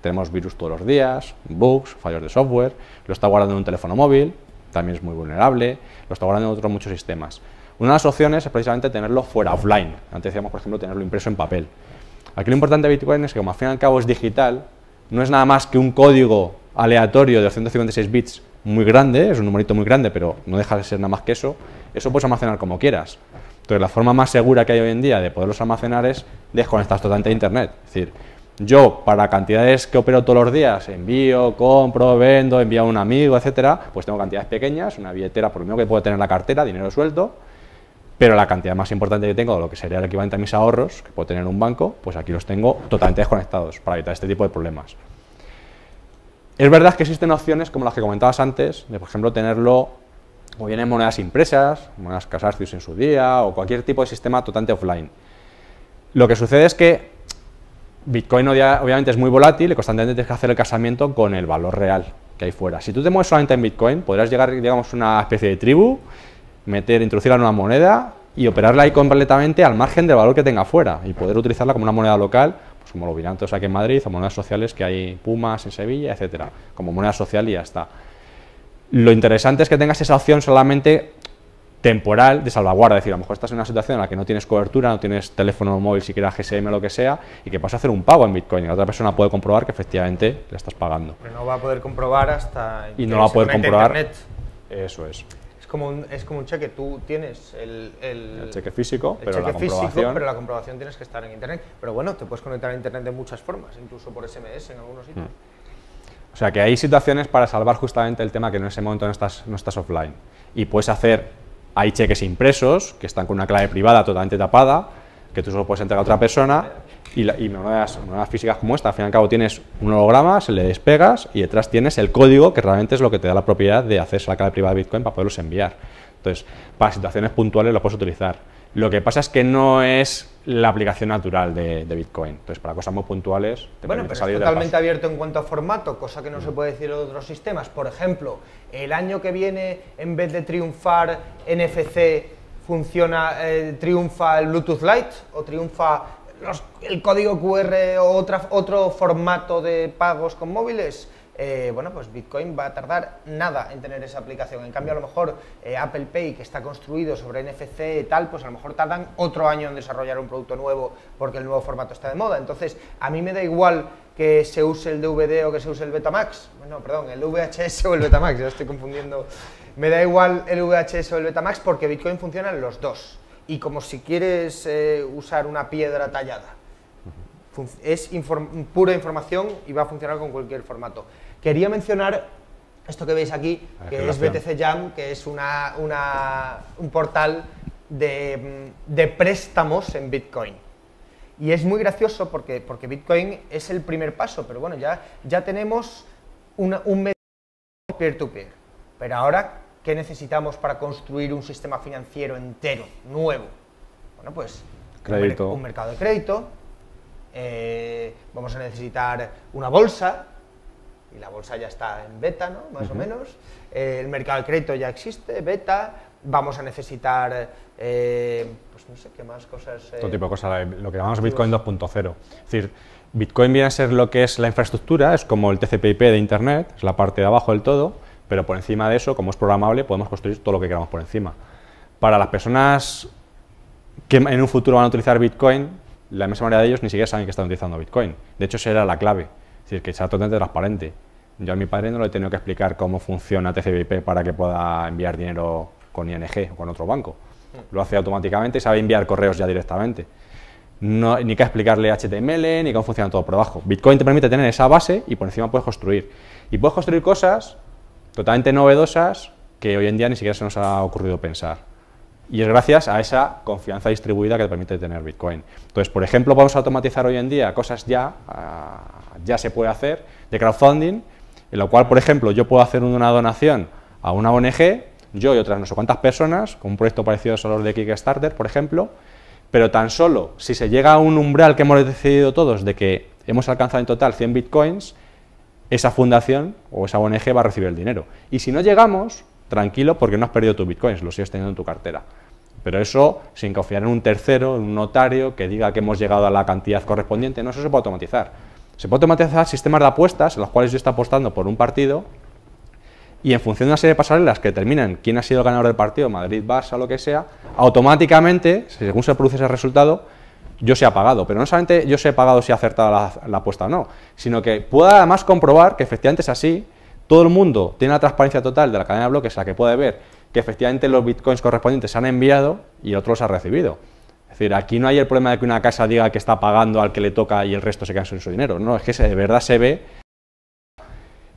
tenemos virus todos los días, bugs, fallos de software, lo está guardando en un teléfono móvil, también es muy vulnerable, lo está guardando en otros muchos sistemas. Una de las opciones es precisamente tenerlo fuera, offline. Antes decíamos, por ejemplo, tenerlo impreso en papel. Aquí lo importante de Bitcoin es que, como al fin y al cabo es digital, no es nada más que un código aleatorio de 256 bits muy grande, es un numerito muy grande, pero no deja de ser nada más que eso puedes almacenar como quieras. Entonces, la forma más segura que hay hoy en día de poderlos almacenar es desconectar totalmente de Internet. Es decir, yo, para cantidades que opero todos los días, envío, compro, vendo, envío a un amigo, etcétera, pues tengo cantidades pequeñas, una billetera, por lo menos que puedo tener en la cartera, dinero suelto, pero la cantidad más importante que tengo, de lo que sería el equivalente a mis ahorros, que puedo tener en un banco, pues aquí los tengo totalmente desconectados para evitar este tipo de problemas. Es verdad que existen opciones, como las que comentabas antes, de, por ejemplo, tenerlo o bien en monedas impresas, monedas Casascius en su día, o cualquier tipo de sistema totalmente offline. Lo que sucede es que Bitcoin obviamente es muy volátil y constantemente tienes que hacer el casamiento con el valor real que hay fuera. Si tú te mueves solamente en Bitcoin, podrás llegar, digamos, a una especie de tribu, introducirla en una moneda y operarla ahí completamente al margen del valor que tenga fuera y poder utilizarla como una moneda local, pues como los Binances aquí en Madrid, o monedas sociales que hay Pumas en Sevilla, etcétera, como moneda social y ya está. Lo interesante es que tengas esa opción solamente temporal de salvaguarda, es decir, a lo mejor estás en una situación en la que no tienes cobertura, no tienes teléfono móvil, siquiera GSM o lo que sea, y que vas a hacer un pago en Bitcoin y la otra persona puede comprobar que efectivamente le estás pagando. Pero no va a poder comprobar hasta... Y no va a poder comprobar... Internet. Eso es. Es como un cheque, tú tienes el cheque físico, pero cheque la comprobación... físico, pero la comprobación tienes que estar en Internet. Pero bueno, te puedes conectar a Internet de muchas formas, incluso por SMS en algunos sitios. O sea que hay situaciones para salvar justamente el tema que en ese momento no estás offline. Y puedes hay cheques impresos que están con una clave privada totalmente tapada, que tú solo puedes entregar a otra persona, y monedas físicas como esta, al fin y al cabo tienes un holograma, se le despegas y detrás tienes el código que realmente es lo que te da la propiedad de acceso a la clave privada de Bitcoin para poderlos enviar. Entonces, para situaciones puntuales lo puedes utilizar. Lo que pasa es que no es la aplicación natural de Bitcoin. Entonces, para cosas muy puntuales te permite salir es del totalmente paso. abierto en cuanto a formato, cosa que no se puede decir de otros sistemas. Por ejemplo, el año que viene, en vez de triunfar NFC, triunfa el Bluetooth Lite o triunfa el código QR o otro formato de pagos con móviles. Bueno, pues Bitcoin va a tardar nada en tener esa aplicación. En cambio, a lo mejor Apple Pay, que está construido sobre NFC y tal, pues a lo mejor tardan otro año en desarrollar un producto nuevo porque el nuevo formato está de moda. Entonces, a mí me da igual que se use el DVD o que se use el Betamax. Bueno, perdón, el VHS o el Betamax, ya estoy confundiendo. Me da igual el VHS o el Betamax porque Bitcoin funciona en los dos. Y como si quieres usar una piedra tallada. Es pura información y va a funcionar con cualquier formato. Quería mencionar esto que veis aquí, que es BTC Jam, que es un portal de préstamos en Bitcoin. Y es muy gracioso porque Bitcoin es el primer paso, pero bueno, ya tenemos un medio peer-to-peer. Pero ahora, ¿qué necesitamos para construir un sistema financiero entero, nuevo? Bueno, pues crédito. Un mercado de crédito. Vamos a necesitar una bolsa, y la bolsa ya está en beta, ¿no? Más o menos. El mercado de crédito ya existe, beta. Vamos a necesitar, pues no sé qué más cosas. Todo tipo de cosas, lo que llamamos Bitcoin 2.0. Es decir, Bitcoin viene a ser lo que es la infraestructura, es como el TCP/IP de Internet, es la parte de abajo del todo, pero por encima de eso, como es programable, podemos construir todo lo que queramos por encima. Para las personas que en un futuro van a utilizar Bitcoin, la inmensa mayoría de ellos ni siquiera saben que están utilizando Bitcoin. De hecho, esa era la clave, es decir, que sea totalmente transparente. Yo a mi padre no le he tenido que explicar cómo funciona TCP/IP para que pueda enviar dinero con ING o con otro banco. Lo hace automáticamente y sabe enviar correos ya directamente. No, ni que explicarle HTML, ni cómo funciona todo por debajo. Bitcoin te permite tener esa base y por encima puedes construir. Y puedes construir cosas totalmente novedosas que hoy en día ni siquiera se nos ha ocurrido pensar. Y es gracias a esa confianza distribuida que te permite tener Bitcoin. Entonces, por ejemplo, podemos automatizar hoy en día cosas ya se puede hacer, de crowdfunding, en lo cual, por ejemplo, yo puedo hacer una donación a una ONG, yo y otras no sé cuántas personas, con un proyecto parecido a los de Kickstarter, por ejemplo, pero tan solo si se llega a un umbral que hemos decidido todos de que hemos alcanzado en total 100 Bitcoins, esa fundación o esa ONG va a recibir el dinero. Y si no llegamos, tranquilo, porque no has perdido tus Bitcoins, los sigues teniendo en tu cartera. Pero eso sin confiar en un tercero, en un notario, que diga que hemos llegado a la cantidad correspondiente, no, eso se puede automatizar. Se puede automatizar sistemas de apuestas en los cuales yo estoy apostando por un partido y en función de una serie de pasarelas que determinan quién ha sido el ganador del partido, Madrid, Barça o lo que sea, automáticamente, según se produce ese resultado, yo se ha pagado. Pero no solamente yo se he pagado si he acertado la apuesta o no, sino que pueda además comprobar que efectivamente es así, todo el mundo tiene la transparencia total de la cadena de bloques, la que puede ver que efectivamente los bitcoins correspondientes se han enviado y el otro los ha recibido. Es decir, aquí no hay el problema de que una casa diga que está pagando al que le toca y el resto se queda sin su dinero. No, es que de verdad se ve.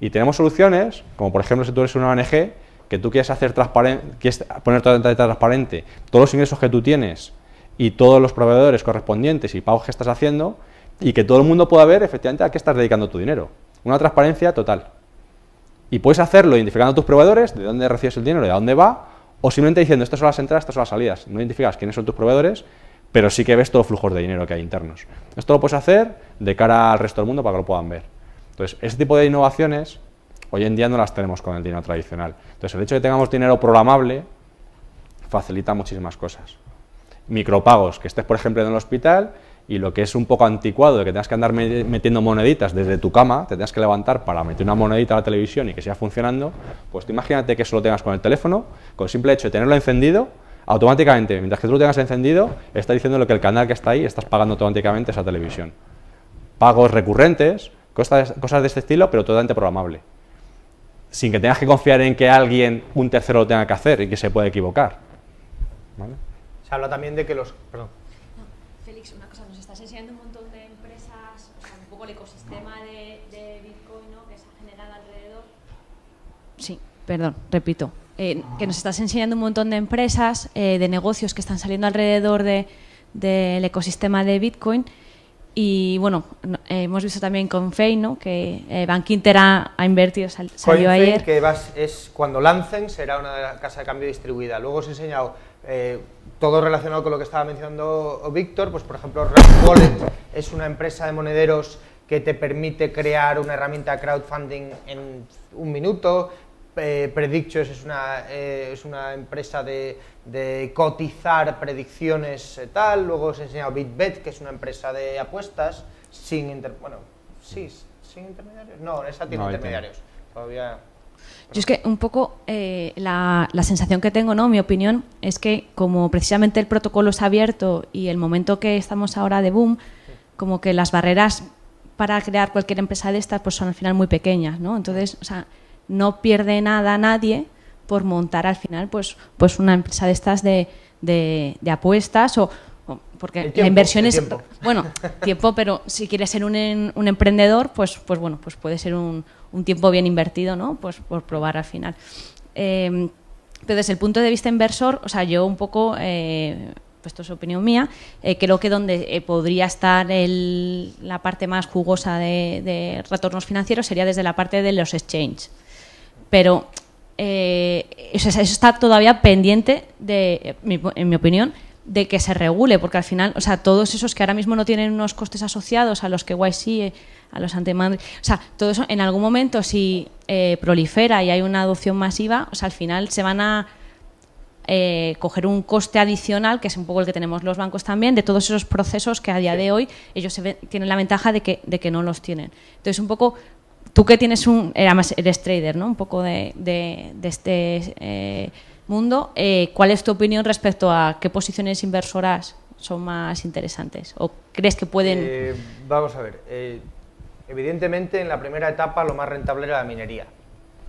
Y tenemos soluciones, como por ejemplo si tú eres una ONG, que tú quieres hacer quieres poner totalmente transparente todos los ingresos que tú tienes y todos los proveedores correspondientes y pagos que estás haciendo, y que todo el mundo pueda ver efectivamente a qué estás dedicando tu dinero. Una transparencia total. Y puedes hacerlo identificando a tus proveedores, de dónde recibes el dinero y a dónde va, o simplemente diciendo, estas son las entradas, estas son las salidas. No identificas quiénes son tus proveedores, pero sí que ves todos los flujos de dinero que hay internos. Esto lo puedes hacer de cara al resto del mundo para que lo puedan ver. Entonces, este tipo de innovaciones hoy en día no las tenemos con el dinero tradicional. Entonces, el hecho de que tengamos dinero programable facilita muchísimas cosas. Micropagos, que estés, por ejemplo, en el hospital y lo que es un poco anticuado de que tengas que andar metiendo moneditas desde tu cama, te tengas que levantar para meter una monedita a la televisión y que siga funcionando, pues tú imagínate que eso lo tengas con el teléfono, con el simple hecho de tenerlo encendido, automáticamente, mientras que tú lo tengas encendido, está diciendo que el canal que está ahí, estás pagando automáticamente esa televisión. Pagos recurrentes, cosas de este estilo, pero totalmente programable. Sin que tengas que confiar en que alguien, un tercero, lo tenga que hacer y que se puede equivocar. ¿Vale? Se habla también de que los... Perdón. No, Félix, una cosa, nos estás enseñando un montón de empresas, o sea, un poco el ecosistema de Bitcoin, ¿no?, que se ha generado alrededor. Sí, perdón, repito. Que nos estás enseñando un montón de empresas, de negocios que están saliendo alrededor del ecosistema de Bitcoin. Y bueno, hemos visto también con Fei, ¿no?, que Bank Inter ha invertido, salió ayer. Que es cuando lancen será una casa de cambio distribuida. Luego os he enseñado todo relacionado con lo que estaba mencionando Víctor, pues por ejemplo Red Wallet es una empresa de monederos que te permite crear una herramienta de crowdfunding en un minuto. Predictions es una empresa de cotizar predicciones tal. Luego os he enseñado BitBet, que es una empresa de apuestas sin intermediarios. No, esa tiene intermediarios. Todavía. Yo es que un poco la sensación que tengo, ¿no?, mi opinión, es que como precisamente el protocolo es abierto y el momento que estamos ahora de boom, como que las barreras para crear cualquier empresa de estas pues son al final muy pequeñas, ¿no? Entonces, o sea, no pierde nada nadie por montar al final pues una empresa de estas de apuestas o porque la inversión es tiempo. Bueno, tiempo, pero si quieres ser un emprendedor, pues bueno, pues puede ser un tiempo bien invertido, ¿no?, pues por probar al final. Pero desde el punto de vista inversor, o sea, yo un poco, pues esto es opinión mía, creo que donde podría estar la parte más jugosa de retornos financieros sería desde la parte de los exchanges. Pero eso está todavía pendiente, en mi opinión, de que se regule, porque al final, o sea, todos esos que ahora mismo no tienen unos costes asociados a los KYC, a los anti-money, o sea, todo eso en algún momento si prolifera y hay una adopción masiva, o sea, al final se van a coger un coste adicional, que es un poco el que tenemos los bancos también, de todos esos procesos que a día de hoy ellos tienen la ventaja de que no los tienen. Entonces, un poco, tú que tienes además eres trader, ¿no?, un poco de este mundo, ¿cuál es tu opinión respecto a qué posiciones inversoras son más interesantes? ¿O crees que pueden...? Vamos a ver, evidentemente en la primera etapa lo más rentable era la minería.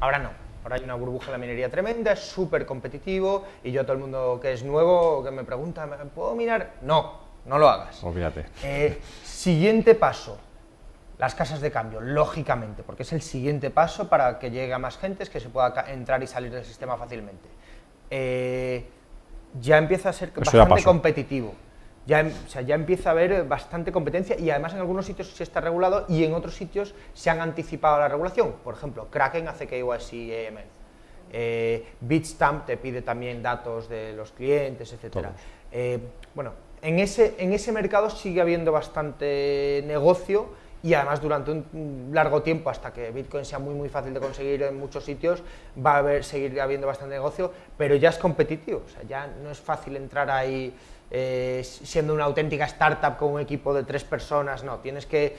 Ahora no, ahora hay una burbuja de la minería tremenda, es súper competitivo y yo, todo el mundo que es nuevo, que me pregunta, ¿puedo minar? No lo hagas. Olvídate. Siguiente paso, las casas de cambio, lógicamente, porque es el siguiente paso para que llegue a más gente, es que se pueda entrar y salir del sistema fácilmente. Ya empieza a ser bastante competitivo, ya empieza a haber bastante competencia y además en algunos sitios sí está regulado y en otros sitios se han anticipado a la regulación. Por ejemplo, Kraken hace KYC y AML, Bitstamp te pide también datos de los clientes, etcétera. Bueno, en ese mercado sigue habiendo bastante negocio. Y además durante un largo tiempo, hasta que Bitcoin sea muy fácil de conseguir en muchos sitios, va a seguir habiendo bastante negocio, pero ya es competitivo, o sea, ya no es fácil entrar ahí siendo una auténtica startup con un equipo de 3 personas, no, tienes que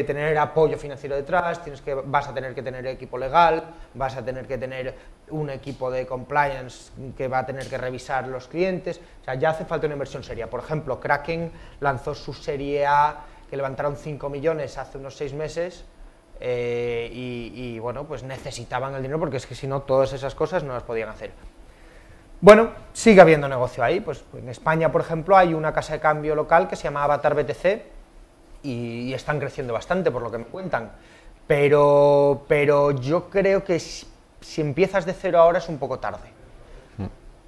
tener apoyo financiero detrás, vas a tener que tener equipo legal, vas a tener que tener un equipo de compliance que va a tener que revisar los clientes, o sea, ya hace falta una inversión seria. Por ejemplo, Kraken lanzó su serie A, que levantaron 5 millones hace unos 6 meses, y bueno, pues necesitaban el dinero porque es que si no todas esas cosas no las podían hacer. Bueno, sigue habiendo negocio ahí, pues en España, por ejemplo, hay una casa de cambio local que se llama Avatar BTC y están creciendo bastante, por lo que me cuentan, pero yo creo que si empiezas de cero ahora es un poco tarde,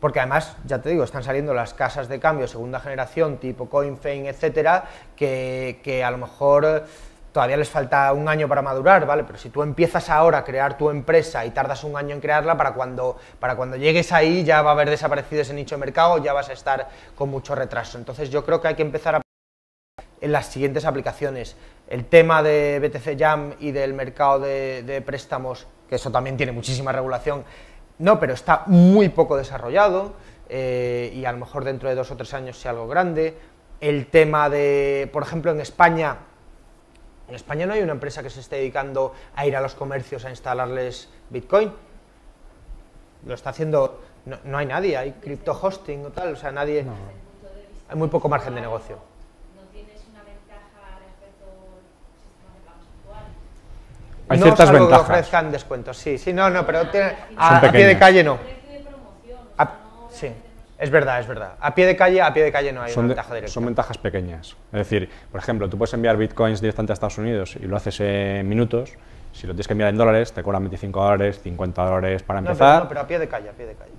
porque además, ya te digo, están saliendo las casas de cambio segunda generación, tipo CoinFein, etcétera, que a lo mejor todavía les falta un año para madurar, ¿vale? Pero si tú empiezas ahora a crear tu empresa y tardas un año en crearla, para cuando llegues ahí ya va a haber desaparecido ese nicho de mercado, ya vas a estar con mucho retraso. Entonces yo creo que hay que empezar a en las siguientes aplicaciones. El tema de BTC Jam y del mercado de préstamos, que eso también tiene muchísima regulación, no, pero está muy poco desarrollado y a lo mejor dentro de 2 o 3 años sea algo grande. El tema de, por ejemplo, en España no hay una empresa que se esté dedicando a ir a los comercios a instalarles Bitcoin. Lo está haciendo, no hay nadie, hay crypto hosting o tal, o sea, nadie, no. Hay muy poco margen de negocio. ¿No tienes una ventaja respecto al sistema de pagos actual? Hay ciertas ventajas. Que ofrezcan descuentos, sí, no, pero a pie de calle no. Sí. Es verdad. A pie de calle no hay una ventaja directa. Son ventajas pequeñas. Es decir, por ejemplo, tú puedes enviar bitcoins directamente a Estados Unidos y lo haces en minutos. Si lo tienes que enviar en dólares, te cobran $25, $50 para empezar. No, pero a pie de calle.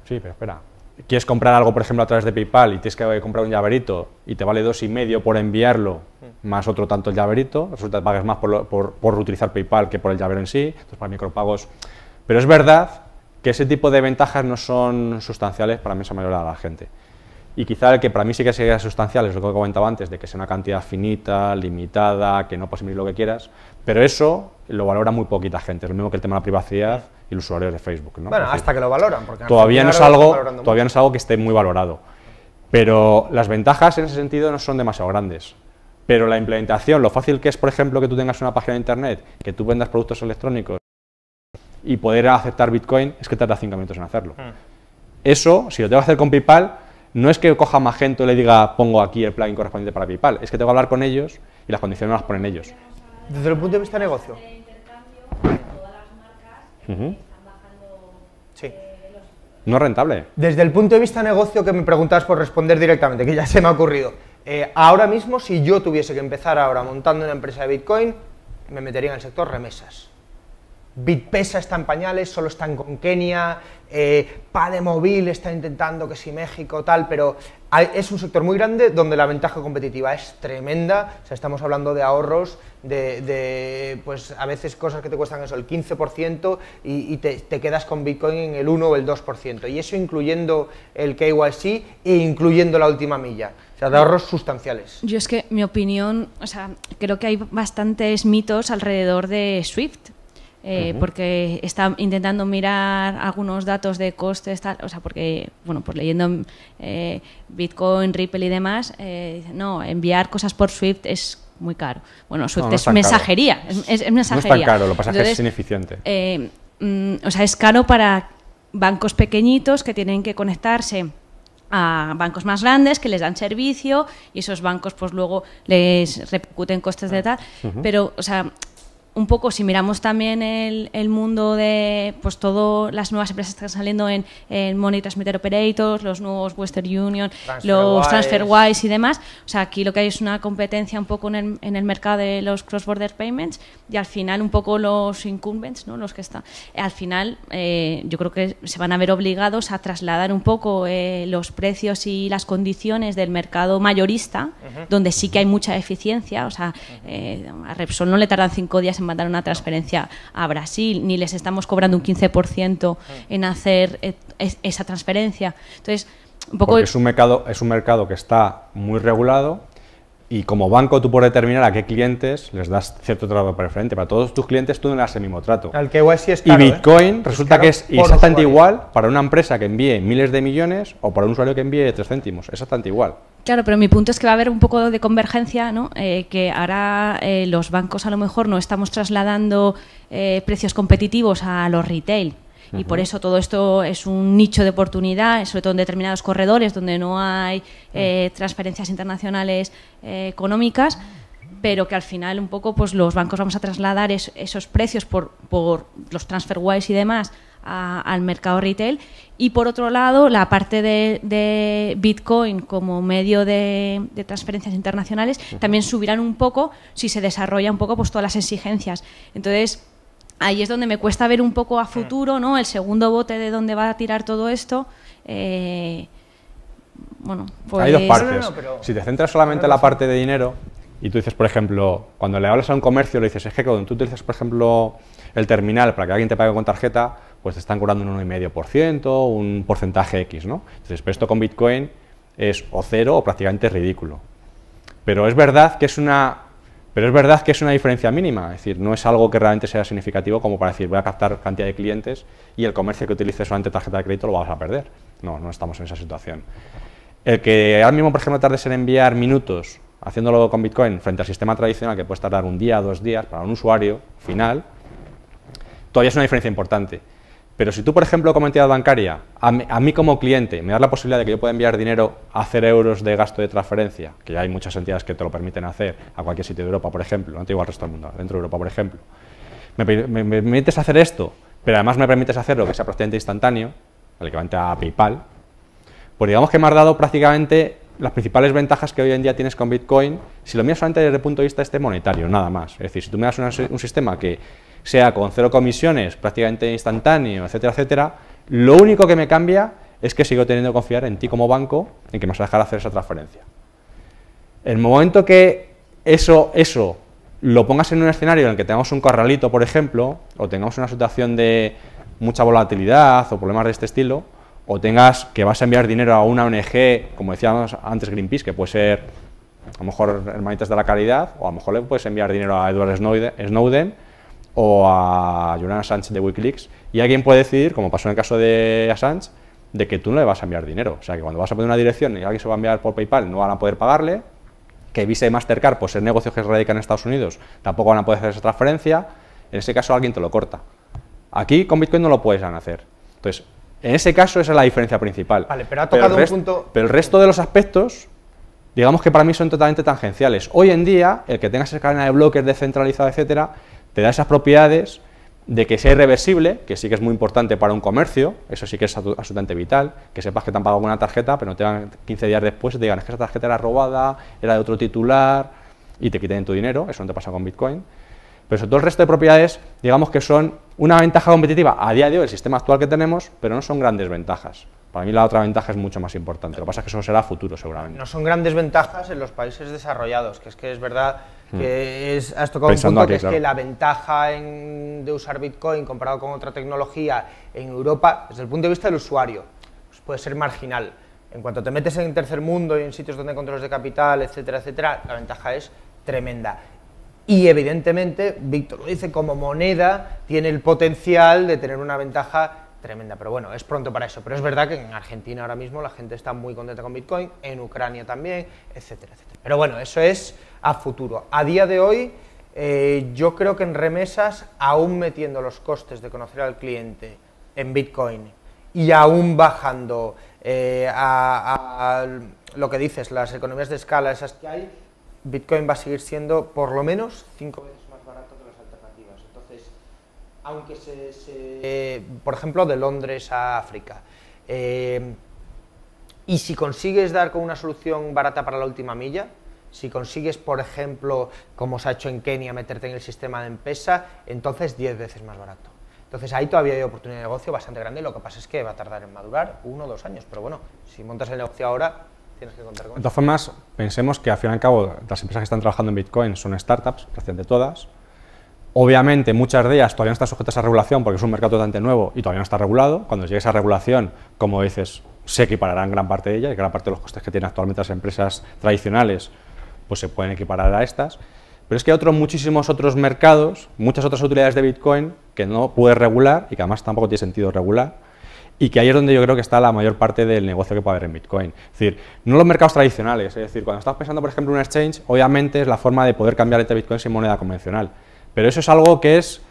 Sí, pero espera. Quieres comprar algo, por ejemplo, a través de PayPal y tienes que comprar un llaverito y te vale 2,5 por enviarlo, más otro tanto el llaverito. Resulta que pagas más por utilizar PayPal que por el llavero en sí. Entonces, para micropagos. Pero es verdad que ese tipo de ventajas no son sustanciales para la inmensa mayoría de la gente. Y quizá el que para mí sí que sería sustancial es lo que comentaba antes, de que sea una cantidad finita, limitada, que no puedes emitir lo que quieras, pero eso lo valora muy poquita gente, es lo mismo que el tema de la privacidad y los usuarios de Facebook, ¿no? Bueno, hasta que lo valoran, porque todavía no es algo que esté muy valorado, pero las ventajas en ese sentido no son demasiado grandes. Pero la implementación, lo fácil que es, por ejemplo, que tú tengas una página de internet, que tú vendas productos electrónicos, y poder aceptar Bitcoin, es que tarda 5 minutos en hacerlo. Eso, si lo tengo que hacer con PayPal, no es que coja Magento y le diga pongo aquí el plugin correspondiente para PayPal, es que tengo que hablar con ellos y las condiciones las ponen ellos. Desde el punto de vista de negocio. Sí. No es rentable. Desde el punto de vista de negocio, que me preguntabas por responder directamente, que ya se me ha ocurrido. Ahora mismo, si yo tuviese que empezar ahora montando una empresa de Bitcoin, me metería en el sector remesas. Bitpesa está en pañales, solo están con Kenia, Pademóvil está intentando que si México, tal, pero es un sector muy grande donde la ventaja competitiva es tremenda. O sea, estamos hablando de ahorros pues a veces cosas que te cuestan eso, el 15%, y te quedas con Bitcoin en el 1 o el 2%, y eso incluyendo el KYC e incluyendo la última milla. O sea, de ahorros sustanciales. Yo es que, mi opinión, o sea, creo que hay bastantes mitos alrededor de SWIFT. Porque está intentando mirar algunos datos de costes, tal, o sea, porque, bueno, pues leyendo Bitcoin, Ripple y demás, dicen, no, enviar cosas por SWIFT es muy caro. Bueno, SWIFT es mensajería, es mensajería. No es tan caro, lo que pasa es que es ineficiente. O sea, es caro para bancos pequeñitos que tienen que conectarse a bancos más grandes que les dan servicio y esos bancos pues luego les repercuten costes de tal, pero, o sea, un poco si miramos también el mundo de pues todas las nuevas empresas que están saliendo en Money Transmitter Operators, los nuevos Western Union, los TransferWise y demás, o sea, aquí lo que hay es una competencia un poco en el mercado de los cross-border payments y al final un poco los incumbents, ¿no? Los que están, al final yo creo que se van a ver obligados a trasladar un poco los precios y las condiciones del mercado mayorista, donde sí que hay mucha eficiencia, o sea, a Repsol no le tardan 5 días en mandar una transferencia a Brasil, ni les estamos cobrando un 15% en hacer esa transferencia. Entonces, un poco porque es un mercado que está muy regulado y como banco tú puedes determinar a qué clientes les das cierto trato preferente. Para todos tus clientes tú no le das el mismo trato. Al KYC es caro, y Bitcoin resulta que es exactamente igual para una empresa que envíe miles de millones o para un usuario que envíe 3 céntimos. Exactamente igual. Claro, pero mi punto es que va a haber un poco de convergencia, ¿no? Que ahora los bancos a lo mejor no estamos trasladando precios competitivos a los retail. Y por eso todo esto es un nicho de oportunidad, sobre todo en determinados corredores donde no hay transferencias internacionales económicas. pero que al final un poco pues los bancos vamos a trasladar esos precios por los TransferWise y demás al mercado retail, y por otro lado la parte de Bitcoin como medio de transferencias internacionales también subirán un poco si se desarrolla un poco pues todas las exigencias. Entonces ahí es donde me cuesta ver un poco a futuro, ¿no?, el segundo bote de dónde va a tirar todo esto. Bueno, pues... Hay dos partes. pero... Si te centras solamente en la parte de dinero y tú dices, por ejemplo, cuando le hablas a un comercio, le dices, es que cuando tú utilizas, por ejemplo, el terminal para que alguien te pague con tarjeta, pues te están cobrando un 1,5%, un porcentaje X, ¿no? Entonces, pero esto con Bitcoin es o cero o prácticamente ridículo. Pero es verdad que es una diferencia mínima, es decir, no es algo que realmente sea significativo como para decir voy a captar cantidad de clientes y el comercio que utilice solamente tarjeta de crédito lo vas a perder. No, no estamos en esa situación. El que ahora mismo, por ejemplo, tardes en enviar minutos haciéndolo con Bitcoin frente al sistema tradicional que puedes tardar un día, 2 días para un usuario final, todavía es una diferencia importante. Pero si tú, por ejemplo, como entidad bancaria, a mí como cliente, me das la posibilidad de que yo pueda enviar dinero a 0 euros de gasto de transferencia, que ya hay muchas entidades que te lo permiten hacer a cualquier sitio de Europa, por ejemplo, no te digo al resto del mundo, dentro de Europa, por ejemplo, me permites hacer esto, pero además me permites hacerlo que sea prácticamente instantáneo, el equivalente a PayPal, pues digamos que me has dado prácticamente las principales ventajas que hoy en día tienes con Bitcoin, si lo miras solamente desde el punto de vista monetario, nada más. Es decir, si tú me das un sistema que sea con 0 comisiones, prácticamente instantáneo, etcétera, etcétera, lo único que me cambia es que sigo teniendo que confiar en ti como banco, en que me vas a dejar hacer esa transferencia. El momento que eso lo pongas en un escenario en el que tengamos un corralito, por ejemplo, o tengamos una situación de mucha volatilidad o problemas de este estilo, o tengas que vas a enviar dinero a una ONG, como decíamos antes Greenpeace, que puede ser a lo mejor Hermanitas de la Caridad, o a lo mejor le puedes enviar dinero a Edward Snowden o a Julian Assange de Wikileaks, y alguien puede decidir, como pasó en el caso de Assange, de que tú no le vas a enviar dinero. O sea, que cuando vas a poner una dirección y alguien se va a enviar por PayPal, no van a poder pagarle, que Visa y Mastercard, pues el negocio que se radica en Estados Unidos, tampoco van a poder hacer esa transferencia. En ese caso alguien te lo corta. Aquí con Bitcoin no lo puedes hacer. Entonces, en ese caso esa es la diferencia principal. Vale, pero ha tocado un punto... Pero el resto de los aspectos, digamos que para mí son totalmente tangenciales. Hoy en día, el que tengas esa cadena de bloques descentralizada, etcétera, te da esas propiedades de que sea irreversible, que sí que es muy importante para un comercio, eso sí que es absolutamente vital, que sepas que te han pagado una tarjeta, pero no te van 15 días después y te digan, es que esa tarjeta era robada, era de otro titular, y te quiten tu dinero, eso no te pasa con Bitcoin. Pero sobre todo el resto de propiedades, digamos que son una ventaja competitiva a día de hoy, el sistema actual que tenemos, pero no son grandes ventajas. Para mí la otra ventaja es mucho más importante, lo que pasa es que eso será a futuro seguramente. No son grandes ventajas en los países desarrollados, que es verdad que has tocado Pensando un punto aquí, que es que la ventaja de usar Bitcoin comparado con otra tecnología en Europa, desde el punto de vista del usuario, pues puede ser marginal. En cuanto te metes en tercer mundo y en sitios donde hay controles de capital, etcétera, etcétera, la ventaja es tremenda. Y evidentemente, Víctor lo dice, como moneda tiene el potencial de tener una ventaja tremenda, pero bueno, es pronto para eso. Pero es verdad que en Argentina ahora mismo la gente está muy contenta con Bitcoin, en Ucrania también, etcétera, etcétera. Pero bueno, eso es a futuro. A día de hoy, yo creo que en remesas, aún metiendo los costes de conocer al cliente en Bitcoin y aún bajando a lo que dices, las economías de escala esas que hay, Bitcoin va a seguir siendo por lo menos 5 veces más barato que las alternativas. Entonces, aunque por ejemplo, de Londres a África, y si consigues dar con una solución barata para la última milla, si consigues, por ejemplo, como se ha hecho en Kenia, meterte en el sistema de M-Pesa, entonces 10 veces más barato. Entonces ahí todavía hay oportunidad de negocio bastante grande, lo que pasa es que va a tardar en madurar 1 o 2 años, pero bueno, si montas el negocio ahora, tienes que contar con eso. De todas formas, pensemos que al fin y al cabo las empresas que están trabajando en Bitcoin son startups, prácticamente todas. Obviamente muchas de ellas todavía no están sujetas a regulación porque es un mercado totalmente nuevo y todavía no está regulado. Cuando llegue esa regulación, como dices, se equipararán gran parte de ella y gran parte de los costes que tienen actualmente las empresas tradicionales pues se pueden equiparar a estas. Pero es que hay muchísimos otros mercados, muchas otras utilidades de Bitcoin que no puedes regular y que además tampoco tiene sentido regular. Y que ahí es donde yo creo que está la mayor parte del negocio que puede haber en Bitcoin. Es decir, no los mercados tradicionales, es decir, cuando estás pensando, por ejemplo, en un exchange, obviamente es la forma de poder cambiar entre Bitcoin sin moneda convencional. Pero eso es algo que es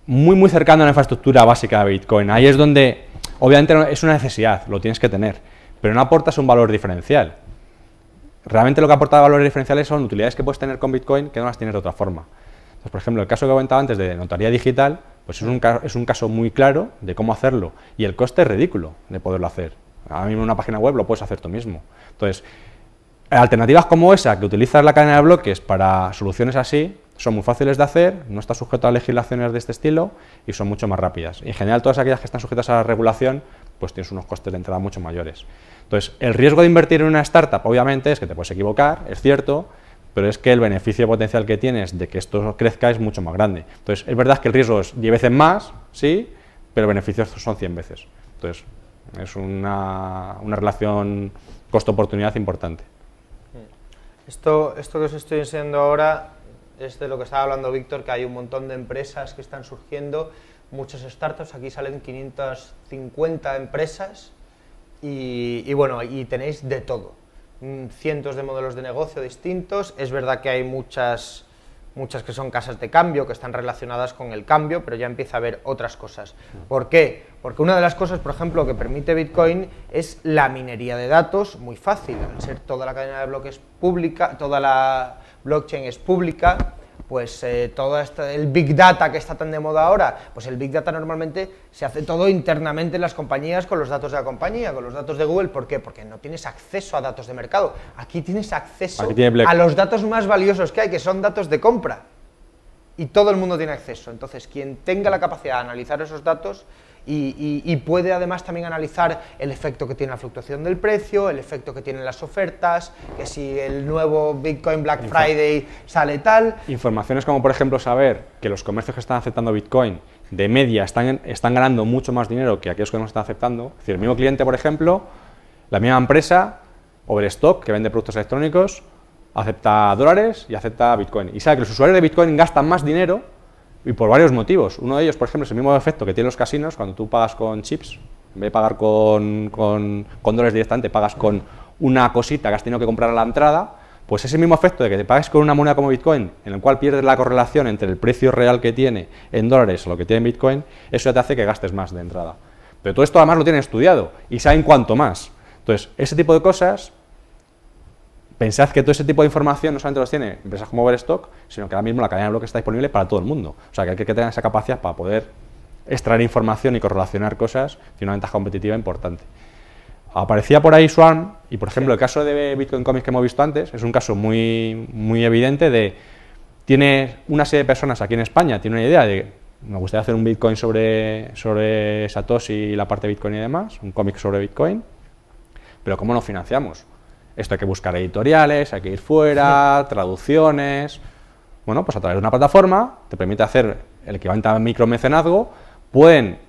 muy, muy cercano a la infraestructura básica de Bitcoin. Ahí es donde, obviamente, es una necesidad, lo tienes que tener, pero no aportas un valor diferencial. realmente lo que aporta valores diferenciales son utilidades que puedes tener con Bitcoin que no las tienes de otra forma. Entonces, por ejemplo, el caso que comentaba antes de notaría digital, pues es un caso muy claro de cómo hacerlo, y el coste es ridículo de poderlo hacer. Ahora mismo en una página web lo puedes hacer tú mismo. Entonces, alternativas como esa, que utilizas la cadena de bloques para soluciones así, son muy fáciles de hacer, no está sujeto a legislaciones de este estilo y son mucho más rápidas. Y en general, todas aquellas que están sujetas a la regulación, pues tienes unos costes de entrada mucho mayores. Entonces, el riesgo de invertir en una startup, obviamente, es que te puedes equivocar, es cierto, pero es que el beneficio potencial que tienes de que esto crezca es mucho más grande. Entonces, es verdad que el riesgo es 10 veces más, sí, pero los beneficios son 100 veces. Entonces, es una relación costo-oportunidad importante. Esto que os estoy enseñando ahora es de lo que estaba hablando Víctor, que hay un montón de empresas que están surgiendo, muchas startups, aquí salen 550 empresas y bueno, y tenéis de todo, cientos de modelos de negocio distintos. Es verdad que hay muchas que son casas de cambio, que están relacionadas con el cambio, pero ya empieza a haber otras cosas. ¿Por qué? Porque una de las cosas, por ejemplo, que permite Bitcoin es la minería de datos, muy fácil. Al ser toda la cadena de bloques pública, toda la blockchain es pública, pues todo el Big Data que está tan de moda ahora, pues el Big Data normalmente se hace todo internamente en las compañías con los datos de la compañía, con los datos de Google. ¿Por qué? Porque no tienes acceso a datos de mercado. Aquí tienes acceso a los datos más valiosos que hay, que son datos de compra. Y todo el mundo tiene acceso. Entonces, quien tenga la capacidad de analizar esos datos y puede además también analizar el efecto que tiene la fluctuación del precio, el efecto que tienen las ofertas, que si el nuevo Bitcoin Black Friday sale tal. Informaciones como, por ejemplo, saber que los comercios que están aceptando Bitcoin de media están ganando mucho más dinero que aquellos que no están aceptando. Es decir, el mismo cliente, por ejemplo, la misma empresa, Overstock, que vende productos electrónicos, acepta dólares y acepta Bitcoin. Y sabe que los usuarios de Bitcoin gastan más dinero, y por varios motivos. Uno de ellos, por ejemplo, es el mismo efecto que tienen los casinos cuando tú pagas con chips. En vez de pagar con dólares directamente, pagas con una cosita que has tenido que comprar a la entrada. Pues ese mismo efecto de que te pagues con una moneda como Bitcoin, en el cual pierdes la correlación entre el precio real que tiene en dólares o lo que tiene en Bitcoin, eso ya te hace que gastes más de entrada. Pero todo esto además lo tienen estudiado y saben cuánto más. Entonces, ese tipo de cosas, pensad que todo ese tipo de información no solamente los tiene empresas como Overstock, sino que ahora mismo la cadena de bloques está disponible para todo el mundo. O sea, que hay que tener esa capacidad para poder extraer información y correlacionar cosas, tiene una ventaja competitiva importante. Aparecía por ahí Swarm, y por ejemplo el caso de Bitcoin Comics que hemos visto antes, es un caso muy evidente de, tiene una serie de personas aquí en España, tiene una idea de, me gustaría hacer un Bitcoin sobre Satoshi y la parte de Bitcoin y demás, un cómic sobre Bitcoin, pero ¿cómo lo financiamos? Esto hay que buscar editoriales, hay que ir fuera, traducciones. Bueno, pues a través de una plataforma te permite hacer el equivalente a micromecenazgo, pueden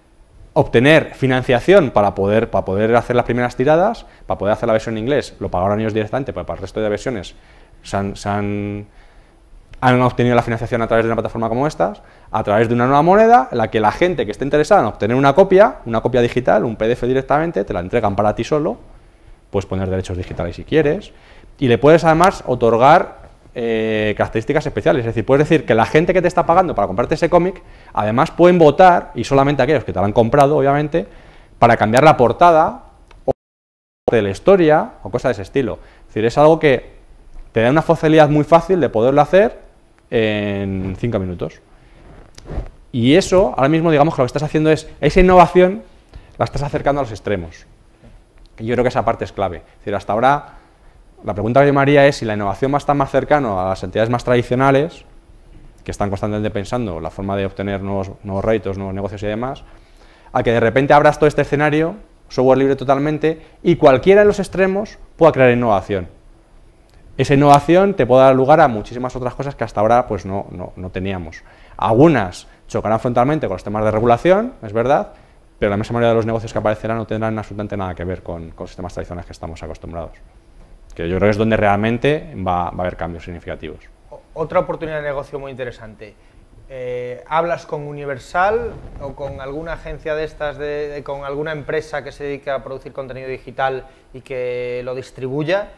obtener financiación para poder hacer las primeras tiradas, para poder hacer la versión en inglés, lo pagaron ellos directamente, pero para el resto de versiones han obtenido la financiación a través de una plataforma como estas, a través de una nueva moneda, en la que la gente que esté interesada en obtener una copia digital, un PDF directamente, te la entregan para ti solo. Puedes poner derechos digitales si quieres, y le puedes además otorgar características especiales. Es decir, puedes decir que la gente que te está pagando para comprarte ese cómic, además pueden votar, y solamente aquellos que te lo han comprado, obviamente, para cambiar la portada o de la historia o cosas de ese estilo. Es decir, es algo que te da una facilidad muy fácil de poderlo hacer en 5 minutos. Y eso, ahora mismo, digamos que lo que estás haciendo es, esa innovación la estás acercando a los extremos. Y yo creo que esa parte es clave. Es decir, hasta ahora, la pregunta que yo me haría es si la innovación va a estar más cercano a las entidades más tradicionales, que están constantemente pensando la forma de obtener nuevos réditos, nuevos negocios y demás, a que de repente abras todo este escenario, software libre totalmente, y cualquiera de los extremos pueda crear innovación. Esa innovación te puede dar lugar a muchísimas otras cosas que hasta ahora pues no teníamos. Algunas chocarán frontalmente con los temas de regulación, es verdad, pero la inmensa mayoría de los negocios que aparecerán no tendrán absolutamente nada que ver con sistemas tradicionales que estamos acostumbrados. Que yo creo que es donde realmente va a haber cambios significativos. Otra oportunidad de negocio muy interesante. ¿Hablas con Universal o con alguna agencia de estas, con alguna empresa que se dedique a producir contenido digital y que lo distribuya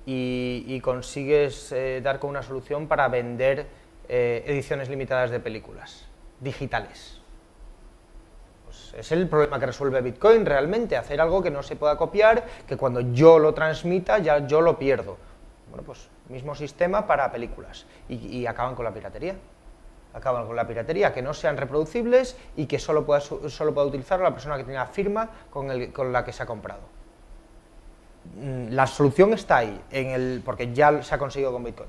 y consigues dar con una solución para vender ediciones limitadas de películas digitales? Es el problema que resuelve Bitcoin realmente, hacer algo que no se pueda copiar, que cuando yo lo transmita ya yo lo pierdo. Bueno, pues mismo sistema para películas y acaban con la piratería. Acaban con la piratería, que no sean reproducibles y que solo pueda utilizarlo la persona que tenga firma con la que se ha comprado. La solución está ahí, porque ya se ha conseguido con Bitcoin.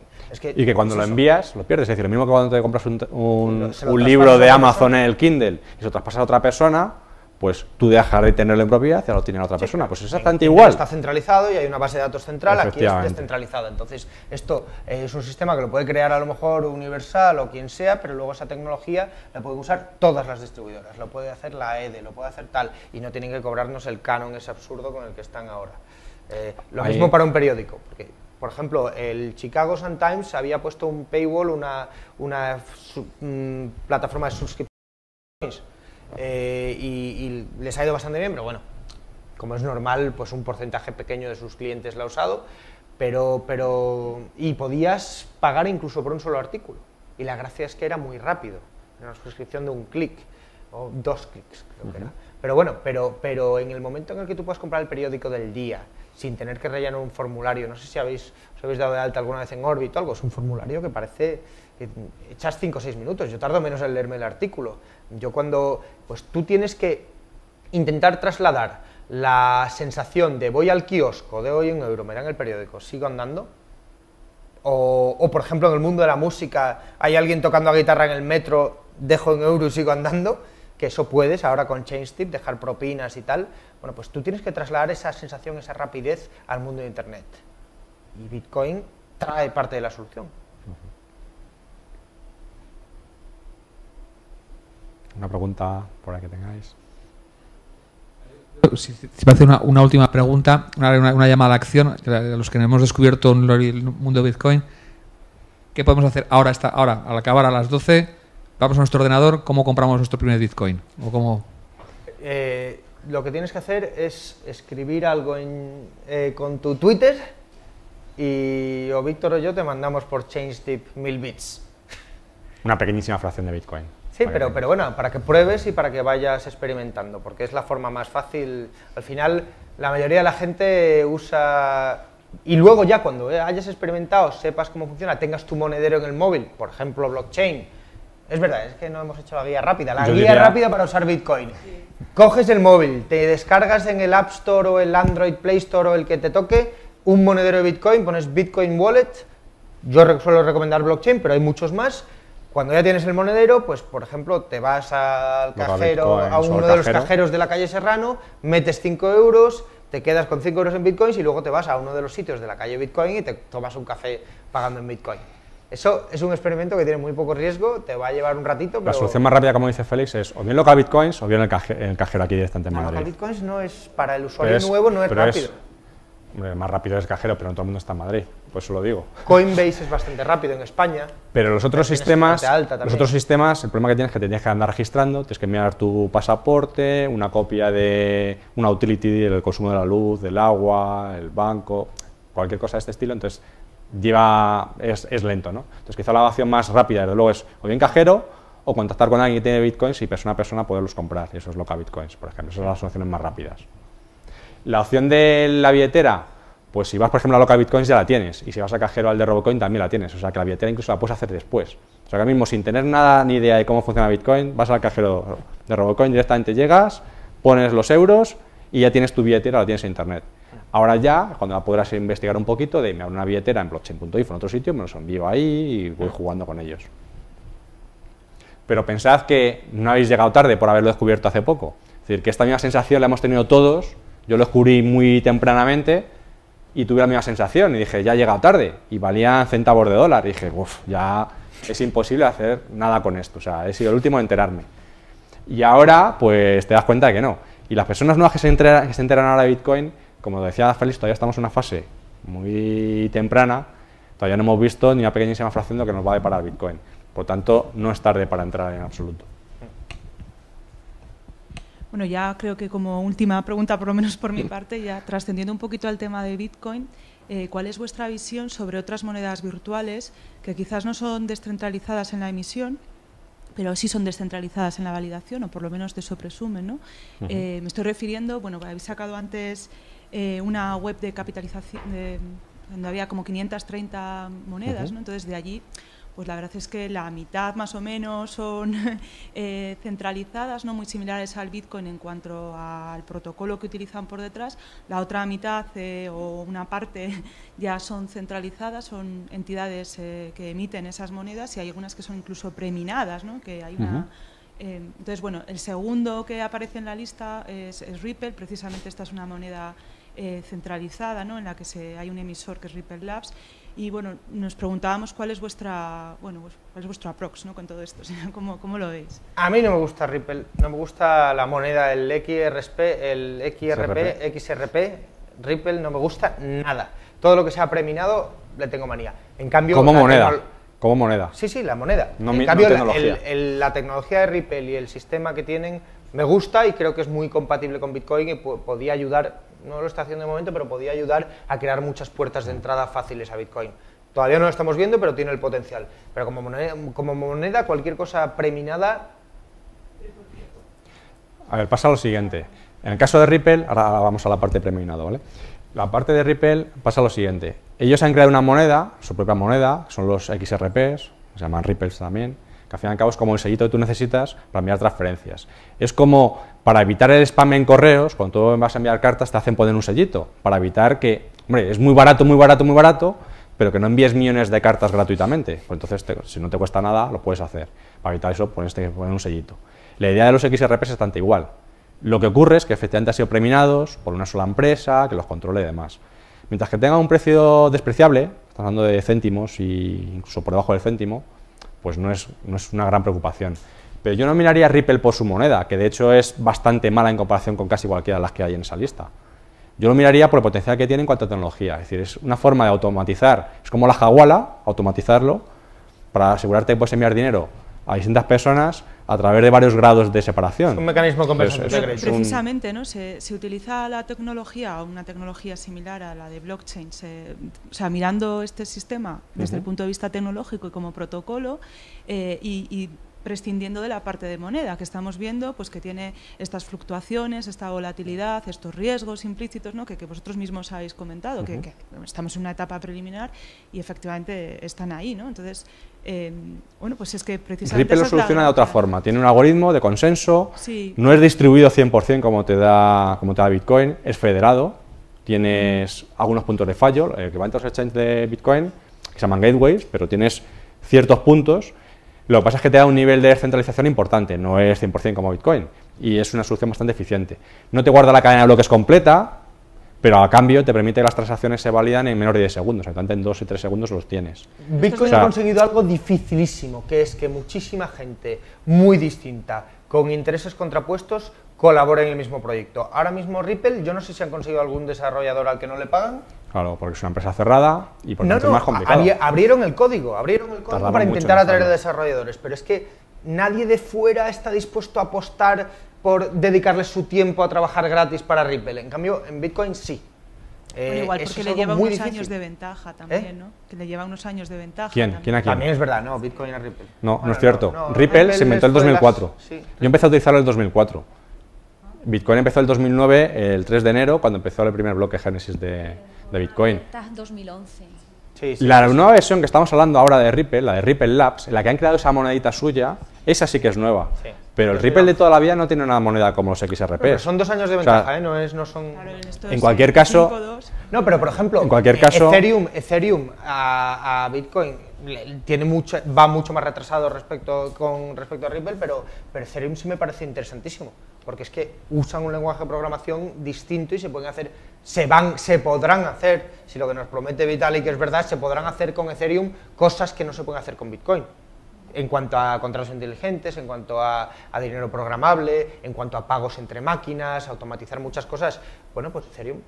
Y que cuando lo envías, lo pierdes. Es decir, lo mismo que cuando te compras un libro libro de Amazon en el Kindle y se lo traspasas a otra persona, pues tú dejas de tenerlo en propiedad y ya lo tiene la otra persona. Pues es exactamente igual. Está centralizado y hay una base de datos central, aquí es descentralizada. Entonces, esto es un sistema que lo puede crear a lo mejor Universal o quien sea, pero luego esa tecnología la pueden usar todas las distribuidoras. Lo puede hacer la EDE, lo puede hacer tal, y no tienen que cobrarnos el canon ese absurdo con el que están ahora. Lo mismo para un periódico, porque, por ejemplo, el Chicago Sun-Times había puesto un paywall, una plataforma de suscripciones, y les ha ido bastante bien, pero bueno, como es normal, pues un porcentaje pequeño de sus clientes la ha usado, y podías pagar incluso por un solo artículo, y la gracia es que era muy rápido, era una suscripción de un clic, o 2 clics, creo que era. Pero bueno, pero en el momento en el que tú puedas comprar el periódico del día, sin tener que rellenar un formulario, no sé si os habéis dado de alta alguna vez en Orbit o algo, es un formulario que parece que echas 5 o 6 minutos, yo tardo menos en leerme el artículo. Pues tú tienes que intentar trasladar la sensación de voy al kiosco, de hoy €1, me dan el periódico, sigo andando, o por ejemplo en el mundo de la música, hay alguien tocando la guitarra en el metro, dejo €1 y sigo andando, que eso puedes ahora con ChangeTip, dejar propinas y tal. Bueno, pues tú tienes que trasladar esa sensación, esa rapidez al mundo de Internet. Y Bitcoin trae parte de la solución. Una pregunta por ahí que tengáis. Si me hace una última pregunta, una llamada a acción, a los que hemos descubierto el mundo de Bitcoin, ¿qué podemos hacer ahora, al acabar a las 12? Vamos a nuestro ordenador, ¿cómo compramos nuestro primer Bitcoin? ¿O cómo? Lo que tienes que hacer es escribir algo con tu Twitter y o Víctor o yo te mandamos por ChangeTip 1000 bits. Una pequeñísima fracción de Bitcoin. Sí, pero bueno, para que pruebes y para que vayas experimentando, porque es la forma más fácil. Al final, la mayoría de la gente usa... Y luego ya cuando hayas experimentado, sepas cómo funciona, tengas tu monedero en el móvil, por ejemplo, blockchain. Es verdad, es que no hemos hecho la guía rápida. La guía rápida para usar Bitcoin. Sí. Coges el móvil, te descargas en el App Store o el Android Play Store o el que te toque un monedero de Bitcoin, pones Bitcoin Wallet. Yo suelo recomendar blockchain, pero hay muchos más. Cuando ya tienes el monedero, pues por ejemplo, te vas al cajero, a uno de los cajeros de la calle Serrano, metes 5 euros, te quedas con 5 euros en Bitcoins y luego te vas a uno de los sitios de la calle Bitcoin y te tomas un café pagando en Bitcoin. Eso es un experimento que tiene muy poco riesgo, te va a llevar un ratito, pero... La solución más rápida, como dice Félix, es o bien local Bitcoins o bien el cajero aquí directamente en Madrid. Local Bitcoins no es, para el usuario nuevo, no es rápido. Más rápido es el cajero, pero no todo el mundo está en Madrid, pues eso lo digo. Coinbase es bastante rápido en España. Pero los otros sistemas, el problema que tienes es que te tienes que andar registrando, tienes que enviar tu pasaporte, una copia de una utility del consumo de la luz, del agua, el banco, cualquier cosa de este estilo, entonces es lento, ¿no? Entonces quizá la opción más rápida, desde luego, es o bien cajero o contactar con alguien que tiene bitcoins y persona a persona poderlos comprar, y eso es local bitcoins, por ejemplo, esas son las soluciones más rápidas. La opción de la billetera, pues si vas por ejemplo a local bitcoins ya la tienes, y si vas a cajero al de Robocoin también la tienes, o sea que la billetera incluso la puedes hacer después. O sea que ahora mismo sin tener nada ni idea de cómo funciona Bitcoin, vas al cajero de Robocoin, directamente llegas, pones los euros y ya tienes tu billetera, la tienes en internet. Ahora ya, cuando la podrás investigar un poquito, me abro una billetera en blockchain.info en otro sitio, me los envío ahí y voy jugando con ellos. Pero pensad que no habéis llegado tarde por haberlo descubierto hace poco. Es decir, que esta misma sensación la hemos tenido todos, yo lo descubrí muy tempranamente y tuve la misma sensación y dije, ya he llegado tarde, y valían centavos de dólar, y dije, uff, ya es imposible hacer nada con esto, o sea, he sido el último en enterarme. Y ahora, pues te das cuenta de que no. Y las personas nuevas que se enteran ahora de Bitcoin, como decía Félix, todavía estamos en una fase muy temprana, todavía no hemos visto ni una pequeñísima fracción de lo que nos va a deparar Bitcoin. Por tanto, no es tarde para entrar en absoluto. Bueno, ya creo que como última pregunta, por lo menos por mi parte, ya trascendiendo un poquito al tema de Bitcoin, ¿cuál es vuestra visión sobre otras monedas virtuales que quizás no son descentralizadas en la emisión, pero sí son descentralizadas en la validación, o por lo menos de eso presumen, ¿no? Me estoy refiriendo, bueno, habéis sacado antes una web de capitalización, donde había como 530 monedas, ¿no? Entonces de allí, pues la verdad es que la mitad más o menos son centralizadas, ¿no? Muy similares al Bitcoin en cuanto al protocolo que utilizan por detrás. La otra mitad o una parte ya son centralizadas, son entidades que emiten esas monedas, y hay algunas que son incluso preminadas, ¿no? Que hay una... entonces, bueno, el segundo que aparece en la lista es Ripple. Precisamente esta es una moneda centralizada, ¿no? En la que hay un emisor que es Ripple Labs. Y bueno, nos preguntábamos cuál es vuestra, cuál es vuestro approx, ¿no? Con todo esto, ¿cómo lo veis? A mí no me gusta Ripple, no me gusta la moneda, el XRP, Ripple no me gusta nada. Todo lo que sea preminado le tengo manía. En cambio, como moneda. Como moneda. Sí, la moneda. No, en cambio, no tecnología. la tecnología de Ripple y el sistema que tienen me gusta, y creo que es muy compatible con Bitcoin, y podía ayudar, no lo está haciendo de momento, pero podía ayudar a crear muchas puertas de entrada fáciles a Bitcoin. Todavía no lo estamos viendo, pero tiene el potencial. Pero como moneda, cualquier cosa preminada... A ver, pasa lo siguiente. En el caso de Ripple, ahora vamos a la parte preminado, ¿vale? La parte de Ripple pasa lo siguiente. Ellos han creado una moneda, su propia moneda, son los XRPs, se llaman Ripples también, que al fin y al cabo es como el sellito que tú necesitas para enviar transferencias. Es como, para evitar el spam en correos, cuando tú vas a enviar cartas te hacen poner un sellito, para evitar que, hombre, es muy barato, pero que no envíes millones de cartas gratuitamente. Pues entonces, si no te cuesta nada, lo puedes hacer. Para evitar eso, poner un sellito. La idea de los XRPs es bastante igual. Lo que ocurre es que efectivamente han sido preminados por una sola empresa, que los controle y demás. Mientras que tengan un precio despreciable, estamos hablando de céntimos e incluso por debajo del céntimo, pues no es una gran preocupación. Pero yo no miraría a Ripple por su moneda, que de hecho es bastante mala en comparación con casi cualquiera de las que hay en esa lista. Yo lo miraría por el potencial que tiene en cuanto a tecnología. Es decir, es una forma de automatizar, es como la Hawala, automatizarlo, para asegurarte que puedes enviar dinero a distintas personas a través de varios grados de separación. Es un mecanismo convergente de crédito. Precisamente, ¿no? Se utiliza la tecnología, o una tecnología similar a la de blockchain, o sea, mirando este sistema desde el punto de vista tecnológico y como protocolo, y prescindiendo de la parte de moneda, que estamos viendo pues que tiene estas fluctuaciones, esta volatilidad, estos riesgos implícitos, ¿no? que vosotros mismos habéis comentado, que estamos en una etapa preliminar y efectivamente están ahí, ¿no? Entonces, bueno, pues es que precisamente... Ripple lo soluciona de otra forma, tiene un algoritmo de consenso, sí. No es distribuido 100% como te da Bitcoin, es federado, tienes algunos puntos de fallo, el equivalente a los exchanges de Bitcoin, que se llaman gateways, pero tienes ciertos puntos. Lo que pasa es que te da un nivel de descentralización importante, no es 100% como Bitcoin, y es una solución bastante eficiente. No te guarda la cadena de bloques completa, pero a cambio te permite que las transacciones se validan en menos de 10 segundos, en 2 y 3 segundos los tienes. Bitcoin ha conseguido algo dificilísimo, que es que muchísima gente muy distinta, con intereses contrapuestos, colabora en el mismo proyecto. Ahora mismo Ripple, yo no sé si han conseguido algún desarrollador al que no le pagan. Claro, porque es una empresa cerrada y porque es más complicado. Abrieron el código para intentar atraer desarrolladores, pero es que nadie de fuera está dispuesto a apostar por dedicarle su tiempo a trabajar gratis para Ripple. En cambio, en Bitcoin sí. Bueno, igual porque le lleva unos años de ventaja también, ¿no? Que le lleva unos años de ventaja. ¿Quién? ¿Quién a quién? También es verdad, no, Bitcoin a Ripple. No, bueno, no es cierto. No, Ripple se inventó en el 2004. Sí. Yo empecé a utilizarlo en el 2004. Bitcoin empezó en el 2009, el 3 de enero, cuando empezó el primer bloque Génesis de Bitcoin. 2011. Sí, la nueva versión que estamos hablando ahora de Ripple, la de Ripple Labs, en la que han creado esa monedita suya, esa sí que es nueva. Sí. Pero el Ripple de toda la vida no tiene una moneda como los XRP. Pero son 2 años de ventaja, o sea, no son... Claro, en cualquier caso... 5, no, pero por ejemplo, en cualquier caso, Ethereum a Bitcoin va mucho más retrasado con respecto a Ripple, pero Ethereum sí me parece interesantísimo, porque es que usan un lenguaje de programación distinto y se podrán hacer, si lo que nos promete Vitalik es verdad, se podrán hacer con Ethereum cosas que no se pueden hacer con Bitcoin. En cuanto a contratos inteligentes, en cuanto a dinero programable, en cuanto a pagos entre máquinas, automatizar muchas cosas, bueno, pues Ethereum.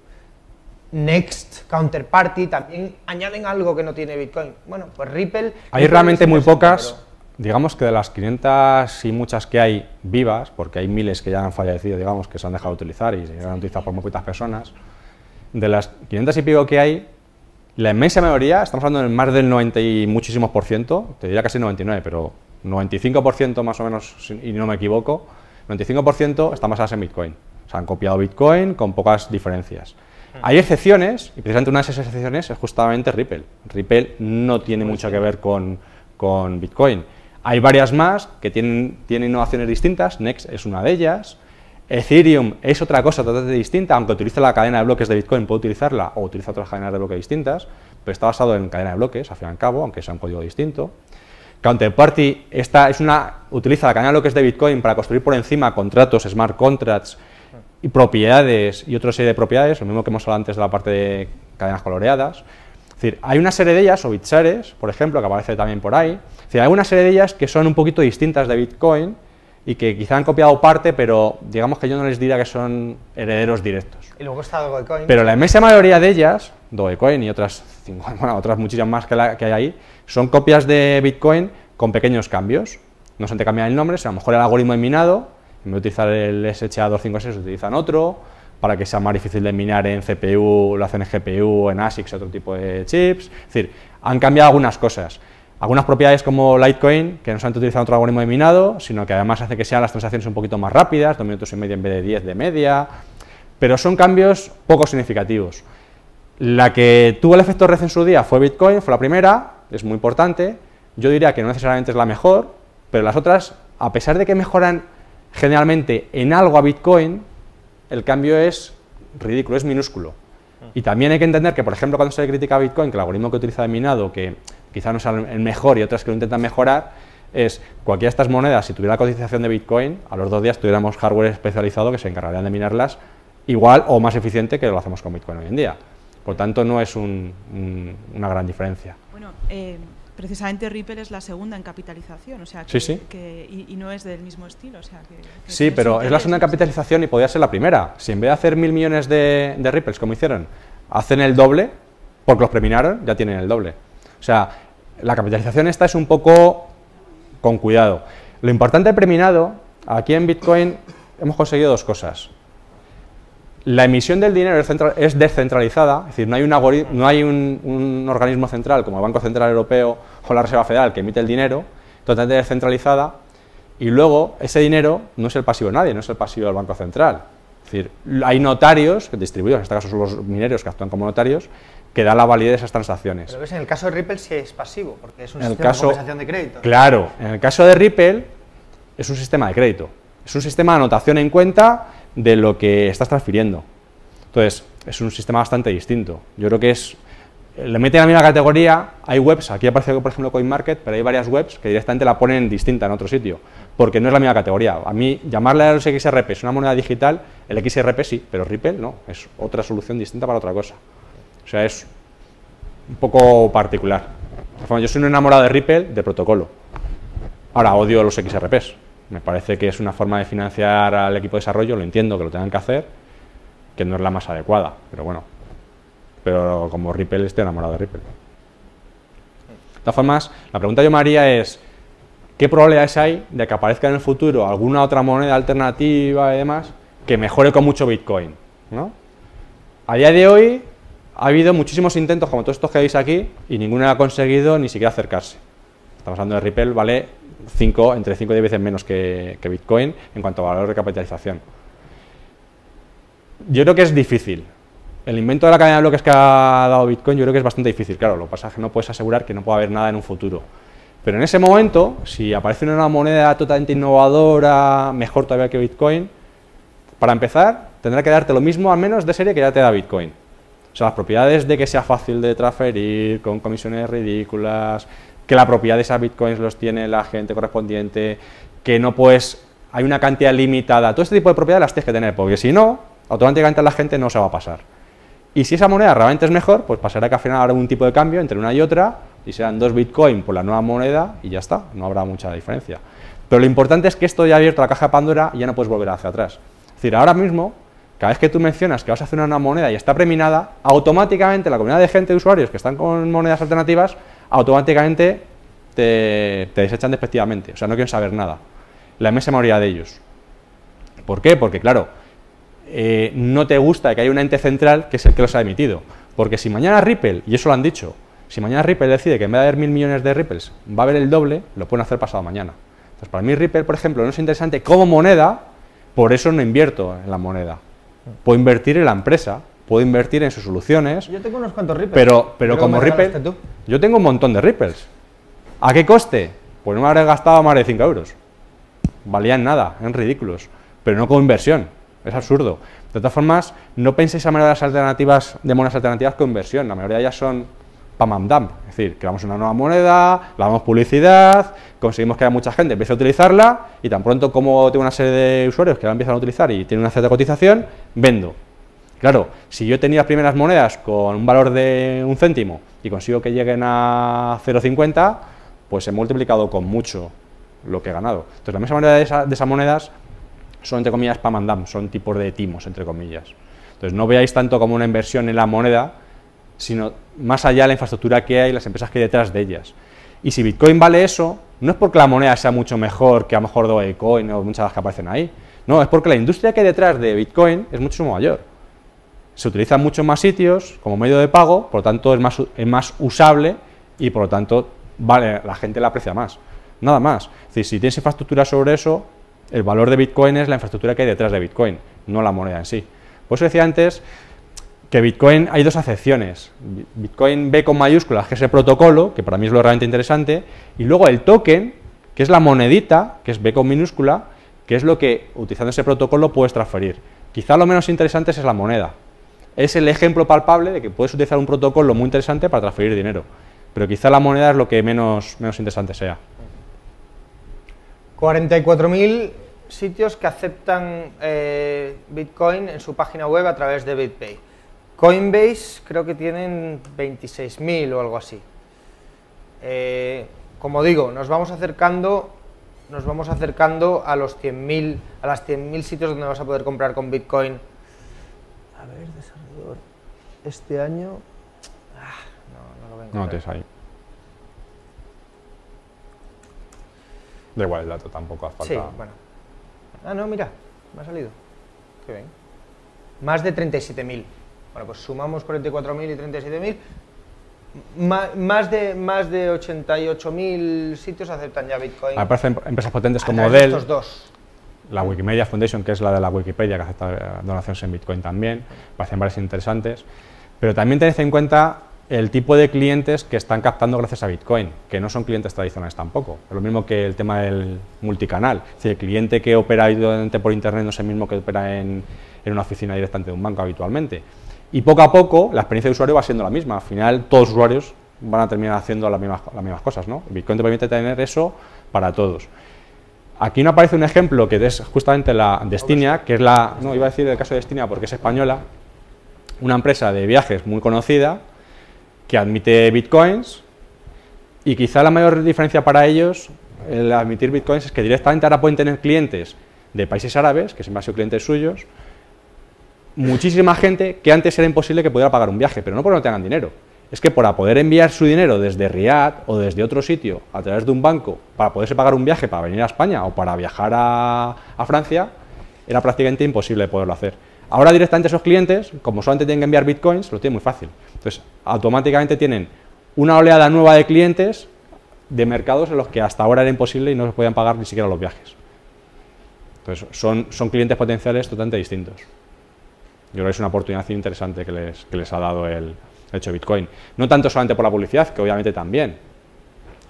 Next, Counterparty, también añaden algo que no tiene Bitcoin. Bueno, pues Ripple... Hay realmente muy pocas, digamos que de las 500 y muchas que hay vivas, porque hay miles que ya han fallecido, digamos, que se han dejado de utilizar y se han utilizado por muy poquitas personas, de las 500 y pico que hay, la inmensa mayoría, estamos hablando de más del 90 y muchísimos por ciento, te diría casi 99, pero 95% más o menos, y no me equivoco, 95% están basadas en Bitcoin. O sea, han copiado Bitcoin con pocas diferencias. Hay excepciones, y precisamente una de esas excepciones es justamente Ripple. Ripple no tiene mucho que ver con Bitcoin. Hay varias más que tienen innovaciones distintas, Next es una de ellas. Ethereum es otra cosa totalmente distinta, aunque utiliza la cadena de bloques de Bitcoin, puede utilizarla o utiliza otras cadenas de bloques distintas, pero está basado en cadena de bloques, al fin y al cabo, aunque sea un código distinto. Counterparty utiliza la cadena de bloques de Bitcoin para construir por encima contratos, smart contracts y propiedades y otra serie de propiedades, lo mismo que hemos hablado antes de la parte de cadenas coloreadas. Es decir, hay una serie de ellas, o Bitshares, por ejemplo, que aparece también por ahí. Es decir, hay una serie de ellas que son un poquito distintas de Bitcoin y que quizá han copiado parte, pero digamos que yo no les diría que son herederos directos. Y luego está Dogecoin. Pero la inmensa mayoría de ellas, Dogecoin y otras muchísimas más que hay ahí, son copias de Bitcoin con pequeños cambios. No se te cambia el nombre, a lo mejor el algoritmo de minado, en vez de utilizar el SHA-256 utilizan otro, para que sea más difícil de minar en CPU, lo hacen en GPU, en ASICs, otro tipo de chips. Es decir, han cambiado algunas cosas. Algunas propiedades como Litecoin, que no solamente utilizan otro algoritmo de minado, sino que además hace que sean las transacciones un poquito más rápidas, 2 minutos y medio en vez de 10 de media, pero son cambios poco significativos. La que tuvo el efecto red en su día fue Bitcoin, fue la primera, es muy importante. Yo diría que no necesariamente es la mejor, pero las otras, a pesar de que mejoran generalmente en algo a Bitcoin, el cambio es ridículo, es minúsculo. Y también hay que entender que, por ejemplo, cuando se le critica a Bitcoin, que el algoritmo que utiliza de minado, que quizá no sea el mejor y otras que lo intentan mejorar, es cualquiera de estas monedas, si tuviera la cotización de Bitcoin, a los 2 días tuviéramos hardware especializado que se encargarían de minarlas igual o más eficiente que lo hacemos con Bitcoin hoy en día. Por tanto, no es una gran diferencia. Bueno, precisamente Ripple es la segunda en capitalización, o sea, sí. Y no es del mismo estilo. O sea, que sí, pero es la segunda en capitalización y podría ser la primera. Si en vez de hacer 1.000 millones de Ripples, como hicieron, hacen el doble, porque los preminaron, ya tienen el doble. O sea, la capitalización esta es un poco con cuidado. Lo importante del preminado, aquí en Bitcoin hemos conseguido 2 cosas. La emisión del dinero es descentralizada, es decir, no hay un organismo central como el Banco Central Europeo o la Reserva Federal que emite el dinero, totalmente descentralizada, y luego ese dinero no es el pasivo de nadie, no es el pasivo del Banco Central. Es decir, hay notarios distribuidos, en este caso son los mineros que actúan como notarios, que dan la validez de esas transacciones. Pero ves, en el caso de Ripple sí es pasivo, porque es un sistema de compensación de crédito. Claro, en el caso de Ripple es un sistema de crédito, es un sistema de anotación en cuenta de lo que estás transfiriendo. Entonces, es un sistema bastante distinto. Yo creo que le meten a la misma categoría, hay webs, aquí aparece por ejemplo CoinMarket, pero hay varias webs que directamente la ponen distinta en otro sitio, porque no es la misma categoría. A mí, llamarle a los XRP es una moneda digital, el XRP sí, pero Ripple no, es otra solución distinta para otra cosa. O sea, es un poco particular. Yo soy un enamorado de Ripple, de protocolo. Ahora, odio los XRPs. Me parece que es una forma de financiar al equipo de desarrollo, lo entiendo que lo tengan que hacer, que no es la más adecuada, pero bueno. Pero como Ripple, estoy enamorado de Ripple. De todas formas, la pregunta que yo me haría es, ¿qué probabilidades hay de que aparezca en el futuro alguna otra moneda alternativa y demás que mejore con mucho Bitcoin, ¿no? A día de hoy ha habido muchísimos intentos, como todos estos que veis aquí, y ninguno ha conseguido ni siquiera acercarse. Estamos hablando de Ripple, vale entre 5 y 10 veces menos que Bitcoin en cuanto a valor de capitalización. Yo creo que es difícil. El invento de la cadena de bloques que ha dado Bitcoin yo creo que es bastante difícil. Claro, lo que pasa es que no puedes asegurar que no pueda haber nada en un futuro. Pero en ese momento, si aparece una moneda totalmente innovadora, mejor todavía que Bitcoin, para empezar, tendrá que darte lo mismo, al menos de serie, que ya te da Bitcoin. O sea, las propiedades de que sea fácil de transferir, con comisiones ridículas, que la propiedad de esas Bitcoins los tiene la gente correspondiente, que no puedes, hay una cantidad limitada, todo este tipo de propiedades las tienes que tener, porque si no, automáticamente a la gente no se va a pasar. Y si esa moneda realmente es mejor, pues pasará que al final habrá un tipo de cambio entre una y otra, y serán 2 Bitcoin por la nueva moneda, y ya está, no habrá mucha diferencia. Pero lo importante es que esto ya ha abierto la caja de Pandora y ya no puedes volver hacia atrás. Es decir, ahora mismo, cada vez que tú mencionas que vas a hacer una nueva moneda y está preminada, automáticamente la comunidad de gente, de usuarios que están con monedas alternativas, automáticamente te desechan despectivamente, o sea, no quieren saber nada. La inmensa mayoría de ellos. ¿Por qué? Porque, claro, no te gusta que haya un ente central que es el que los ha emitido. Porque si mañana Ripple, y eso lo han dicho, si mañana Ripple decide que en vez de haber 1.000 millones de Ripples va a haber el doble, lo pueden hacer pasado mañana. Entonces, para mí Ripple, por ejemplo, no es interesante como moneda, por eso no invierto en la moneda. Puedo invertir en la empresa, puedo invertir en sus soluciones. Yo tengo unos cuantos Ripples. Pero Creo como que me Ripple, regalaste tú. yo tengo un montón de Ripples. ¿A qué coste? Pues no me habré gastado más de 5 euros. Valían nada, eran ridículos. Pero no como inversión, es absurdo. De todas formas, no penséis a manera de las alternativas, de monedas alternativas como inversión. La mayoría de ellas son pam pam dam. Es decir, creamos una nueva moneda, le damos publicidad, conseguimos que haya mucha gente empiece a utilizarla y tan pronto como tengo una serie de usuarios que la empiezan a utilizar y tienen una cierta cotización, vendo. Claro, si yo tenía las primeras monedas con un valor de 1 céntimo y consigo que lleguen a 0,50, pues he multiplicado con mucho lo que he ganado. Entonces, la misma manera de esas monedas son, entre comillas, pam and dump, son tipos de timos, entre comillas. Entonces, no veáis tanto como una inversión en la moneda, sino más allá de la infraestructura que hay y las empresas que hay detrás de ellas. Y si Bitcoin vale eso, no es porque la moneda sea mucho mejor que a lo mejor Dogecoin o muchas de las que aparecen ahí. No, es porque la industria que hay detrás de Bitcoin es mucho mayor. Se utiliza en muchos más sitios como medio de pago, por lo tanto es más usable y por lo tanto vale, la gente la aprecia más. Nada más. Es decir, si tienes infraestructura sobre eso, el valor de Bitcoin es la infraestructura que hay detrás de Bitcoin, no la moneda en sí. Por eso decía antes que Bitcoin hay dos acepciones. Bitcoin B con mayúsculas, que es el protocolo, que para mí es lo realmente interesante, y luego el token, que es la monedita, que es B con minúscula, que es lo que, utilizando ese protocolo, puedes transferir. Quizá lo menos interesante es la moneda. Es el ejemplo palpable de que puedes utilizar un protocolo muy interesante para transferir dinero, pero quizá la moneda es lo que menos interesante sea. 44.000 sitios que aceptan Bitcoin en su página web a través de BitPay. Coinbase creo que tienen 26.000 o algo así. Como digo, nos vamos acercando a los 100.000, a las 100.000 sitios donde vas a poder comprar con Bitcoin. A ver, desarrollador, este año no lo vengo. No tienes ahí. Da igual el dato, tampoco hace falta. Sí, bueno. Ah, no, mira, me ha salido. Qué bien. Más de 37.000. Bueno, pues sumamos 44.000 y 37.000. Más de 88.000 sitios aceptan ya Bitcoin. Me parecen empresas potentes como través de Dell, estos dos. la Wikimedia Foundation, que es la de la Wikipedia, que acepta donaciones en Bitcoin también. Parecen varias interesantes. Pero también tened en cuenta el tipo de clientes que están captando gracias a Bitcoin, que no son clientes tradicionales tampoco. Es lo mismo que el tema del multicanal. Es decir, el cliente que opera habitualmente por Internet no es el mismo que opera en una oficina directamente de un banco habitualmente. Y poco a poco la experiencia de usuario va siendo la misma. Al final todos los usuarios van a terminar haciendo las mismas cosas, ¿no? Bitcoin te permite tener eso para todos. Aquí no aparece un ejemplo que es justamente la Destinia, que es la... No, iba a decir el caso de Destinia porque es española, una empresa de viajes muy conocida que admite Bitcoins y quizá la mayor diferencia para ellos, el admitir Bitcoins, es que directamente ahora pueden tener clientes de países árabes, que siempre han sido clientes suyos, muchísima gente que antes era imposible que pudiera pagar un viaje, pero no porque no tengan dinero. Es que para poder enviar su dinero desde Riad o desde otro sitio a través de un banco para poderse pagar un viaje para venir a España o para viajar a Francia, era prácticamente imposible poderlo hacer. Ahora directamente esos clientes, como solamente tienen que enviar Bitcoins, lo tienen muy fácil. Entonces, automáticamente tienen una oleada nueva de clientes de mercados en los que hasta ahora era imposible y no se podían pagar ni siquiera los viajes. Entonces, son clientes potenciales totalmente distintos. Yo creo que es una oportunidad interesante que les ha dado el hecho de Bitcoin. No tanto solamente por la publicidad, que obviamente también,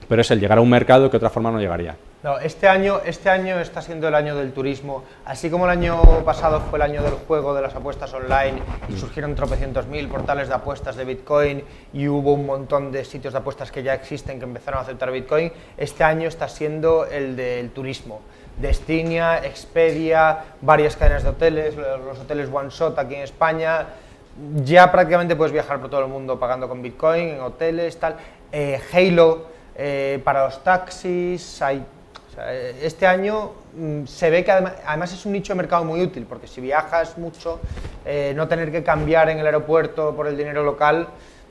pero es el llegar a un mercado que de otra forma no llegaría. No, este año está siendo el año del turismo, así como el año pasado fue el año del juego, de las apuestas online, y surgieron tropecientos mil portales de apuestas de Bitcoin y hubo un montón de sitios de apuestas que ya existen que empezaron a aceptar Bitcoin. Este año está siendo el del turismo. Destinia, Expedia, varias cadenas de hoteles, los hoteles One Shot aquí en España, ya prácticamente puedes viajar por todo el mundo pagando con Bitcoin, en hoteles, tal. Halo para los taxis, este año se ve que además es un nicho de mercado muy útil, porque si viajas mucho, no tener que cambiar en el aeropuerto por el dinero local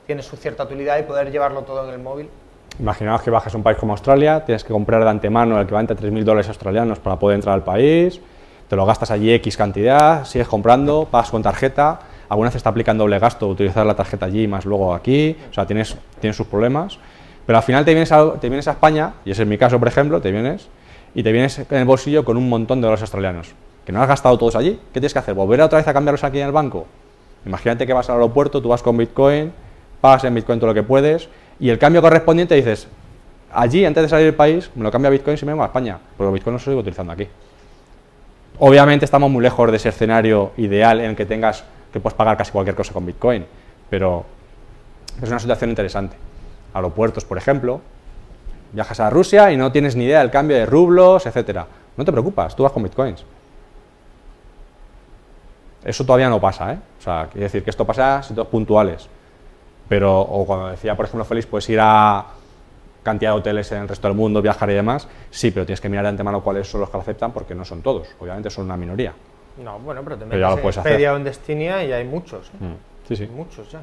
tiene su cierta utilidad y poder llevarlo todo en el móvil. Imaginaos que bajas a un país como Australia, tienes que comprar de antemano el equivalente a 3.000 dólares australianos para poder entrar al país, te lo gastas allí X cantidad, sigues comprando, pagas con tarjeta, alguna vez está aplicando doble gasto utilizar la tarjeta allí más luego aquí, o sea, tienes sus problemas. Pero al final te vienes a España, y ese es mi caso, por ejemplo, te vienes en el bolsillo con un montón de dólares australianos, que no has gastado todos allí. ¿Qué tienes que hacer? ¿Volver otra vez a cambiarlos aquí en el banco? Imagínate que vas al aeropuerto, tú vas con Bitcoin, pagas en Bitcoin todo lo que puedes, y el cambio correspondiente dices, allí, antes de salir del país, me lo cambio a Bitcoin si me vengo a España, porque Bitcoin no se sigue utilizando aquí. Obviamente estamos muy lejos de ese escenario ideal en el que puedes pagar casi cualquier cosa con Bitcoin, pero es una situación interesante. Aeropuertos, por ejemplo, viajas a Rusia y no tienes ni idea del cambio de rublos, etcétera. No te preocupas, tú vas con Bitcoins. Eso todavía no pasa, ¿eh? O sea, quiere decir que esto pasa en sitios puntuales. Pero, o cuando decía, por ejemplo, Félix, puedes ir a cantidad de hoteles en el resto del mundo, viajar y demás, sí, pero tienes que mirar de antemano cuáles son los que lo aceptan, porque no son todos, obviamente son una minoría. No, bueno, pero te Pero ya lo metes puedes en hacer. Expedia o en Destinia y hay muchos. Sí, sí. Muchos ya.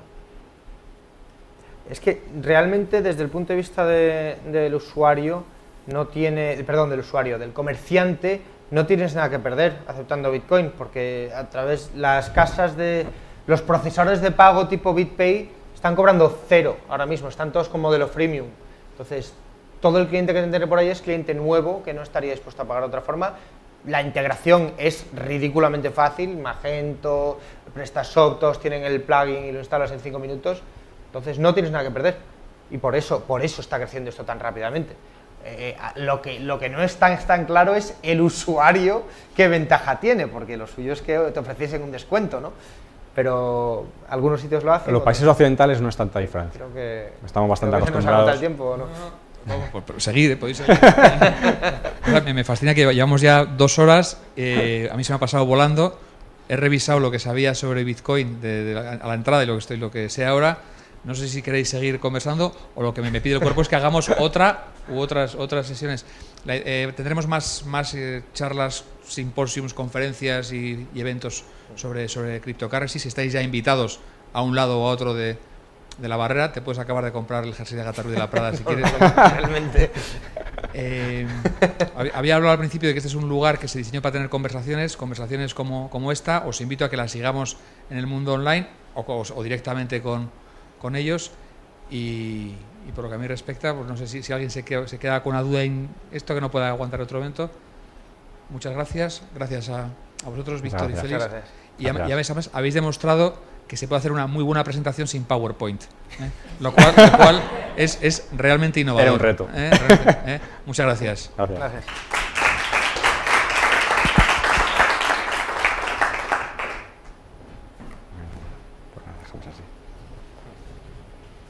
Es que realmente desde el punto de vista del usuario no tiene, perdón, del usuario, del comerciante, no tienes nada que perder aceptando Bitcoin, porque a través las casas de los procesadores de pago tipo BitPay están cobrando 0 ahora mismo, están todos con modelo freemium. Entonces, todo el cliente que te entere por ahí es cliente nuevo que no estaría dispuesto a pagar de otra forma. La integración es ridículamente fácil, Magento, PrestaShop, todos tienen el plugin y lo instalas en 5 minutos. Entonces no tienes nada que perder y por eso está creciendo esto tan rápidamente. Lo que no es tan claro es el usuario qué ventaja tiene, porque lo suyo es que te ofreciesen un descuento, ¿no? Pero algunos sitios lo hacen. En los países occidentales no es tanta diferencia. Creo que estamos bastante creo que acostumbrados. Se nos agota el tiempo, ¿no? Pues seguid, podéis seguir. Me fascina que llevamos ya 2 horas, a mí se me ha pasado volando, he revisado lo que sabía sobre Bitcoin a la entrada y lo que sé ahora. No sé si queréis seguir conversando o lo que me pide el cuerpo es que hagamos otras sesiones. Tendremos más charlas, simposiums, conferencias y eventos sobre cryptocurrency. Si estáis ya invitados a un lado o a otro de la barrera, te puedes acabar de comprar el jersey de Gatarru de la Prada si quieres. Realmente. Había hablado al principio de que este es un lugar que se diseñó para tener conversaciones como esta. Os invito a que las sigamos en el mundo online o directamente con ellos y por lo que a mí respecta, pues no sé si alguien se queda con una duda en esto que no pueda aguantar otro evento. Muchas gracias a vosotros, Víctor y Félix. Y además habéis demostrado que se puede hacer una muy buena presentación sin PowerPoint, lo cual es realmente innovador. Era un reto. Muchas gracias. Gracias.